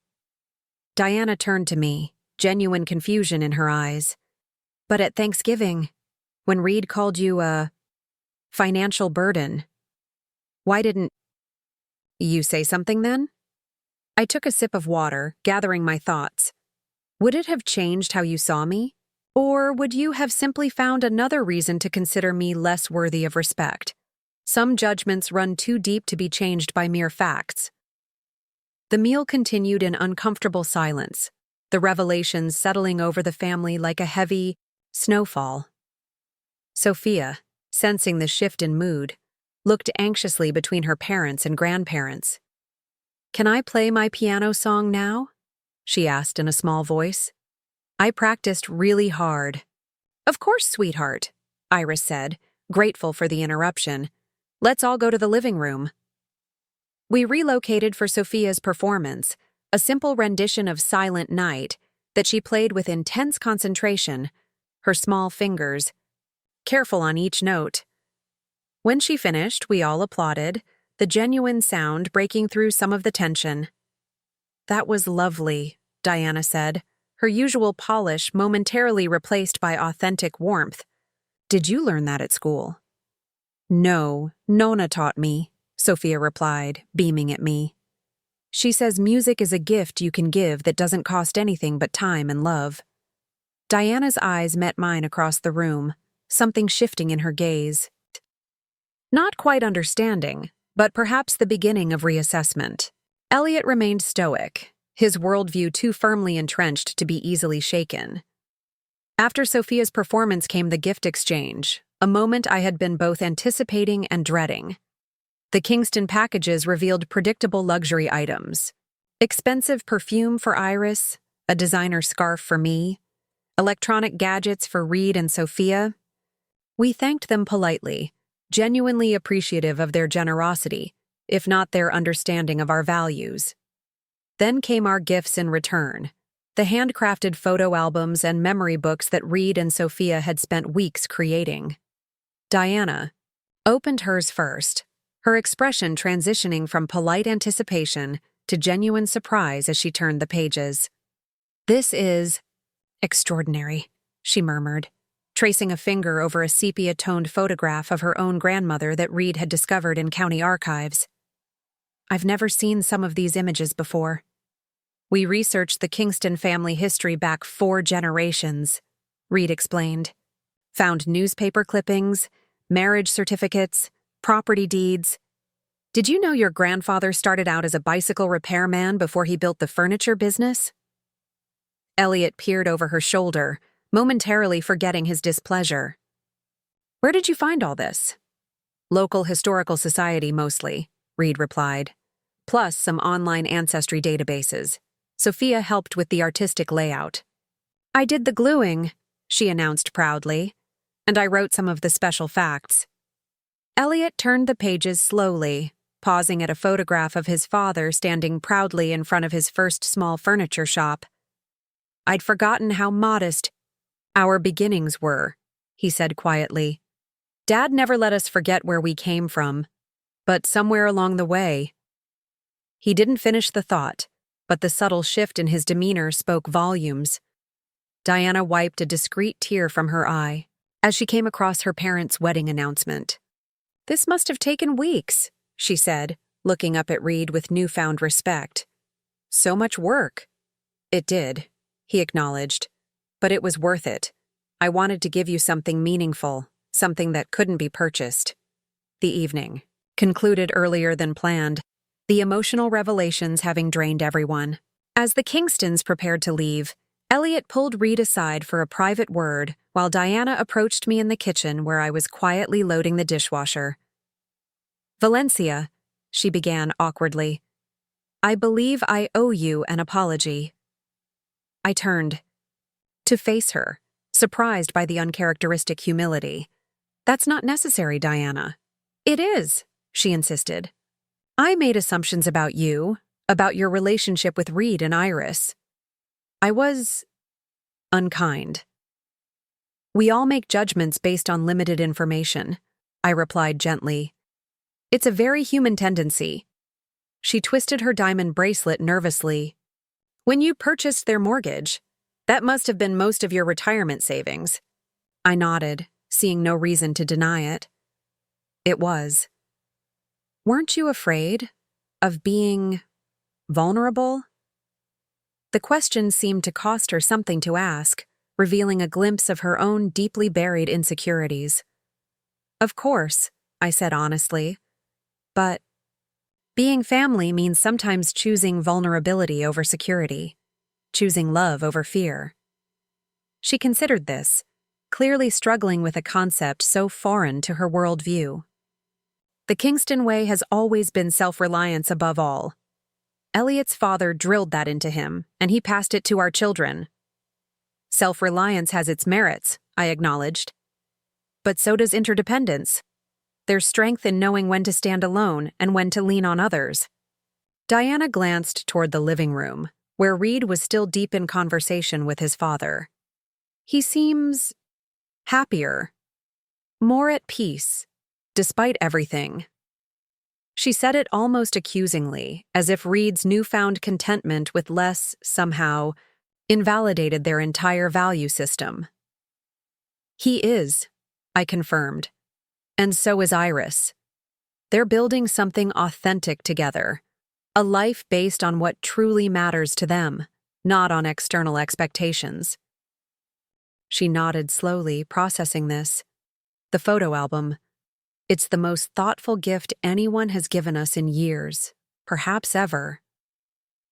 Diana turned to me, genuine confusion in her eyes. But at Thanksgiving, when Reid called you a financial burden, why didn't you say something then? I took a sip of water, gathering my thoughts. Would it have changed how you saw me? Or would you have simply found another reason to consider me less worthy of respect? Some judgments run too deep to be changed by mere facts. The meal continued in uncomfortable silence, the revelations settling over the family like a heavy snowfall. Sophia, sensing the shift in mood, looked anxiously between her parents and grandparents. Can I play my piano song now? She asked in a small voice. I practiced really hard. Of course, sweetheart, Iris said, grateful for the interruption. Let's all go to the living room. We relocated for Sophia's performance, a simple rendition of Silent Night that she played with intense concentration, her small fingers, careful on each note. When she finished, we all applauded, the genuine sound breaking through some of the tension. That was lovely, Diana said, her usual polish momentarily replaced by authentic warmth. Did you learn that at school? No, Nona taught me, Sophia replied, beaming at me. She says music is a gift you can give that doesn't cost anything but time and love. Diana's eyes met mine across the room, something shifting in her gaze. Not quite understanding, but perhaps the beginning of reassessment. Elliot remained stoic, his worldview too firmly entrenched to be easily shaken. After Sophia's performance came the gift exchange, a moment I had been both anticipating and dreading. The Kingston packages revealed predictable luxury items. Expensive perfume for Iris, a designer scarf for me, electronic gadgets for Reid and Sophia. We thanked them politely, genuinely appreciative of their generosity, if not their understanding of our values. Then came our gifts in return, the handcrafted photo albums and memory books that Reid and Sophia had spent weeks creating. Diana opened hers first, her expression transitioning from polite anticipation to genuine surprise as she turned the pages. "This is extraordinary," she murmured, tracing a finger over a sepia-toned photograph of her own grandmother that Reid had discovered in county archives. "I've never seen some of these images before. We researched the Kingston family history back 4 generations," Reid explained. "Found newspaper clippings, marriage certificates, property deeds. Did you know your grandfather started out as a bicycle repairman before he built the furniture business?" Elliot peered over her shoulder, momentarily forgetting his displeasure. "Where did you find all this?" "Local historical society, mostly," Reid replied, "plus some online ancestry databases. Sophia helped with the artistic layout." "I did the gluing," she announced proudly, "and I wrote some of the special facts." Elliot turned the pages slowly, pausing at a photograph of his father standing proudly in front of his first small furniture shop. "I'd forgotten how modest our beginnings were," he said quietly. "Dad never let us forget where we came from, but somewhere along the way—" He didn't finish the thought, but the subtle shift in his demeanor spoke volumes. Diana wiped a discreet tear from her eye as she came across her parents' wedding announcement. "This must have taken weeks," she said, looking up at Reid with newfound respect. "So much work." "It did," he acknowledged, "but it was worth it. I wanted to give you something meaningful, something that couldn't be purchased." The evening concluded earlier than planned, the emotional revelations having drained everyone. As the Kingstons prepared to leave, Elliot pulled Reid aside for a private word while Diana approached me in the kitchen where I was quietly loading the dishwasher. "Valencia," she began awkwardly, "I believe I owe you an apology." I turned to face her, surprised by the uncharacteristic humility. "That's not necessary, Diana." "It is," she insisted. "I made assumptions about you, about your relationship with Reid and Iris. I was unkind." "We all make judgments based on limited information," I replied gently. "It's a very human tendency." She twisted her diamond bracelet nervously. "When you purchased their mortgage, that must have been most of your retirement savings." I nodded, seeing no reason to deny it. "It was." "Weren't you afraid of being vulnerable?" The question seemed to cost her something to ask, revealing a glimpse of her own deeply buried insecurities. "Of course," I said honestly. "But being family means sometimes choosing vulnerability over security, choosing love over fear." She considered this, clearly struggling with a concept so foreign to her worldview. "The Kingston way has always been self-reliance above all. Elliot's father drilled that into him, and he passed it to our children." "Self-reliance has its merits," I acknowledged. "But so does interdependence. There's strength in knowing when to stand alone and when to lean on others." Diana glanced toward the living room, where Reid was still deep in conversation with his father. "He seems happier, more at peace, despite everything." She said it almost accusingly, as if Reid's newfound contentment with less, somehow, invalidated their entire value system. "He is," I confirmed. "And so is Iris. They're building something authentic together, a life based on what truly matters to them, not on external expectations." She nodded slowly, processing this. "The photo album. It's the most thoughtful gift anyone has given us in years, perhaps ever.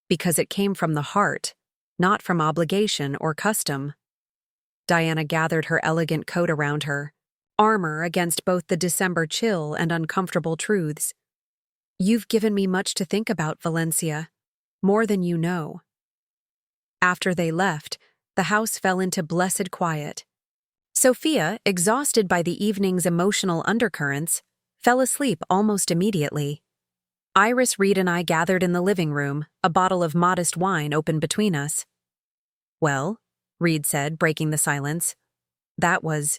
Because it came from the heart, not from obligation or custom." Diana gathered her elegant coat around her, armor against both the December chill and uncomfortable truths. "You've given me much to think about, Valencia, more than you know." After they left, the house fell into blessed quiet. Sophia, exhausted by the evening's emotional undercurrents, fell asleep almost immediately. Iris, Reid, and I gathered in the living room, a bottle of modest wine open between us. "Well," Reid said, breaking the silence. "That was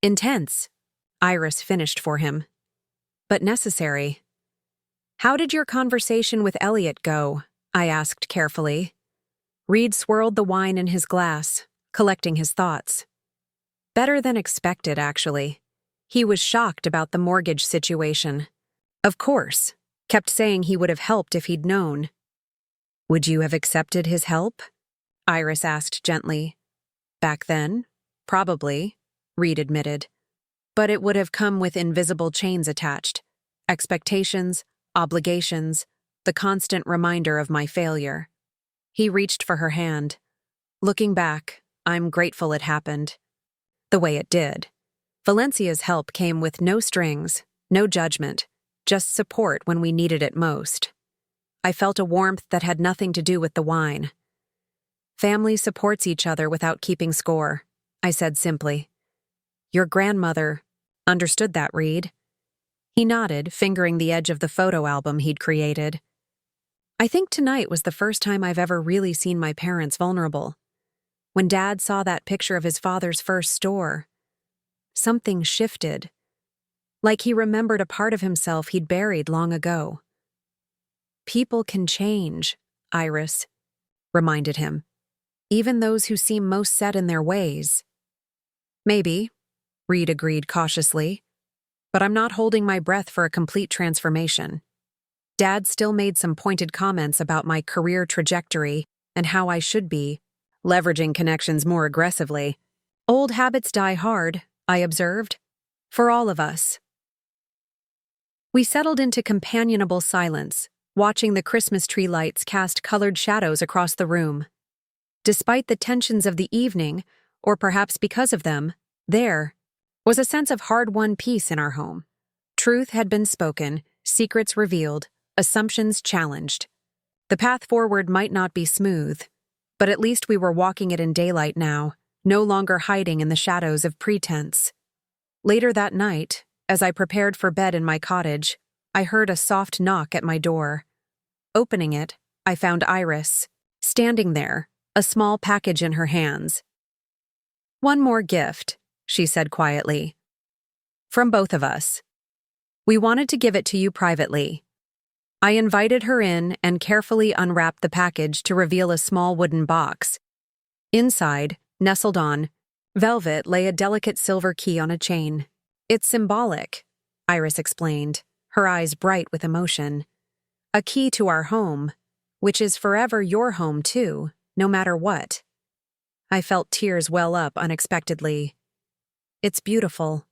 intense," Iris finished for him. but necessary. "How did your conversation with Elliot go?" I asked carefully. Reid swirled the wine in his glass, collecting his thoughts. "Better than expected, actually. He was shocked about the mortgage situation. Of course, kept saying he would have helped if he'd known." "Would you have accepted his help?" Iris asked gently. "Back then? Probably," Reid admitted. "But it would have come with invisible chains attached. Expectations, obligations, the constant reminder of my failure." He reached for her hand. "Looking back, I'm grateful it happened. The way it did. Valencia's help came with no strings, no judgment, just support when we needed it most. I felt a warmth that had nothing to do with the wine. Family supports each other without keeping score," I said simply. "Your grandmother understood that, Reid." He nodded, fingering the edge of the photo album he'd created. "I think tonight was the first time I've ever really seen my parents vulnerable. When Dad saw that picture of his father's first store, something shifted, like he remembered a part of himself he'd buried long ago." "People can change," Iris reminded him. "Even those who seem most set in their ways." "Maybe," Reid agreed cautiously, "but I'm not holding my breath for a complete transformation. Dad still made some pointed comments about my career trajectory and how I should be leveraging connections more aggressively. Old habits die hard, I observed. For all of us." We settled into companionable silence, watching the Christmas tree lights cast colored shadows across the room. Despite the tensions of the evening, or perhaps because of them, there was a sense of hard-won peace in our home. Truth had been spoken, secrets revealed, assumptions challenged. The path forward might not be smooth, but at least we were walking it in daylight now, no longer hiding in the shadows of pretense. Later that night, as I prepared for bed in my cottage, I heard a soft knock at my door. Opening it, I found Iris, standing there, a small package in her hands. "One more gift," she said quietly. "From both of us. We wanted to give it to you privately." I invited her in and carefully unwrapped the package to reveal a small wooden box. Inside, nestled on velvet, lay a delicate silver key on a chain. "It's symbolic," Iris explained, her eyes bright with emotion. "A key to our home, which is forever your home too, no matter what." I felt tears well up unexpectedly. "It's beautiful."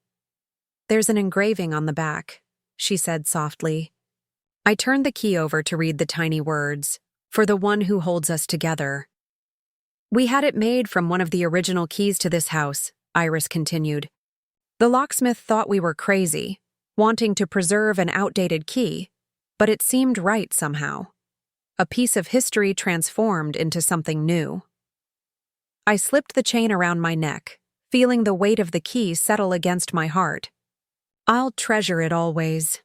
"There's an engraving on the back," she said softly. I turned the key over to read the tiny words, "For the one who holds us together." "We had it made from one of the original keys to this house," Iris continued. "The locksmith thought we were crazy, wanting to preserve an outdated key, but it seemed right somehow. A piece of history transformed into something new." I slipped the chain around my neck, feeling the weight of the key settle against my heart. "I'll treasure it always."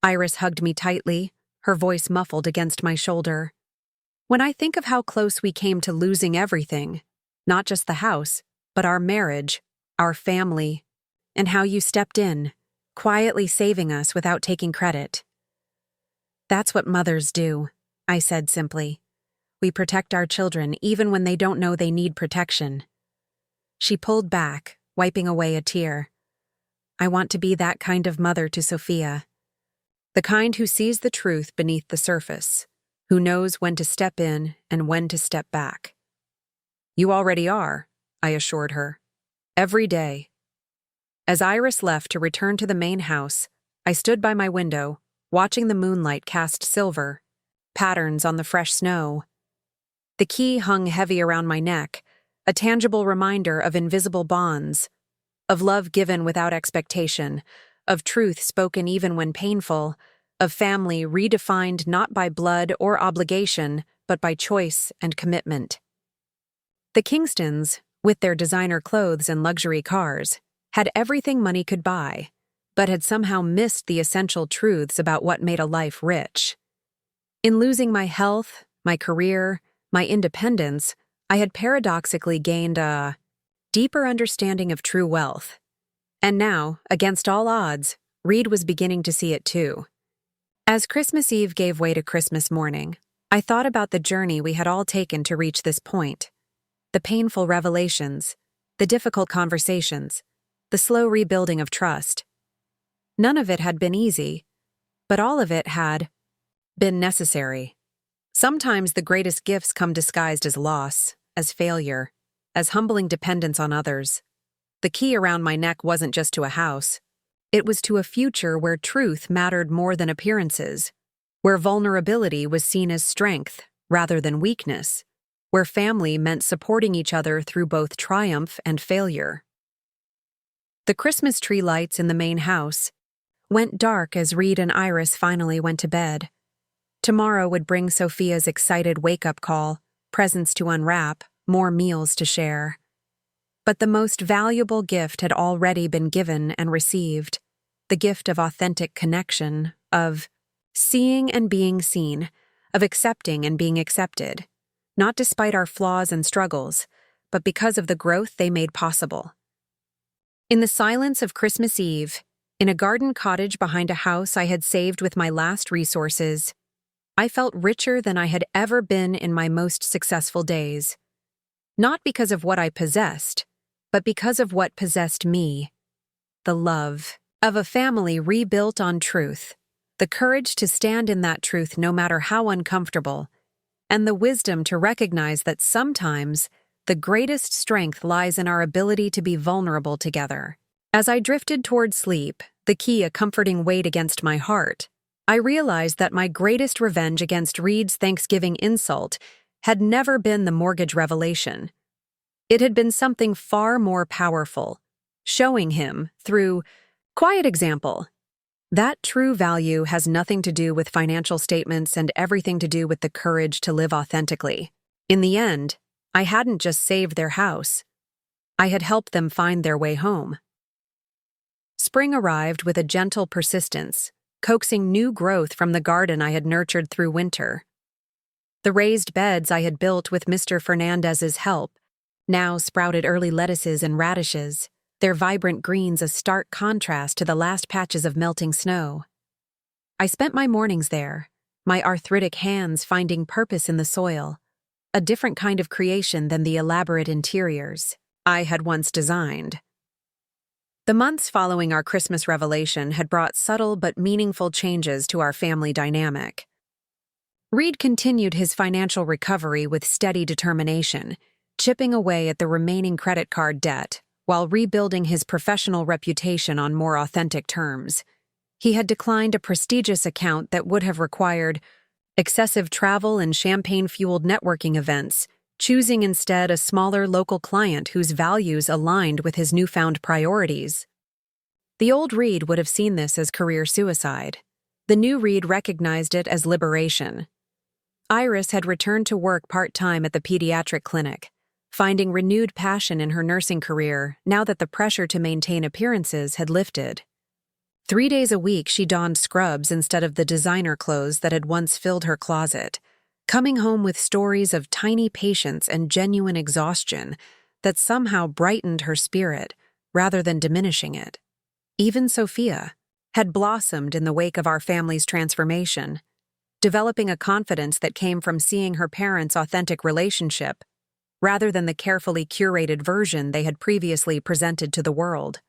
Iris hugged me tightly, her voice muffled against my shoulder. "When I think of how close we came to losing everything, not just the house, but our marriage, our family, and how you stepped in, quietly saving us without taking credit." "That's what mothers do," I said simply. "We protect our children even when they don't know they need protection." She pulled back, wiping away a tear. "I want to be that kind of mother to Sophia. The kind who sees the truth beneath the surface, who knows when to step in and when to step back." "You already are," I assured her. "Every day." As Iris left to return to the main house, I stood by my window, watching the moonlight cast silver patterns on the fresh snow. The key hung heavy around my neck, a tangible reminder of invisible bonds, of love given without expectation, of truth spoken even when painful, of family redefined not by blood or obligation, but by choice and commitment. The Kingstons, with their designer clothes and luxury cars, had everything money could buy, but had somehow missed the essential truths about what made a life rich. In losing my health, my career, my independence, I had paradoxically gained a deeper understanding of true wealth. And now, against all odds, Reid was beginning to see it too. As Christmas Eve gave way to Christmas morning, I thought about the journey we had all taken to reach this point. The painful revelations, the difficult conversations, the slow rebuilding of trust. None of it had been easy, but all of it had been necessary. Sometimes the greatest gifts come disguised as loss, as failure, as humbling dependence on others. The key around my neck wasn't just to a house. It was to a future where truth mattered more than appearances, where vulnerability was seen as strength rather than weakness, where family meant supporting each other through both triumph and failure. The Christmas tree lights in the main house went dark as Reid and Iris finally went to bed. Tomorrow would bring Sophia's excited wake-up call, presents to unwrap, more meals to share. But the most valuable gift had already been given and received, the gift of authentic connection, of seeing and being seen, of accepting and being accepted, not despite our flaws and struggles, but because of the growth they made possible. In the silence of Christmas Eve, in a garden cottage behind a house I had saved with my last resources, I felt richer than I had ever been in my most successful days. Not because of what I possessed, but because of what possessed me. The love of a family rebuilt on truth, the courage to stand in that truth no matter how uncomfortable, and the wisdom to recognize that sometimes the greatest strength lies in our ability to be vulnerable together. As I drifted toward sleep, the key a comforting weight against my heart, I realized that my greatest revenge against Reid's Thanksgiving insult had never been the mortgage revelation. It had been something far more powerful, showing him, through quiet example, that true value has nothing to do with financial statements and everything to do with the courage to live authentically. In the end, I hadn't just saved their house. I had helped them find their way home. Spring arrived with a gentle persistence, coaxing new growth from the garden I had nurtured through winter. The raised beds I had built with Mr. Fernandez's help now sprouted early lettuces and radishes, their vibrant greens a stark contrast to the last patches of melting snow. I spent my mornings there, my arthritic hands finding purpose in the soil, a different kind of creation than the elaborate interiors I had once designed. The months following our Christmas revelation had brought subtle but meaningful changes to our family dynamic. Reid continued his financial recovery with steady determination, chipping away at the remaining credit card debt while rebuilding his professional reputation on more authentic terms. He had declined a prestigious account that would have required excessive travel and champagne-fueled networking events, choosing instead a smaller local client whose values aligned with his newfound priorities. The old Reid would have seen this as career suicide. The new Reid recognized it as liberation. Iris had returned to work part-time at the pediatric clinic, finding renewed passion in her nursing career now that the pressure to maintain appearances had lifted. 3 days a week she donned scrubs instead of the designer clothes that had once filled her closet, coming home with stories of tiny patience and genuine exhaustion that somehow brightened her spirit rather than diminishing it. Even Sophia had blossomed in the wake of our family's transformation, developing a confidence that came from seeing her parents' authentic relationship rather than the carefully curated version they had previously presented to the world.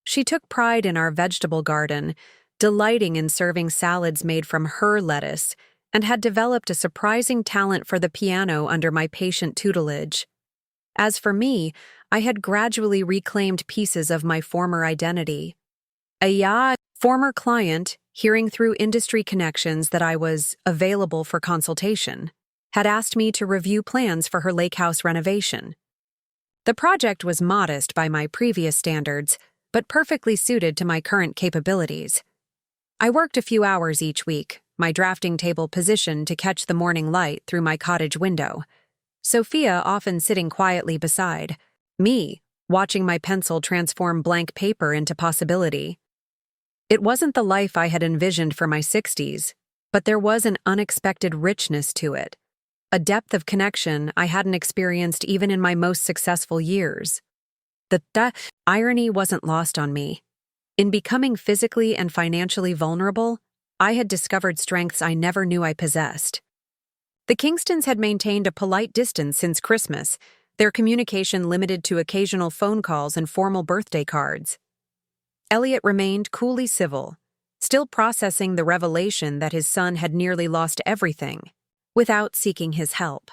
She took pride in our vegetable garden, delighting in serving salads made from her lettuce, and had developed a surprising talent for the piano under my patient tutelage. As for me, I had gradually reclaimed pieces of my former identity. A former client, hearing through industry connections that I was available for consultation, had asked me to review plans for her lake house renovation. The project was modest by my previous standards, but perfectly suited to my current capabilities. I worked a few hours each week, my drafting table positioned to catch the morning light through my cottage window, Sophia often sitting quietly beside, me watching my pencil transform blank paper into possibility. It wasn't the life I had envisioned for my 60s, but there was an unexpected richness to it, a depth of connection I hadn't experienced even in my most successful years. The irony wasn't lost on me. In becoming physically and financially vulnerable, I had discovered strengths I never knew I possessed. The Kingstons had maintained a polite distance since Christmas, their communication limited to occasional phone calls and formal birthday cards. Elliot remained coolly civil, still processing the revelation that his son had nearly lost everything, without seeking his help.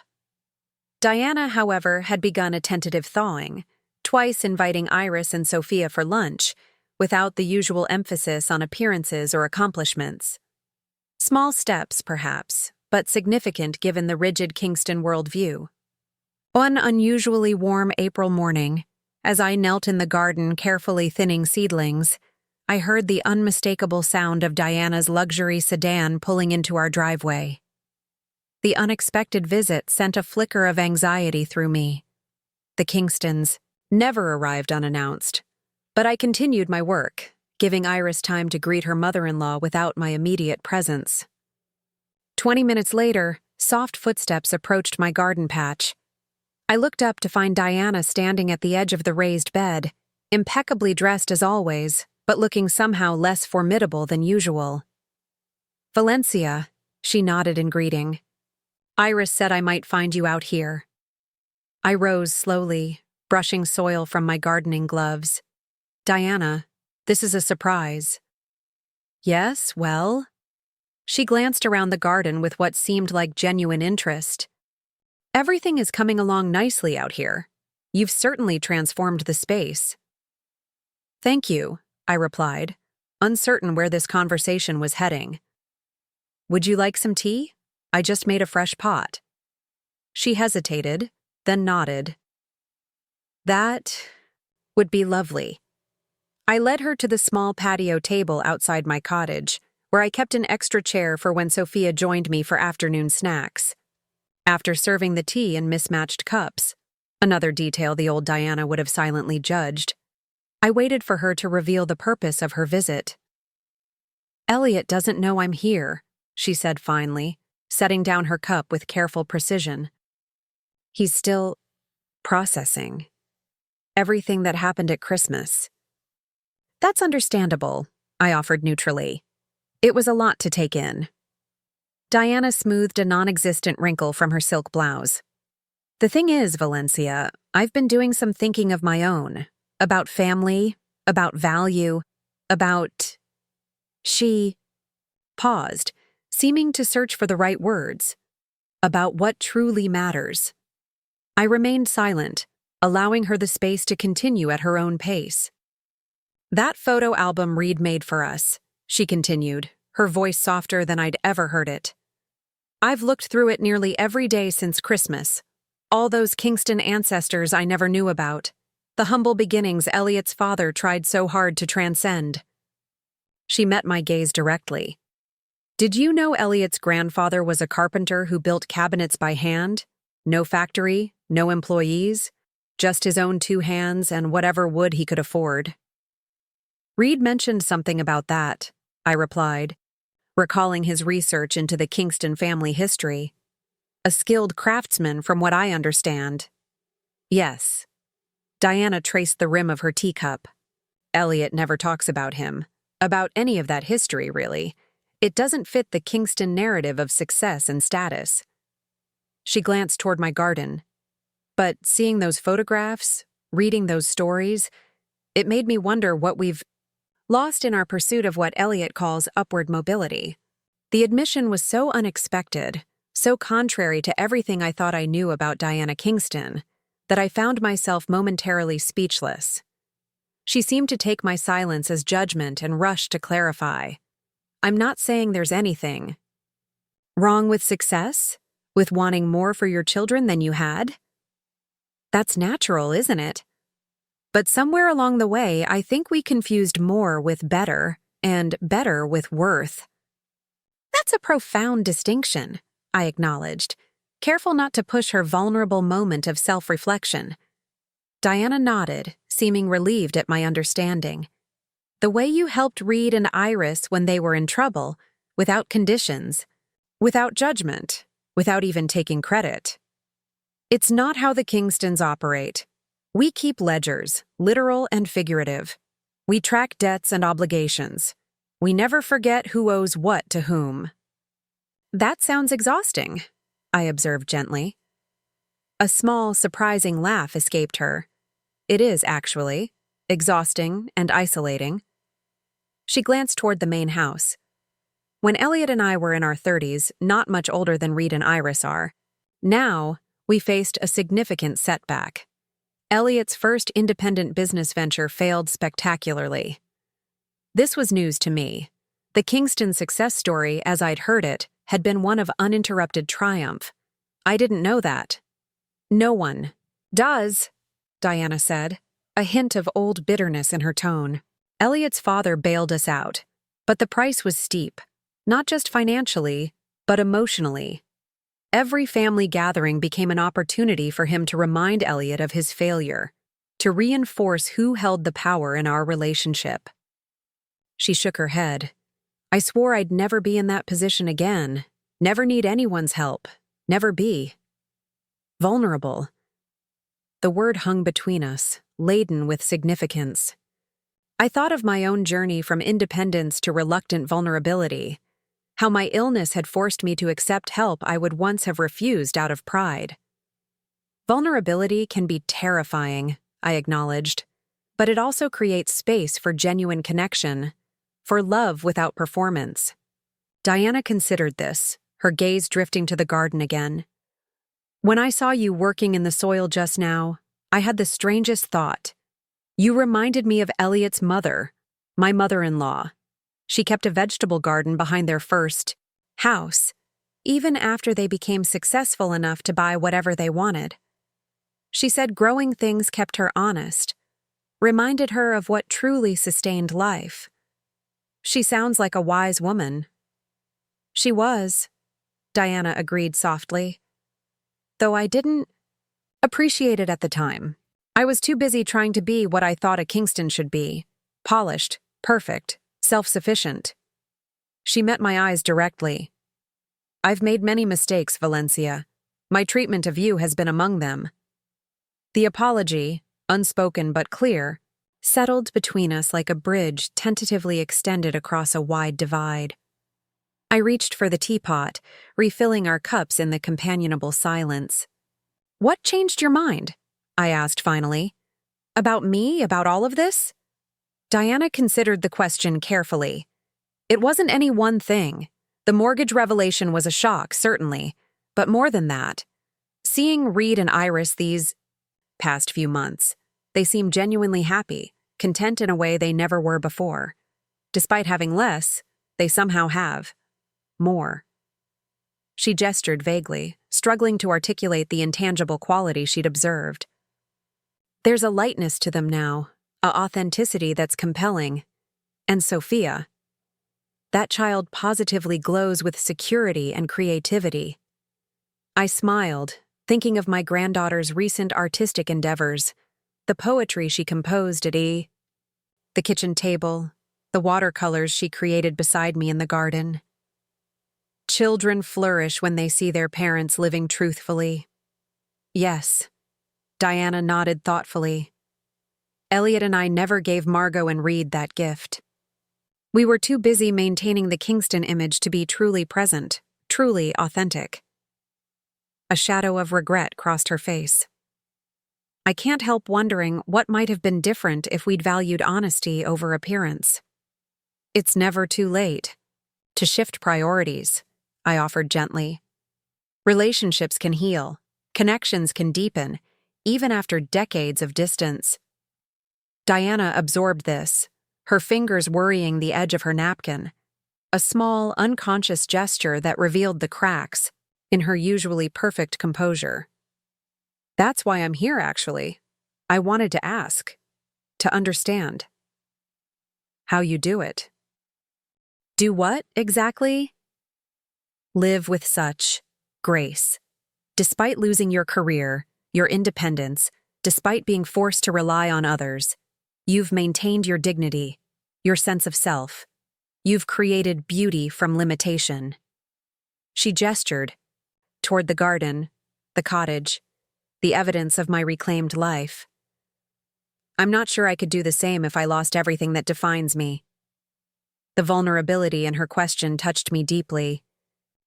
Diana, however, had begun a tentative thawing, twice inviting Iris and Sophia for lunch, without the usual emphasis on appearances or accomplishments. Small steps, perhaps, but significant given the rigid Kingston worldview. One unusually warm April morning, as I knelt in the garden carefully thinning seedlings, I heard the unmistakable sound of Diana's luxury sedan pulling into our driveway. The unexpected visit sent a flicker of anxiety through me. The Kingstons never arrived unannounced, but I continued my work, giving Iris time to greet her mother-in-law without my immediate presence. 20 minutes later, soft footsteps approached my garden patch. I looked up to find Diana standing at the edge of the raised bed, impeccably dressed as always, but looking somehow less formidable than usual. "Valencia," she nodded in greeting. "Iris said I might find you out here." I rose slowly, brushing soil from my gardening gloves. "Diana, this is a surprise." "Yes, well?" She glanced around the garden with what seemed like genuine interest. "Everything is coming along nicely out here. You've certainly transformed the space." "Thank you," I replied, uncertain where this conversation was heading. "Would you like some tea? I just made a fresh pot." She hesitated, then nodded. "That would be lovely." I led her to the small patio table outside my cottage, where I kept an extra chair for when Sophia joined me for afternoon snacks. After serving the tea in mismatched cups, another detail the old Diana would have silently judged, I waited for her to reveal the purpose of her visit. "Elliot doesn't know I'm here," she said finally, setting down her cup with careful precision. "He's still processing everything that happened at Christmas." "That's understandable," I offered neutrally. It was a lot to take in. Diana smoothed a non-existent wrinkle from her silk blouse. "The thing is, Valencia, I've been doing some thinking of my own, about family, about value, about—" She paused, seeming to search for the right words. "About what truly matters." I remained silent, allowing her the space to continue at her own pace. "That photo album Reid made for us," she continued, her voice softer than I'd ever heard it. "I've looked through it nearly every day since Christmas. All those Kingston ancestors I never knew about. The humble beginnings Elliot's father tried so hard to transcend." She met my gaze directly. "Did you know Elliot's grandfather was a carpenter who built cabinets by hand? No factory, no employees, just his own 2 hands and whatever wood he could afford." "Reid mentioned something about that," I replied, recalling his research into the Kingston family history. "A skilled craftsman from what I understand." "Yes." Diana traced the rim of her teacup. "Elliot never talks about him, about any of that history, really. It doesn't fit the Kingston narrative of success and status." She glanced toward my garden. "But seeing those photographs, reading those stories, it made me wonder what we've lost in our pursuit of what Elliot calls upward mobility." The admission was so unexpected, so contrary to everything I thought I knew about Diana Kingston, that I found myself momentarily speechless. She seemed to take my silence as judgment and rushed to clarify. "I'm not saying there's anything wrong with success, with wanting more for your children than you had. That's natural, isn't it? But somewhere along the way, I think we confused more with better and better with worth." "That's a profound distinction," I acknowledged, careful not to push her vulnerable moment of self-reflection. Diana nodded, seeming relieved at my understanding. "The way you helped Reid and Iris when they were in trouble, without conditions, without judgment, without even taking credit. It's not how the Kingstons operate. We keep ledgers, literal and figurative. We track debts and obligations. We never forget who owes what to whom. That sounds exhausting, I observed gently. A small, surprising laugh escaped her. It is, actually, exhausting and isolating. She glanced toward the main house. When Elliot and I were in our 30s, not much older than Reid and Iris are, now we faced a significant setback. Elliot's first independent business venture failed spectacularly. This was news to me. The Kingston success story, as I'd heard it, had been one of uninterrupted triumph. I didn't know that. No one does, Diana said, a hint of old bitterness in her tone. Elliot's father bailed us out, but the price was steep. Not just financially, but emotionally. Every family gathering became an opportunity for him to remind Elliot of his failure, to reinforce who held the power in our relationship. She shook her head. I swore I'd never be in that position again, never need anyone's help, never be. Vulnerable. The word hung between us, laden with significance. I thought of my own journey from independence to reluctant vulnerability. How my illness had forced me to accept help I would once have refused out of pride. Vulnerability can be terrifying, I acknowledged, but it also creates space for genuine connection, for love without performance. Diana considered this, her gaze drifting to the garden again. When I saw you working in the soil just now, I had the strangest thought. You reminded me of Elliot's mother, my mother-in-law. She kept a vegetable garden behind their first house, even after they became successful enough to buy whatever they wanted. She said growing things kept her honest, reminded her of what truly sustained life. She sounds like a wise woman. She was, Diana agreed softly. Though I didn't appreciate it at the time. I was too busy trying to be what I thought a Kingston should be. Polished, perfect, self-sufficient. She met my eyes directly. I've made many mistakes, Valencia. My treatment of you has been among them. The apology, unspoken but clear, settled between us like a bridge tentatively extended across a wide divide. I reached for the teapot, refilling our cups in the companionable silence. What changed your mind? I asked finally. About me, about all of this? Diana considered the question carefully. It wasn't any one thing. The mortgage revelation was a shock, certainly, but more than that. Seeing Reid and Iris these past few months, they seemed genuinely happy, content in a way they never were before. Despite having less, they somehow have more. She gestured vaguely, struggling to articulate the intangible quality she'd observed. There's a lightness to them now, a authenticity that's compelling. And Sophia. That child positively glows with security and creativity. I smiled, thinking of my granddaughter's recent artistic endeavors, the poetry she composed at the kitchen table, the watercolors she created beside me in the garden. Children flourish when they see their parents living truthfully. Yes, Diana nodded thoughtfully. Elliot and I never gave Margot and Reid that gift. We were too busy maintaining the Kingston image to be truly present, truly authentic. A shadow of regret crossed her face. I can't help wondering what might have been different if we'd valued honesty over appearance. It's never too late to shift priorities, I offered gently. Relationships can heal, connections can deepen, even after decades of distance. Diana absorbed this, her fingers worrying the edge of her napkin, a small, unconscious gesture that revealed the cracks in her usually perfect composure. That's why I'm here, actually. I wanted to ask, to understand. How you do it. Do what, exactly? Live with such grace. Despite losing your career, your independence, despite being forced to rely on others, you've maintained your dignity, your sense of self. You've created beauty from limitation. She gestured toward the garden, the cottage, the evidence of my reclaimed life. I'm not sure I could do the same if I lost everything that defines me. The vulnerability in her question touched me deeply.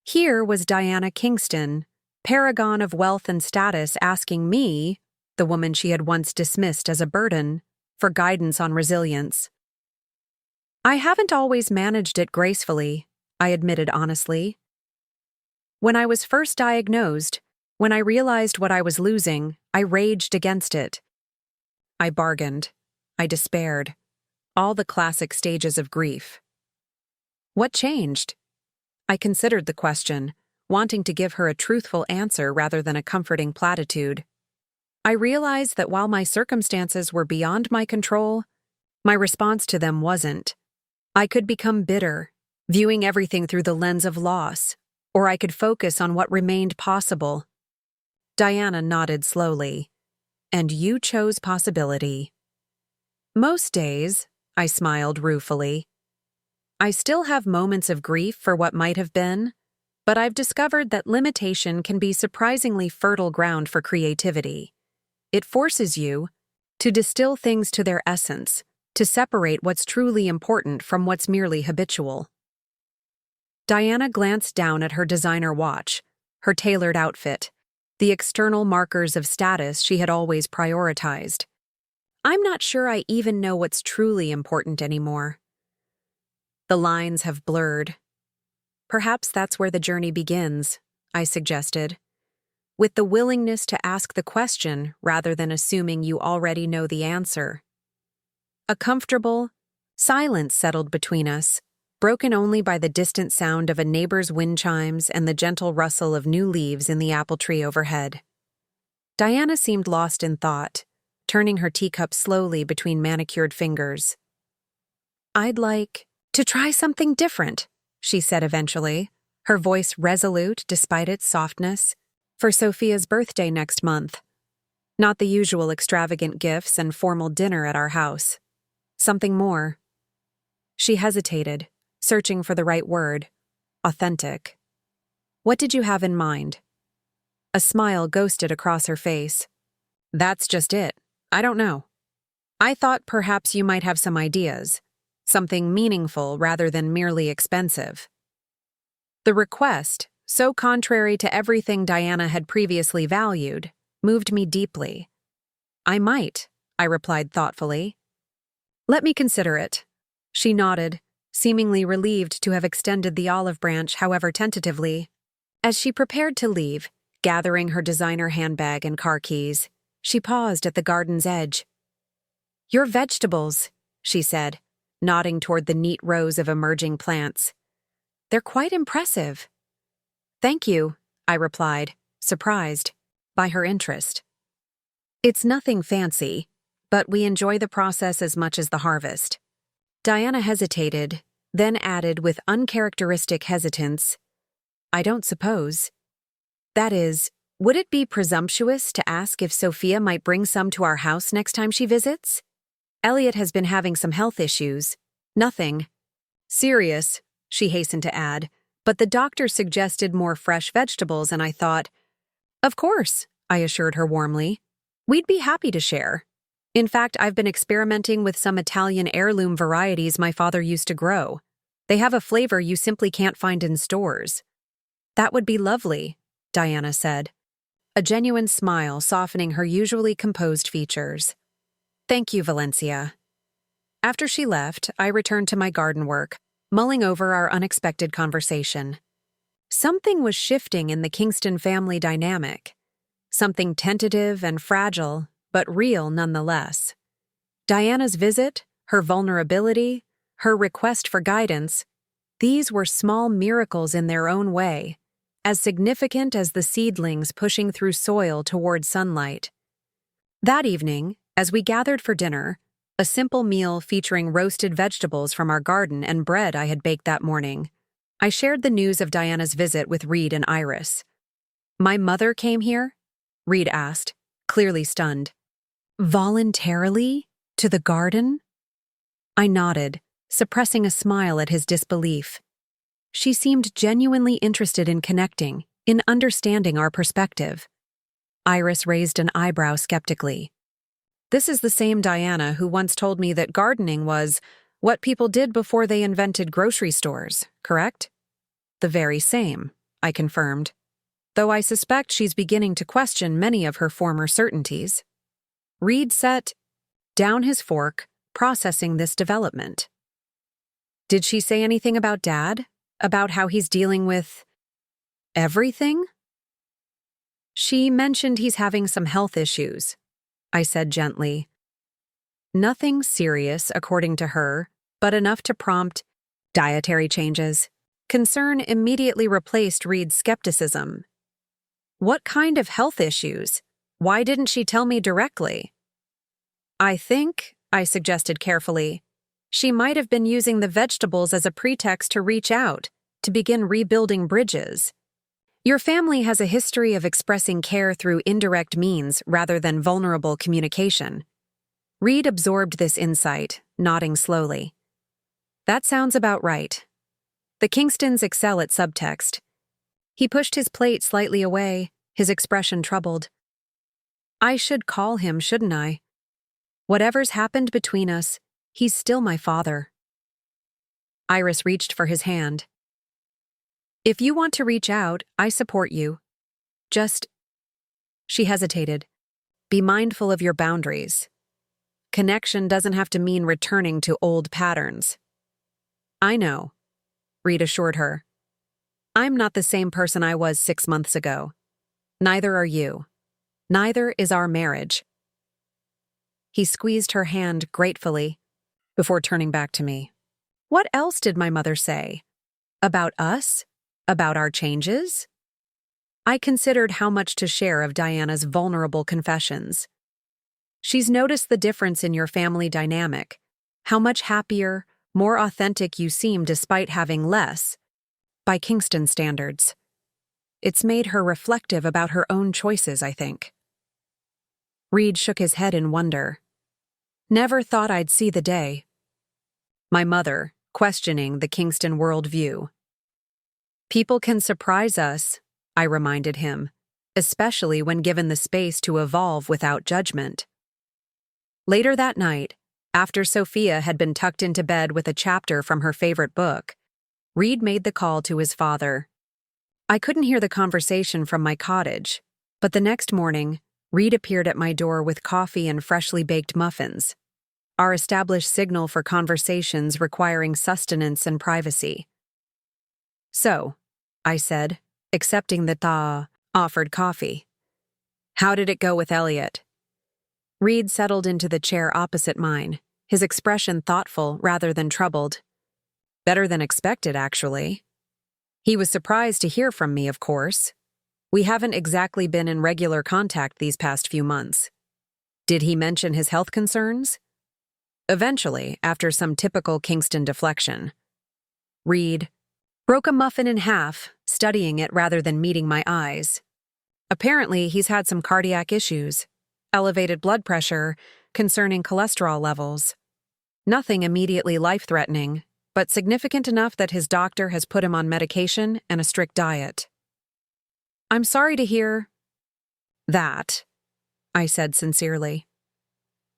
Here was Diana Kingston, paragon of wealth and status, asking me, the woman she had once dismissed as a burden, for guidance on resilience. I haven't always managed it gracefully, I admitted honestly. When I was first diagnosed, when I realized what I was losing, I raged against it. I bargained. I despaired. All the classic stages of grief. What changed? I considered the question, wanting to give her a truthful answer rather than a comforting platitude. I realized that while my circumstances were beyond my control, my response to them wasn't. I could become bitter, viewing everything through the lens of loss, or I could focus on what remained possible. Diana nodded slowly. And you chose possibility. Most days, I smiled ruefully. I still have moments of grief for what might have been, but I've discovered that limitation can be surprisingly fertile ground for creativity. It forces you to distill things to their essence, to separate what's truly important from what's merely habitual. Diana glanced down at her designer watch, her tailored outfit, the external markers of status she had always prioritized. I'm not sure I even know what's truly important anymore. The lines have blurred. Perhaps that's where the journey begins, I suggested, with the willingness to ask the question rather than assuming you already know the answer. A comfortable silence settled between us, broken only by the distant sound of a neighbor's wind chimes and the gentle rustle of new leaves in the apple tree overhead. Diana seemed lost in thought, turning her teacup slowly between manicured fingers. I'd like to try something different, she said eventually, her voice resolute despite its softness, for Sophia's birthday next month. Not the usual extravagant gifts and formal dinner at our house. Something more. She hesitated, searching for the right word. Authentic. What did you have in mind? A smile ghosted across her face. That's just it. I don't know. I thought perhaps you might have some ideas. Something meaningful rather than merely expensive. The request, so contrary to everything Diana had previously valued, moved me deeply. I might, I replied thoughtfully. Let me consider it. She nodded, seemingly relieved to have extended the olive branch, however tentatively. As she prepared to leave, gathering her designer handbag and car keys, she paused at the garden's edge. Your vegetables, she said, nodding toward the neat rows of emerging plants. They're quite impressive. Thank you, I replied, surprised by her interest. It's nothing fancy, but we enjoy the process as much as the harvest. Diana hesitated, then added with uncharacteristic hesitance, I don't suppose. That is, would it be presumptuous to ask if Sophia might bring some to our house next time she visits? Elliot has been having some health issues. Nothing serious, she hastened to add, but the doctor suggested more fresh vegetables and I thought, of course, I assured her warmly. We'd be happy to share. In fact, I've been experimenting with some Italian heirloom varieties my father used to grow. They have a flavor you simply can't find in stores. That would be lovely, Diana said, a genuine smile softening her usually composed features. Thank you, Valencia. After she left, I returned to my garden work, mulling over our unexpected conversation. Something was shifting in the Kingston family dynamic. Something tentative and fragile, but real nonetheless. Diana's visit, her vulnerability, her request for guidance, these were small miracles in their own way, as significant as the seedlings pushing through soil toward sunlight. That evening, as we gathered for dinner, a simple meal featuring roasted vegetables from our garden and bread I had baked that morning, I shared the news of Diana's visit with Reid and Iris. My mother came here? Reid asked, clearly stunned. Voluntarily? To the garden? I nodded, suppressing a smile at his disbelief. She seemed genuinely interested in connecting, in understanding our perspective. Iris raised an eyebrow skeptically. This is the same Diana who once told me that gardening was what people did before they invented grocery stores, correct? The very same, I confirmed, though I suspect she's beginning to question many of her former certainties. Reid set down his fork, processing this development. Did she say anything about Dad? About how he's dealing with everything? She mentioned he's having some health issues, I said gently. Nothing serious, according to her, but enough to prompt dietary changes. Concern immediately replaced Reid's skepticism. What kind of health issues? Why didn't she tell me directly? I think, I suggested carefully, she might have been using the vegetables as a pretext to reach out, to begin rebuilding bridges. Your family has a history of expressing care through indirect means rather than vulnerable communication. Reid absorbed this insight, nodding slowly. That sounds about right. The Kingstons excel at subtext. He pushed his plate slightly away, his expression troubled. I should call him, shouldn't I? Whatever's happened between us, he's still my father. Iris reached for his hand. If you want to reach out, I support you. Just, she hesitated, be mindful of your boundaries. Connection doesn't have to mean returning to old patterns. I know, Reid assured her. I'm not the same person I was 6 months ago. Neither are you. Neither is our marriage. He squeezed her hand gratefully before turning back to me. What else did my mother say? About us? About our changes? I considered how much to share of Diana's vulnerable confessions. She's noticed the difference in your family dynamic, how much happier, more authentic you seem despite having less, by Kingston standards. It's made her reflective about her own choices, I think. Reid shook his head in wonder. Never thought I'd see the day. My mother, questioning the Kingston worldview. People can surprise us, I reminded him, especially when given the space to evolve without judgment. Later that night, after Sophia had been tucked into bed with a chapter from her favorite book, Reid made the call to his father. I couldn't hear the conversation from my cottage, but the next morning, Reid appeared at my door with coffee and freshly baked muffins, our established signal for conversations requiring sustenance and privacy. So, I said, accepting the offered coffee. How did it go with Elliot? Reid settled into the chair opposite mine, his expression thoughtful rather than troubled. Better than expected, actually. He was surprised to hear from me, of course. We haven't exactly been in regular contact these past few months. Did he mention his health concerns? Eventually, after some typical Kingston deflection. Reid broke a muffin in half, studying it rather than meeting my eyes. Apparently, he's had some cardiac issues, elevated blood pressure, concerning cholesterol levels. Nothing immediately life-threatening, but significant enough that his doctor has put him on medication and a strict diet. I'm sorry to hear that, I said sincerely.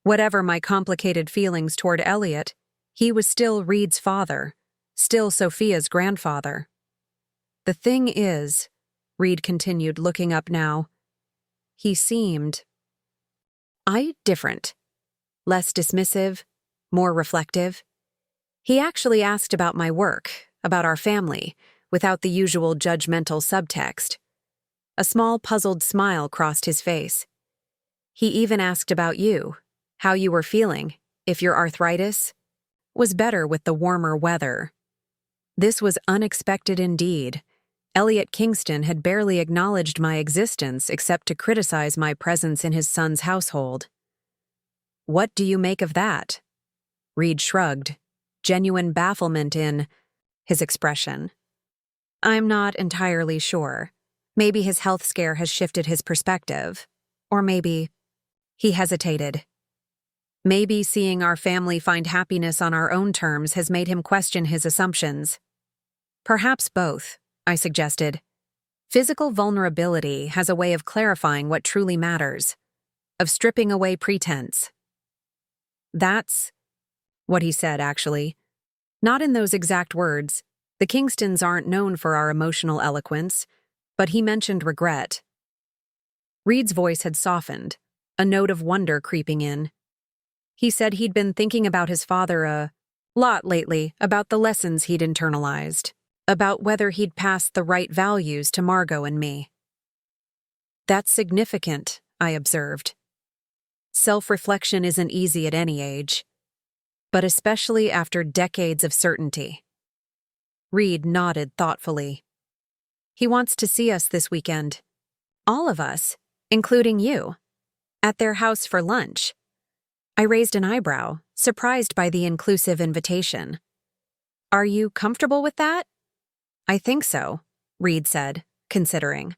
Whatever my complicated feelings toward Elliot, he was still Reid's father, still Sophia's grandfather. The thing is, Reid continued, looking up now, he seemed different, less dismissive, more reflective. He actually asked about my work, about our family, without the usual judgmental subtext. A small puzzled smile crossed his face. He even asked about you, how you were feeling, if your arthritis was better with the warmer weather. This was unexpected indeed. Elliot Kingston had barely acknowledged my existence except to criticize my presence in his son's household. What do you make of that? Reid shrugged, genuine bafflement in his expression. I'm not entirely sure. Maybe his health scare has shifted his perspective. Or maybe he hesitated. Maybe seeing our family find happiness on our own terms has made him question his assumptions. Perhaps both, I suggested. Physical vulnerability has a way of clarifying what truly matters, of stripping away pretense, That's what he said, actually. Not in those exact words. The Kingstons aren't known for our emotional eloquence, but he mentioned regret. Reid's voice had softened, a note of wonder creeping in. He said he'd been thinking about his father a lot lately, about the lessons he'd internalized, about whether he'd passed the right values to Margot and me. That's significant, I observed. Self-reflection isn't easy at any age, but especially after decades of certainty. Reid nodded thoughtfully. He wants to see us this weekend. All of us, including you, at their house for lunch. I raised an eyebrow, surprised by the inclusive invitation. Are you comfortable with that? I think so, Reid said, considering.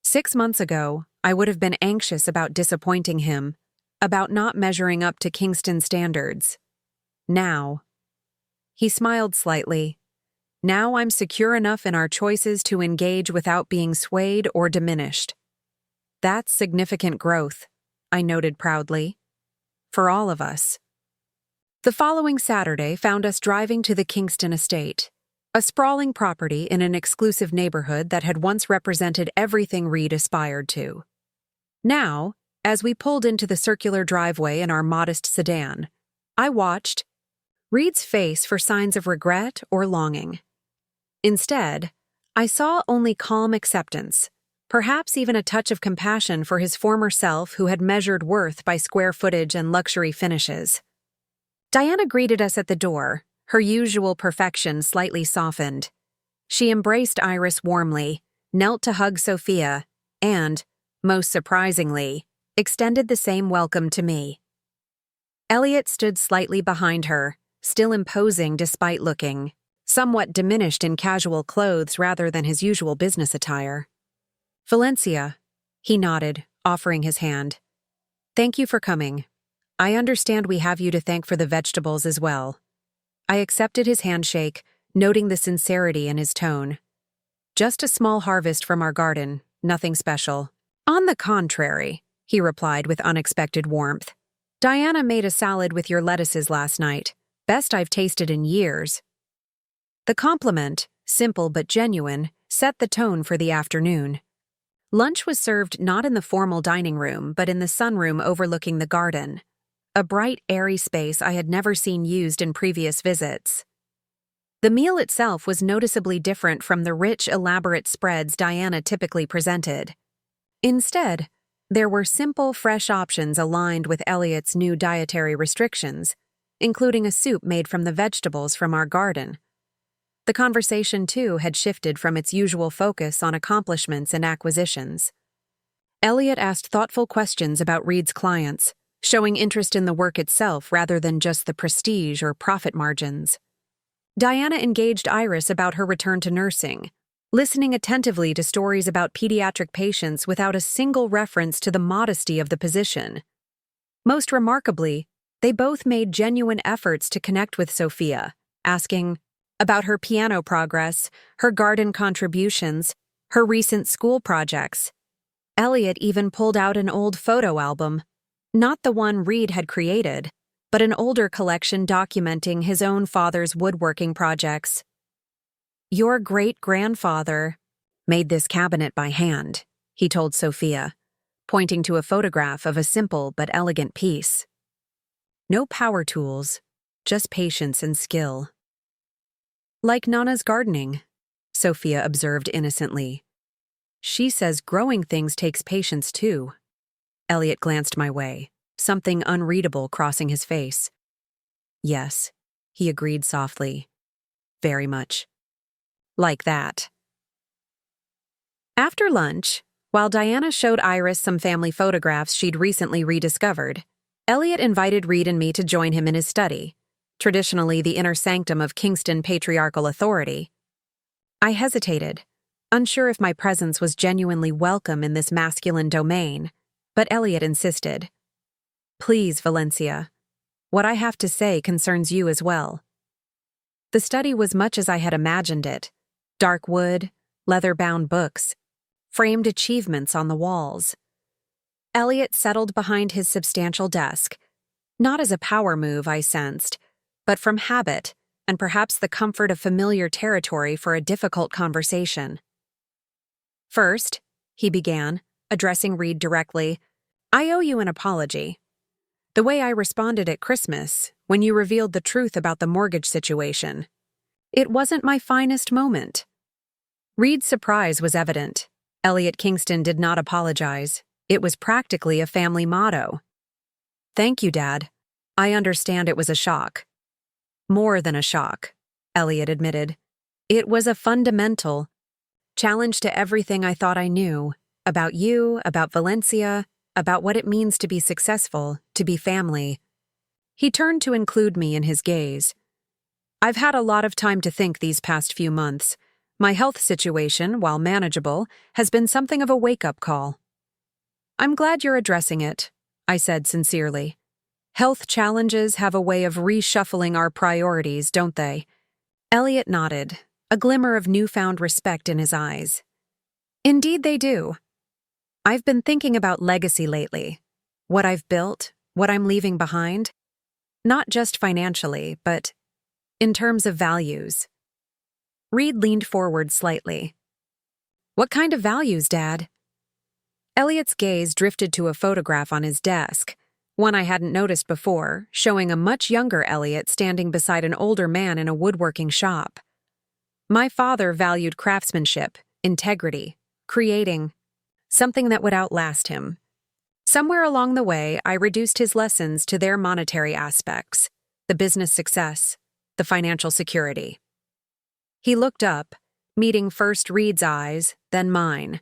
6 months ago, I would have been anxious about disappointing him, about not measuring up to Kingston standards. Now, he smiled slightly. Now I'm secure enough in our choices to engage without being swayed or diminished. That's significant growth, I noted proudly. For all of us. The following Saturday found us driving to the Kingston estate, a sprawling property in an exclusive neighborhood that had once represented everything Reid aspired to. Now, as we pulled into the circular driveway in our modest sedan, I watched Reid's face for signs of regret or longing. Instead, I saw only calm acceptance, perhaps even a touch of compassion for his former self who had measured worth by square footage and luxury finishes. Diana greeted us at the door, her usual perfection slightly softened. She embraced Iris warmly, knelt to hug Sophia, and, most surprisingly, extended the same welcome to me. Elliot stood slightly behind her, still imposing despite looking somewhat diminished in casual clothes rather than his usual business attire. Valencia, he nodded, offering his hand. Thank you for coming. I understand we have you to thank for the vegetables as well. I accepted his handshake, noting the sincerity in his tone. Just a small harvest from our garden, nothing special. On the contrary, he replied with unexpected warmth. Diana made a salad with your lettuces last night. Best I've tasted in years. The compliment, simple but genuine, set the tone for the afternoon. Lunch was served not in the formal dining room, but in the sunroom overlooking the garden, a bright, airy space I had never seen used in previous visits. The meal itself was noticeably different from the rich, elaborate spreads Diana typically presented. Instead, there were simple, fresh options aligned with Elliot's new dietary restrictions, including a soup made from the vegetables from our garden. The conversation, too, had shifted from its usual focus on accomplishments and acquisitions. Elliot asked thoughtful questions about Reid's clients, showing interest in the work itself rather than just the prestige or profit margins. Diana engaged Iris about her return to nursing, listening attentively to stories about pediatric patients without a single reference to the modesty of the position. Most remarkably, they both made genuine efforts to connect with Sophia, asking about her piano progress, her garden contributions, her recent school projects. Elliot even pulled out an old photo album, not the one Reid had created, but an older collection documenting his own father's woodworking projects. Your great-grandfather made this cabinet by hand, he told Sophia, pointing to a photograph of a simple but elegant piece. No power tools, just patience and skill. Like Nana's gardening, Sophia observed innocently. She says growing things takes patience too. Elliot glanced my way, something unreadable crossing his face. Yes, he agreed softly. Very much. Like that. After lunch, while Diana showed Iris some family photographs she'd recently rediscovered, Elliot invited Reid and me to join him in his study, traditionally the inner sanctum of Kingston patriarchal authority. I hesitated, unsure if my presence was genuinely welcome in this masculine domain, but Elliot insisted. Please, Valencia. What I have to say concerns you as well. The study was much as I had imagined it. Dark wood, leather-bound books, framed achievements on the walls. Elliot settled behind his substantial desk, Not as a power move, I sensed, but from habit and perhaps the comfort of familiar territory for a difficult conversation. First, he began, addressing Reid directly, I owe you an apology. The way I responded at Christmas, when you revealed the truth about the mortgage situation. It wasn't my finest moment. Reid's surprise was evident. Elliot Kingston did not apologize. It was practically a family motto. Thank you, Dad. I understand it was a shock. More than a shock, Elliot admitted. It was a fundamental challenge to everything I thought I knew about you, about Valencia, about what it means to be successful, to be family. He turned to include me in his gaze. I've had a lot of time to think these past few months. My health situation, while manageable, has been something of a wake-up call. I'm glad you're addressing it, I said sincerely. Health challenges have a way of reshuffling our priorities, don't they? Elliot nodded, a glimmer of newfound respect in his eyes. Indeed they do. I've been thinking about legacy lately. What I've built, what I'm leaving behind. Not just financially, but in terms of values. Reid leaned forward slightly. What kind of values, Dad? Elliot's gaze drifted to a photograph on his desk, one I hadn't noticed before, showing a much younger Elliot standing beside an older man in a woodworking shop. My father valued craftsmanship, integrity, creating something that would outlast him. Somewhere along the way, I reduced his lessons to their monetary aspects, the business success, the financial security. He looked up, meeting first Reid's eyes, then mine.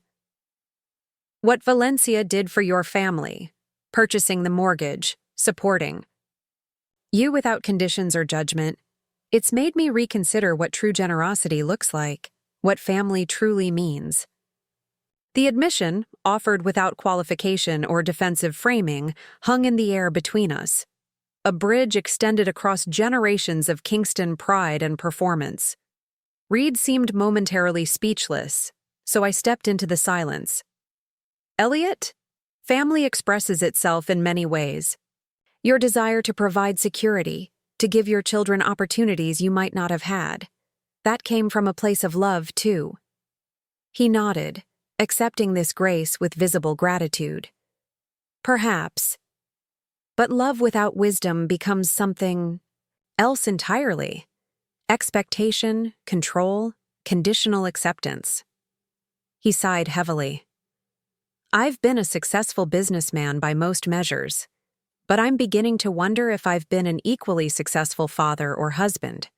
What Valencia did for your family, purchasing the mortgage, supporting you without conditions or judgment, it's made me reconsider what true generosity looks like, what family truly means. The admission, offered without qualification or defensive framing, hung in the air between us. A bridge extended across generations of Kingston pride and performance. Reid seemed momentarily speechless, so I stepped into the silence. Elliot, family expresses itself in many ways. Your desire to provide security, to give your children opportunities you might not have had. That came from a place of love, too. He nodded, accepting this grace with visible gratitude. Perhaps. But love without wisdom becomes something else entirely. Expectation, control, conditional acceptance. He sighed heavily. I've been a successful businessman by most measures, but I'm beginning to wonder if I've been an equally successful father or husband.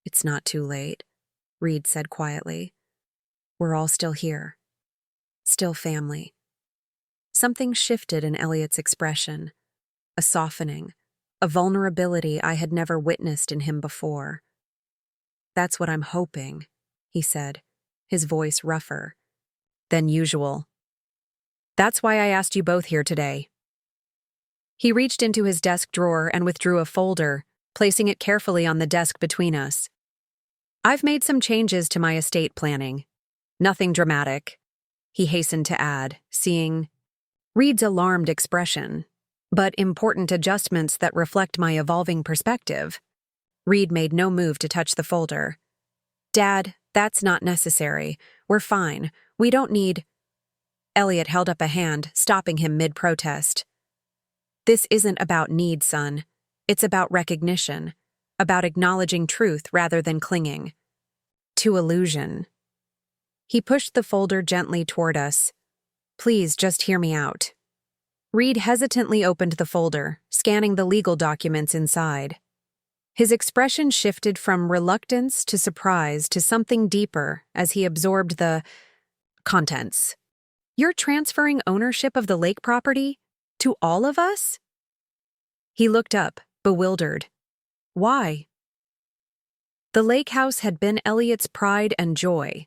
It's not too late, Reid said quietly. We're all still here. Still family. Something shifted in Elliot's expression, a softening, a vulnerability I had never witnessed in him before. That's what I'm hoping, he said, his voice rougher than usual. That's why I asked you both here today. He reached into his desk drawer and withdrew a folder, placing it carefully on the desk between us. I've made some changes to my estate planning. Nothing dramatic, he hastened to add, seeing Reid's alarmed expression, but important adjustments that reflect my evolving perspective. Reid made no move to touch the folder. Dad, that's not necessary. We're fine. We don't need... Elliot held up a hand, stopping him mid-protest. This isn't about need, son. It's about recognition, about acknowledging truth rather than clinging to illusion. He pushed the folder gently toward us. Please just hear me out. Reid hesitantly opened the folder, scanning the legal documents inside. His expression shifted from reluctance to surprise to something deeper as he absorbed the contents. You're transferring ownership of the lake property to all of us? He looked up, bewildered. Why? The lake house had been Elliot's pride and joy.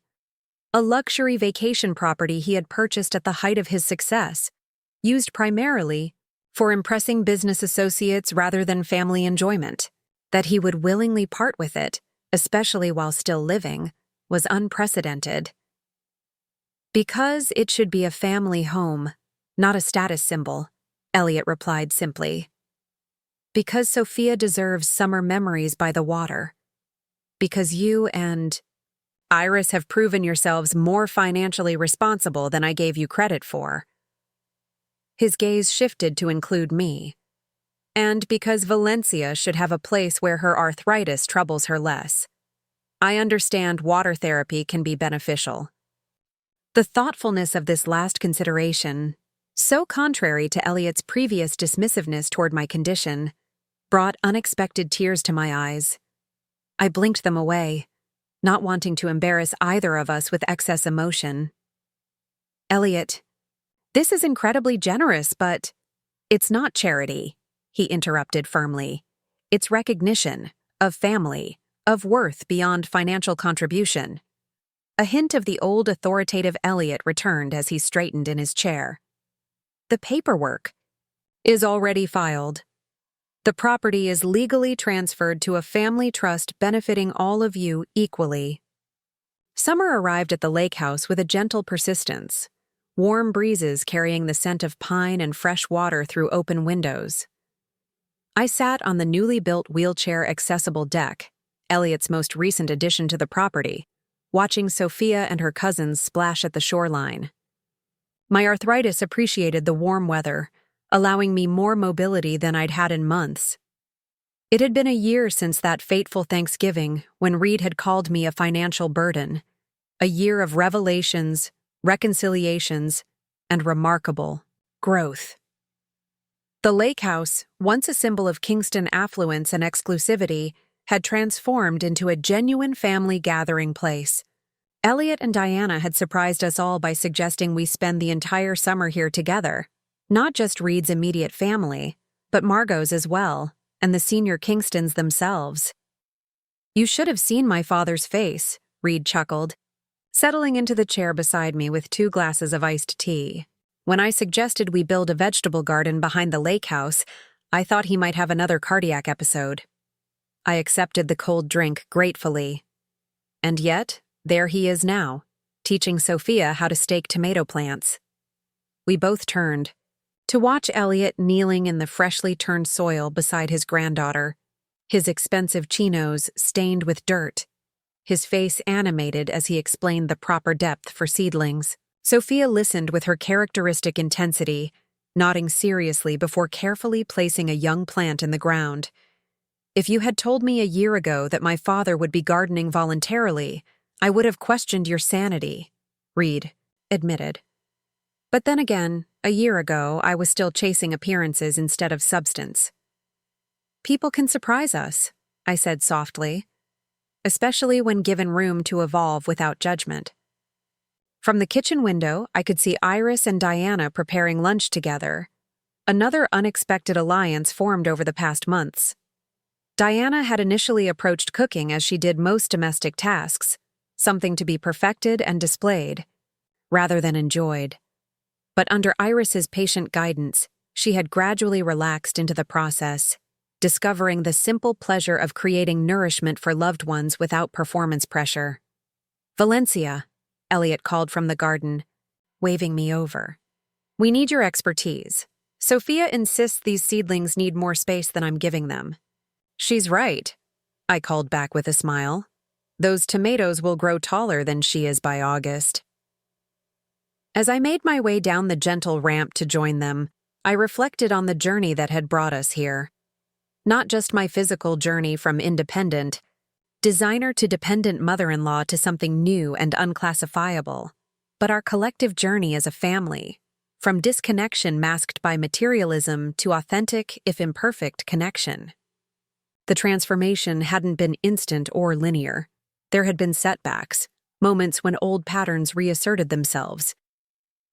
A luxury vacation property he had purchased at the height of his success, used primarily for impressing business associates rather than family enjoyment. That he would willingly part with it, especially while still living, was unprecedented. Because it should be a family home, not a status symbol, Elliot replied simply. Because Sophia deserves summer memories by the water. Because you and Iris have proven yourselves more financially responsible than I gave you credit for. His gaze shifted to include me. And because Valencia should have a place where her arthritis troubles her less. I understand water therapy can be beneficial. The thoughtfulness of this last consideration, so contrary to Elliot's previous dismissiveness toward my condition, brought unexpected tears to my eyes. I blinked them away, not wanting to embarrass either of us with excess emotion. Elliot, this is incredibly generous, but it's not charity, he interrupted firmly. It's recognition of family, of worth beyond financial contribution. A hint of the old authoritative Elliot returned as he straightened in his chair. The paperwork is already filed. The property is legally transferred to a family trust benefiting all of you equally. Summer arrived at the lake house with a gentle persistence, warm breezes carrying the scent of pine and fresh water through open windows. I sat on the newly built wheelchair-accessible deck, Elliot's most recent addition to the property, watching Sophia and her cousins splash at the shoreline. My arthritis appreciated the warm weather, allowing me more mobility than I'd had in months. It had been a year since that fateful Thanksgiving when Reid had called me a financial burden, a year of revelations, reconciliations, and remarkable growth. The lake house, once a symbol of Kingston affluence and exclusivity, had transformed into a genuine family gathering place. Elliot and Diana had surprised us all by suggesting we spend the entire summer here together. Not just Reid's immediate family, but Margot's as well, and the senior Kingstons themselves. You should have seen my father's face, Reid chuckled, settling into the chair beside me with 2 glasses of iced tea. When I suggested we build a vegetable garden behind the lake house, I thought he might have another cardiac episode. I accepted the cold drink gratefully. And yet, there he is now, teaching Sophia how to stake tomato plants. We both turned, to watch Elliot kneeling in the freshly turned soil beside his granddaughter, his expensive chinos stained with dirt, his face animated as he explained the proper depth for seedlings. Sophia listened with her characteristic intensity, nodding seriously before carefully placing a young plant in the ground. If you had told me a year ago that my father would be gardening voluntarily, I would have questioned your sanity, Reid admitted. But then again, a year ago, I was still chasing appearances instead of substance. People can surprise us, I said softly, especially when given room to evolve without judgment. From the kitchen window, I could see Iris and Diana preparing lunch together. Another unexpected alliance formed over the past months. Diana had initially approached cooking as she did most domestic tasks, something to be perfected and displayed, rather than enjoyed. But under Iris's patient guidance, she had gradually relaxed into the process, discovering the simple pleasure of creating nourishment for loved ones without performance pressure. Valencia, Elliot called from the garden, waving me over. We need your expertise. Sophia insists these seedlings need more space than I'm giving them. She's right, I called back with a smile. Those tomatoes will grow taller than she is by August. As I made my way down the gentle ramp to join them, I reflected on the journey that had brought us here. Not just my physical journey from independent, designer to dependent mother-in-law to something new and unclassifiable, but our collective journey as a family, from disconnection masked by materialism to authentic, if imperfect, connection. The transformation hadn't been instant or linear. There had been setbacks, moments when old patterns reasserted themselves.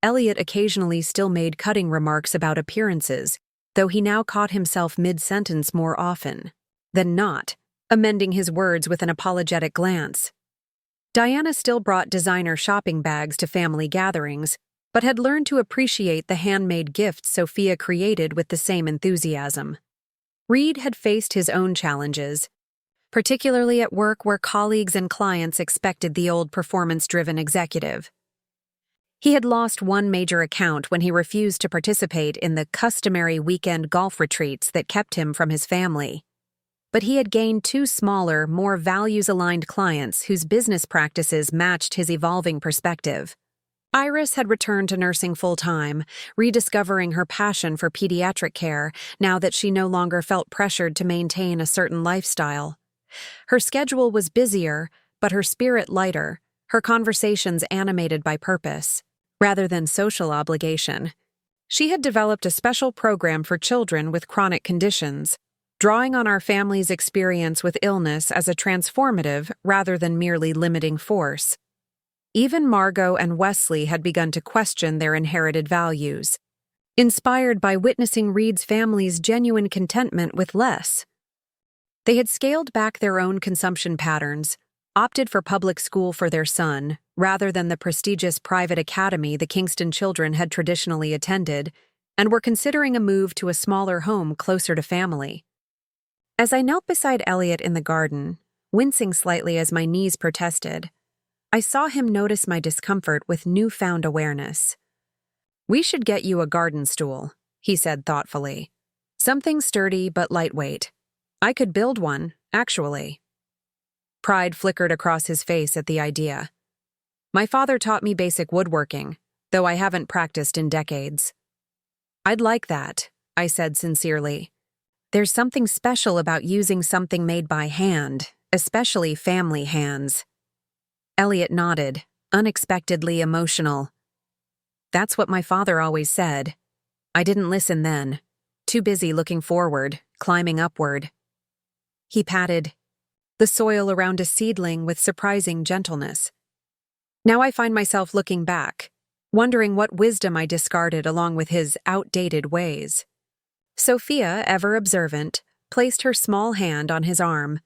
Elliot occasionally still made cutting remarks about appearances, though he now caught himself mid-sentence more often than not, amending his words with an apologetic glance. Diana still brought designer shopping bags to family gatherings, but had learned to appreciate the handmade gifts Sophia created with the same enthusiasm. Reid had faced his own challenges, particularly at work where colleagues and clients expected the old performance-driven executive. He had lost one major account when he refused to participate in the customary weekend golf retreats that kept him from his family. But he had gained two smaller, more values-aligned clients whose business practices matched his evolving perspective. Iris had returned to nursing full-time, rediscovering her passion for pediatric care now that she no longer felt pressured to maintain a certain lifestyle. Her schedule was busier, but her spirit lighter, her conversations animated by purpose, rather than social obligation. She had developed a special program for children with chronic conditions, drawing on our family's experience with illness as a transformative rather than merely limiting force. Even Margot and Wesley had begun to question their inherited values, inspired by witnessing Reid's family's genuine contentment with less. They had scaled back their own consumption patterns, opted for public school for their son, rather than the prestigious private academy the Kingston children had traditionally attended, and were considering a move to a smaller home closer to family. As I knelt beside Elliot in the garden, wincing slightly as my knees protested, I saw him notice my discomfort with newfound awareness. "We should get you a garden stool," he said thoughtfully. "Something sturdy but lightweight. I could build one, actually." Pride flickered across his face at the idea. "My father taught me basic woodworking, though I haven't practiced in decades." "I'd like that," I said sincerely. "There's something special about using something made by hand, especially family hands." Elliot nodded, unexpectedly emotional. "That's what my father always said." I didn't listen then, too busy looking forward, climbing upward. He patted the soil around a seedling with surprising gentleness. Now I find myself looking back, wondering what wisdom I discarded along with his outdated ways. Sophia, ever observant, placed her small hand on his arm.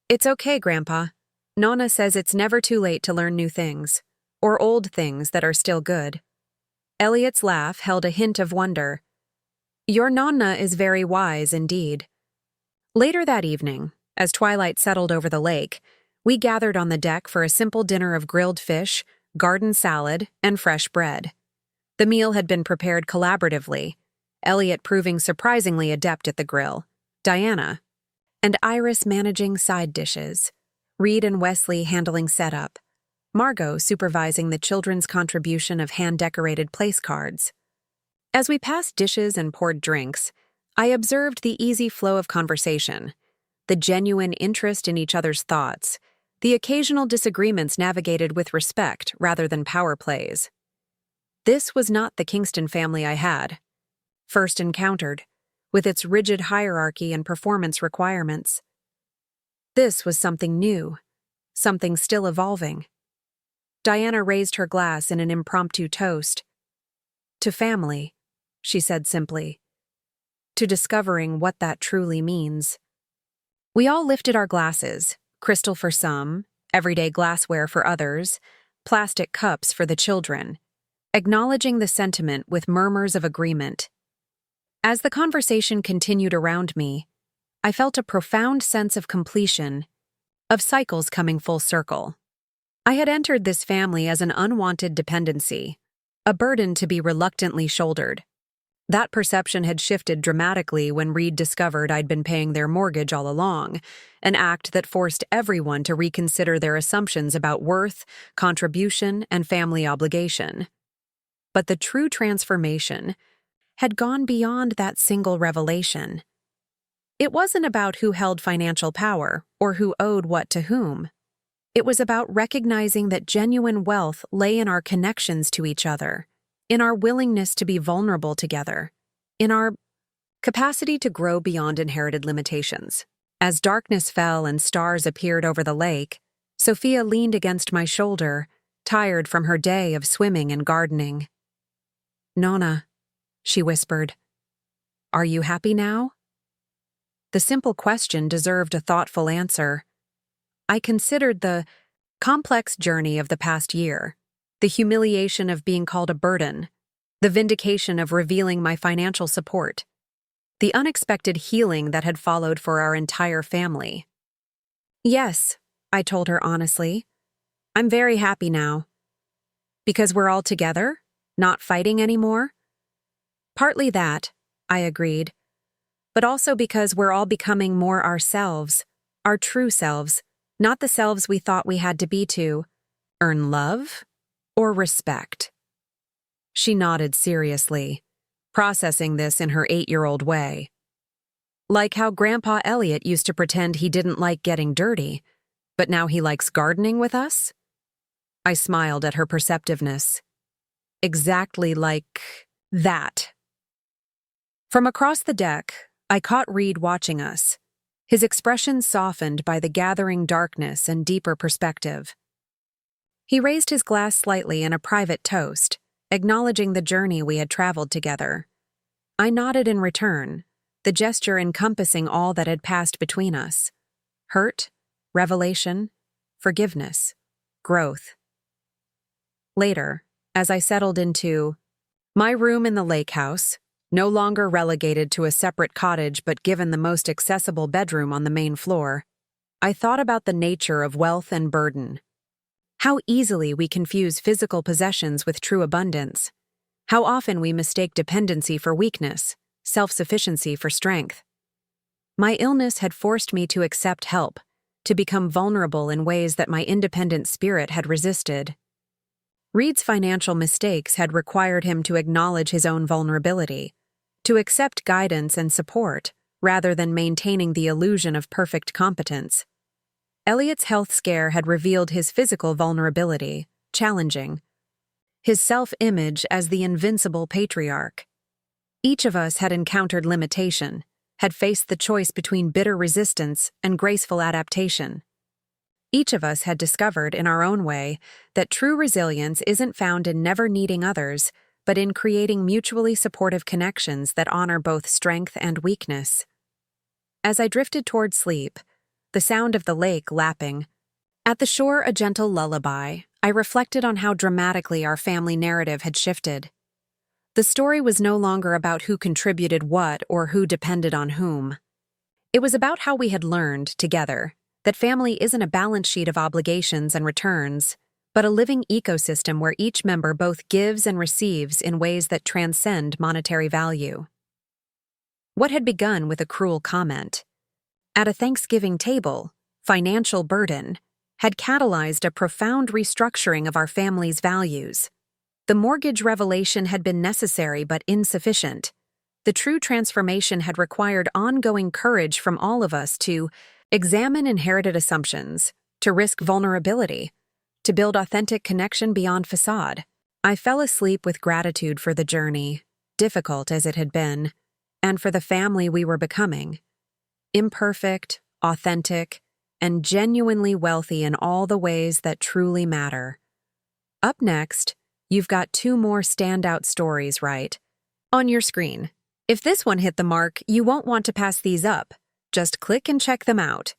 "It's okay, Grandpa. Nonna says it's never too late to learn new things, or old things that are still good." Elliot's laugh held a hint of wonder. "Your Nonna is very wise indeed." Later that evening, as twilight settled over the lake, we gathered on the deck for a simple dinner of grilled fish, garden salad, and fresh bread. The meal had been prepared collaboratively, Elliot proving surprisingly adept at the grill, Diana, and Iris managing side dishes, Reid and Wesley handling setup, Margot supervising the children's contribution of hand-decorated place cards. As we passed dishes and poured drinks, I observed the easy flow of conversation, the genuine interest in each other's thoughts, the occasional disagreements navigated with respect rather than power plays. This was not the Kingston family I had first encountered, with its rigid hierarchy and performance requirements. This was something new, something still evolving. Diana raised her glass in an impromptu toast. "To family," she said simply. "To discovering what that truly means." We all lifted our glasses, crystal for some, everyday glassware for others, plastic cups for the children, acknowledging the sentiment with murmurs of agreement. As the conversation continued around me, I felt a profound sense of completion, of cycles coming full circle. I had entered this family as an unwanted dependency, a burden to be reluctantly shouldered. That perception had shifted dramatically when Reid discovered I'd been paying their mortgage all along, an act that forced everyone to reconsider their assumptions about worth, contribution, and family obligation. But the true transformation had gone beyond that single revelation. It wasn't about who held financial power or who owed what to whom. It was about recognizing that genuine wealth lay in our connections to each other, in our willingness to be vulnerable together, in our capacity to grow beyond inherited limitations. As darkness fell and stars appeared over the lake, Sophia leaned against my shoulder, tired from her day of swimming and gardening. "Nonna," she whispered, "are you happy now?" The simple question deserved a thoughtful answer. I considered the complex journey of the past year, the humiliation of being called a burden, the vindication of revealing my financial support, the unexpected healing that had followed for our entire family. "Yes," I told her honestly, "I'm very happy now." Because we're all together? Not fighting anymore? Partly that, I agreed, but also because we're all becoming more ourselves, our true selves, not the selves we thought we had to be to earn love or respect. She nodded seriously, processing this in her 8-year-old way. Like how Grandpa Elliot used to pretend he didn't like getting dirty, but now he likes gardening with us? I smiled at her perceptiveness. Exactly like that. From across the deck, I caught Reid watching us, his expression softened by the gathering darkness and deeper perspective. He raised his glass slightly in a private toast, acknowledging the journey we had traveled together. I nodded in return, the gesture encompassing all that had passed between us: hurt, revelation, forgiveness, growth. Later, as I settled into my room in the lake house, no longer relegated to a separate cottage but given the most accessible bedroom on the main floor, I thought about the nature of wealth and burden. How easily we confuse physical possessions with true abundance. How often we mistake dependency for weakness, self-sufficiency for strength. My illness had forced me to accept help, to become vulnerable in ways that my independent spirit had resisted. Reid's financial mistakes had required him to acknowledge his own vulnerability, to accept guidance and support rather than maintaining the illusion of perfect competence. Elliot's health scare had revealed his physical vulnerability, challenging his self-image as the invincible patriarch. Each of us had encountered limitation, had faced the choice between bitter resistance and graceful adaptation. Each of us had discovered in our own way that true resilience isn't found in never needing others, but in creating mutually supportive connections that honor both strength and weakness. As I drifted toward sleep, the sound of the lake lapping at the shore a gentle lullaby, I reflected on how dramatically our family narrative had shifted. The story was no longer about who contributed what or who depended on whom. It was about how we had learned, together, that family isn't a balance sheet of obligations and returns, but a living ecosystem where each member both gives and receives in ways that transcend monetary value. What had begun with a cruel comment at a Thanksgiving table, financial burden, had catalyzed a profound restructuring of our family's values. The mortgage revelation had been necessary but insufficient. The true transformation had required ongoing courage from all of us to examine inherited assumptions, to risk vulnerability, to build authentic connection beyond facade. I fell asleep with gratitude for the journey, difficult as it had been, and for the family we were becoming. Imperfect, authentic, and genuinely wealthy in all the ways that truly matter. Up next, you've got 2 more standout stories, right? On your screen. If this one hit the mark, you won't want to pass these up. Just click and check them out.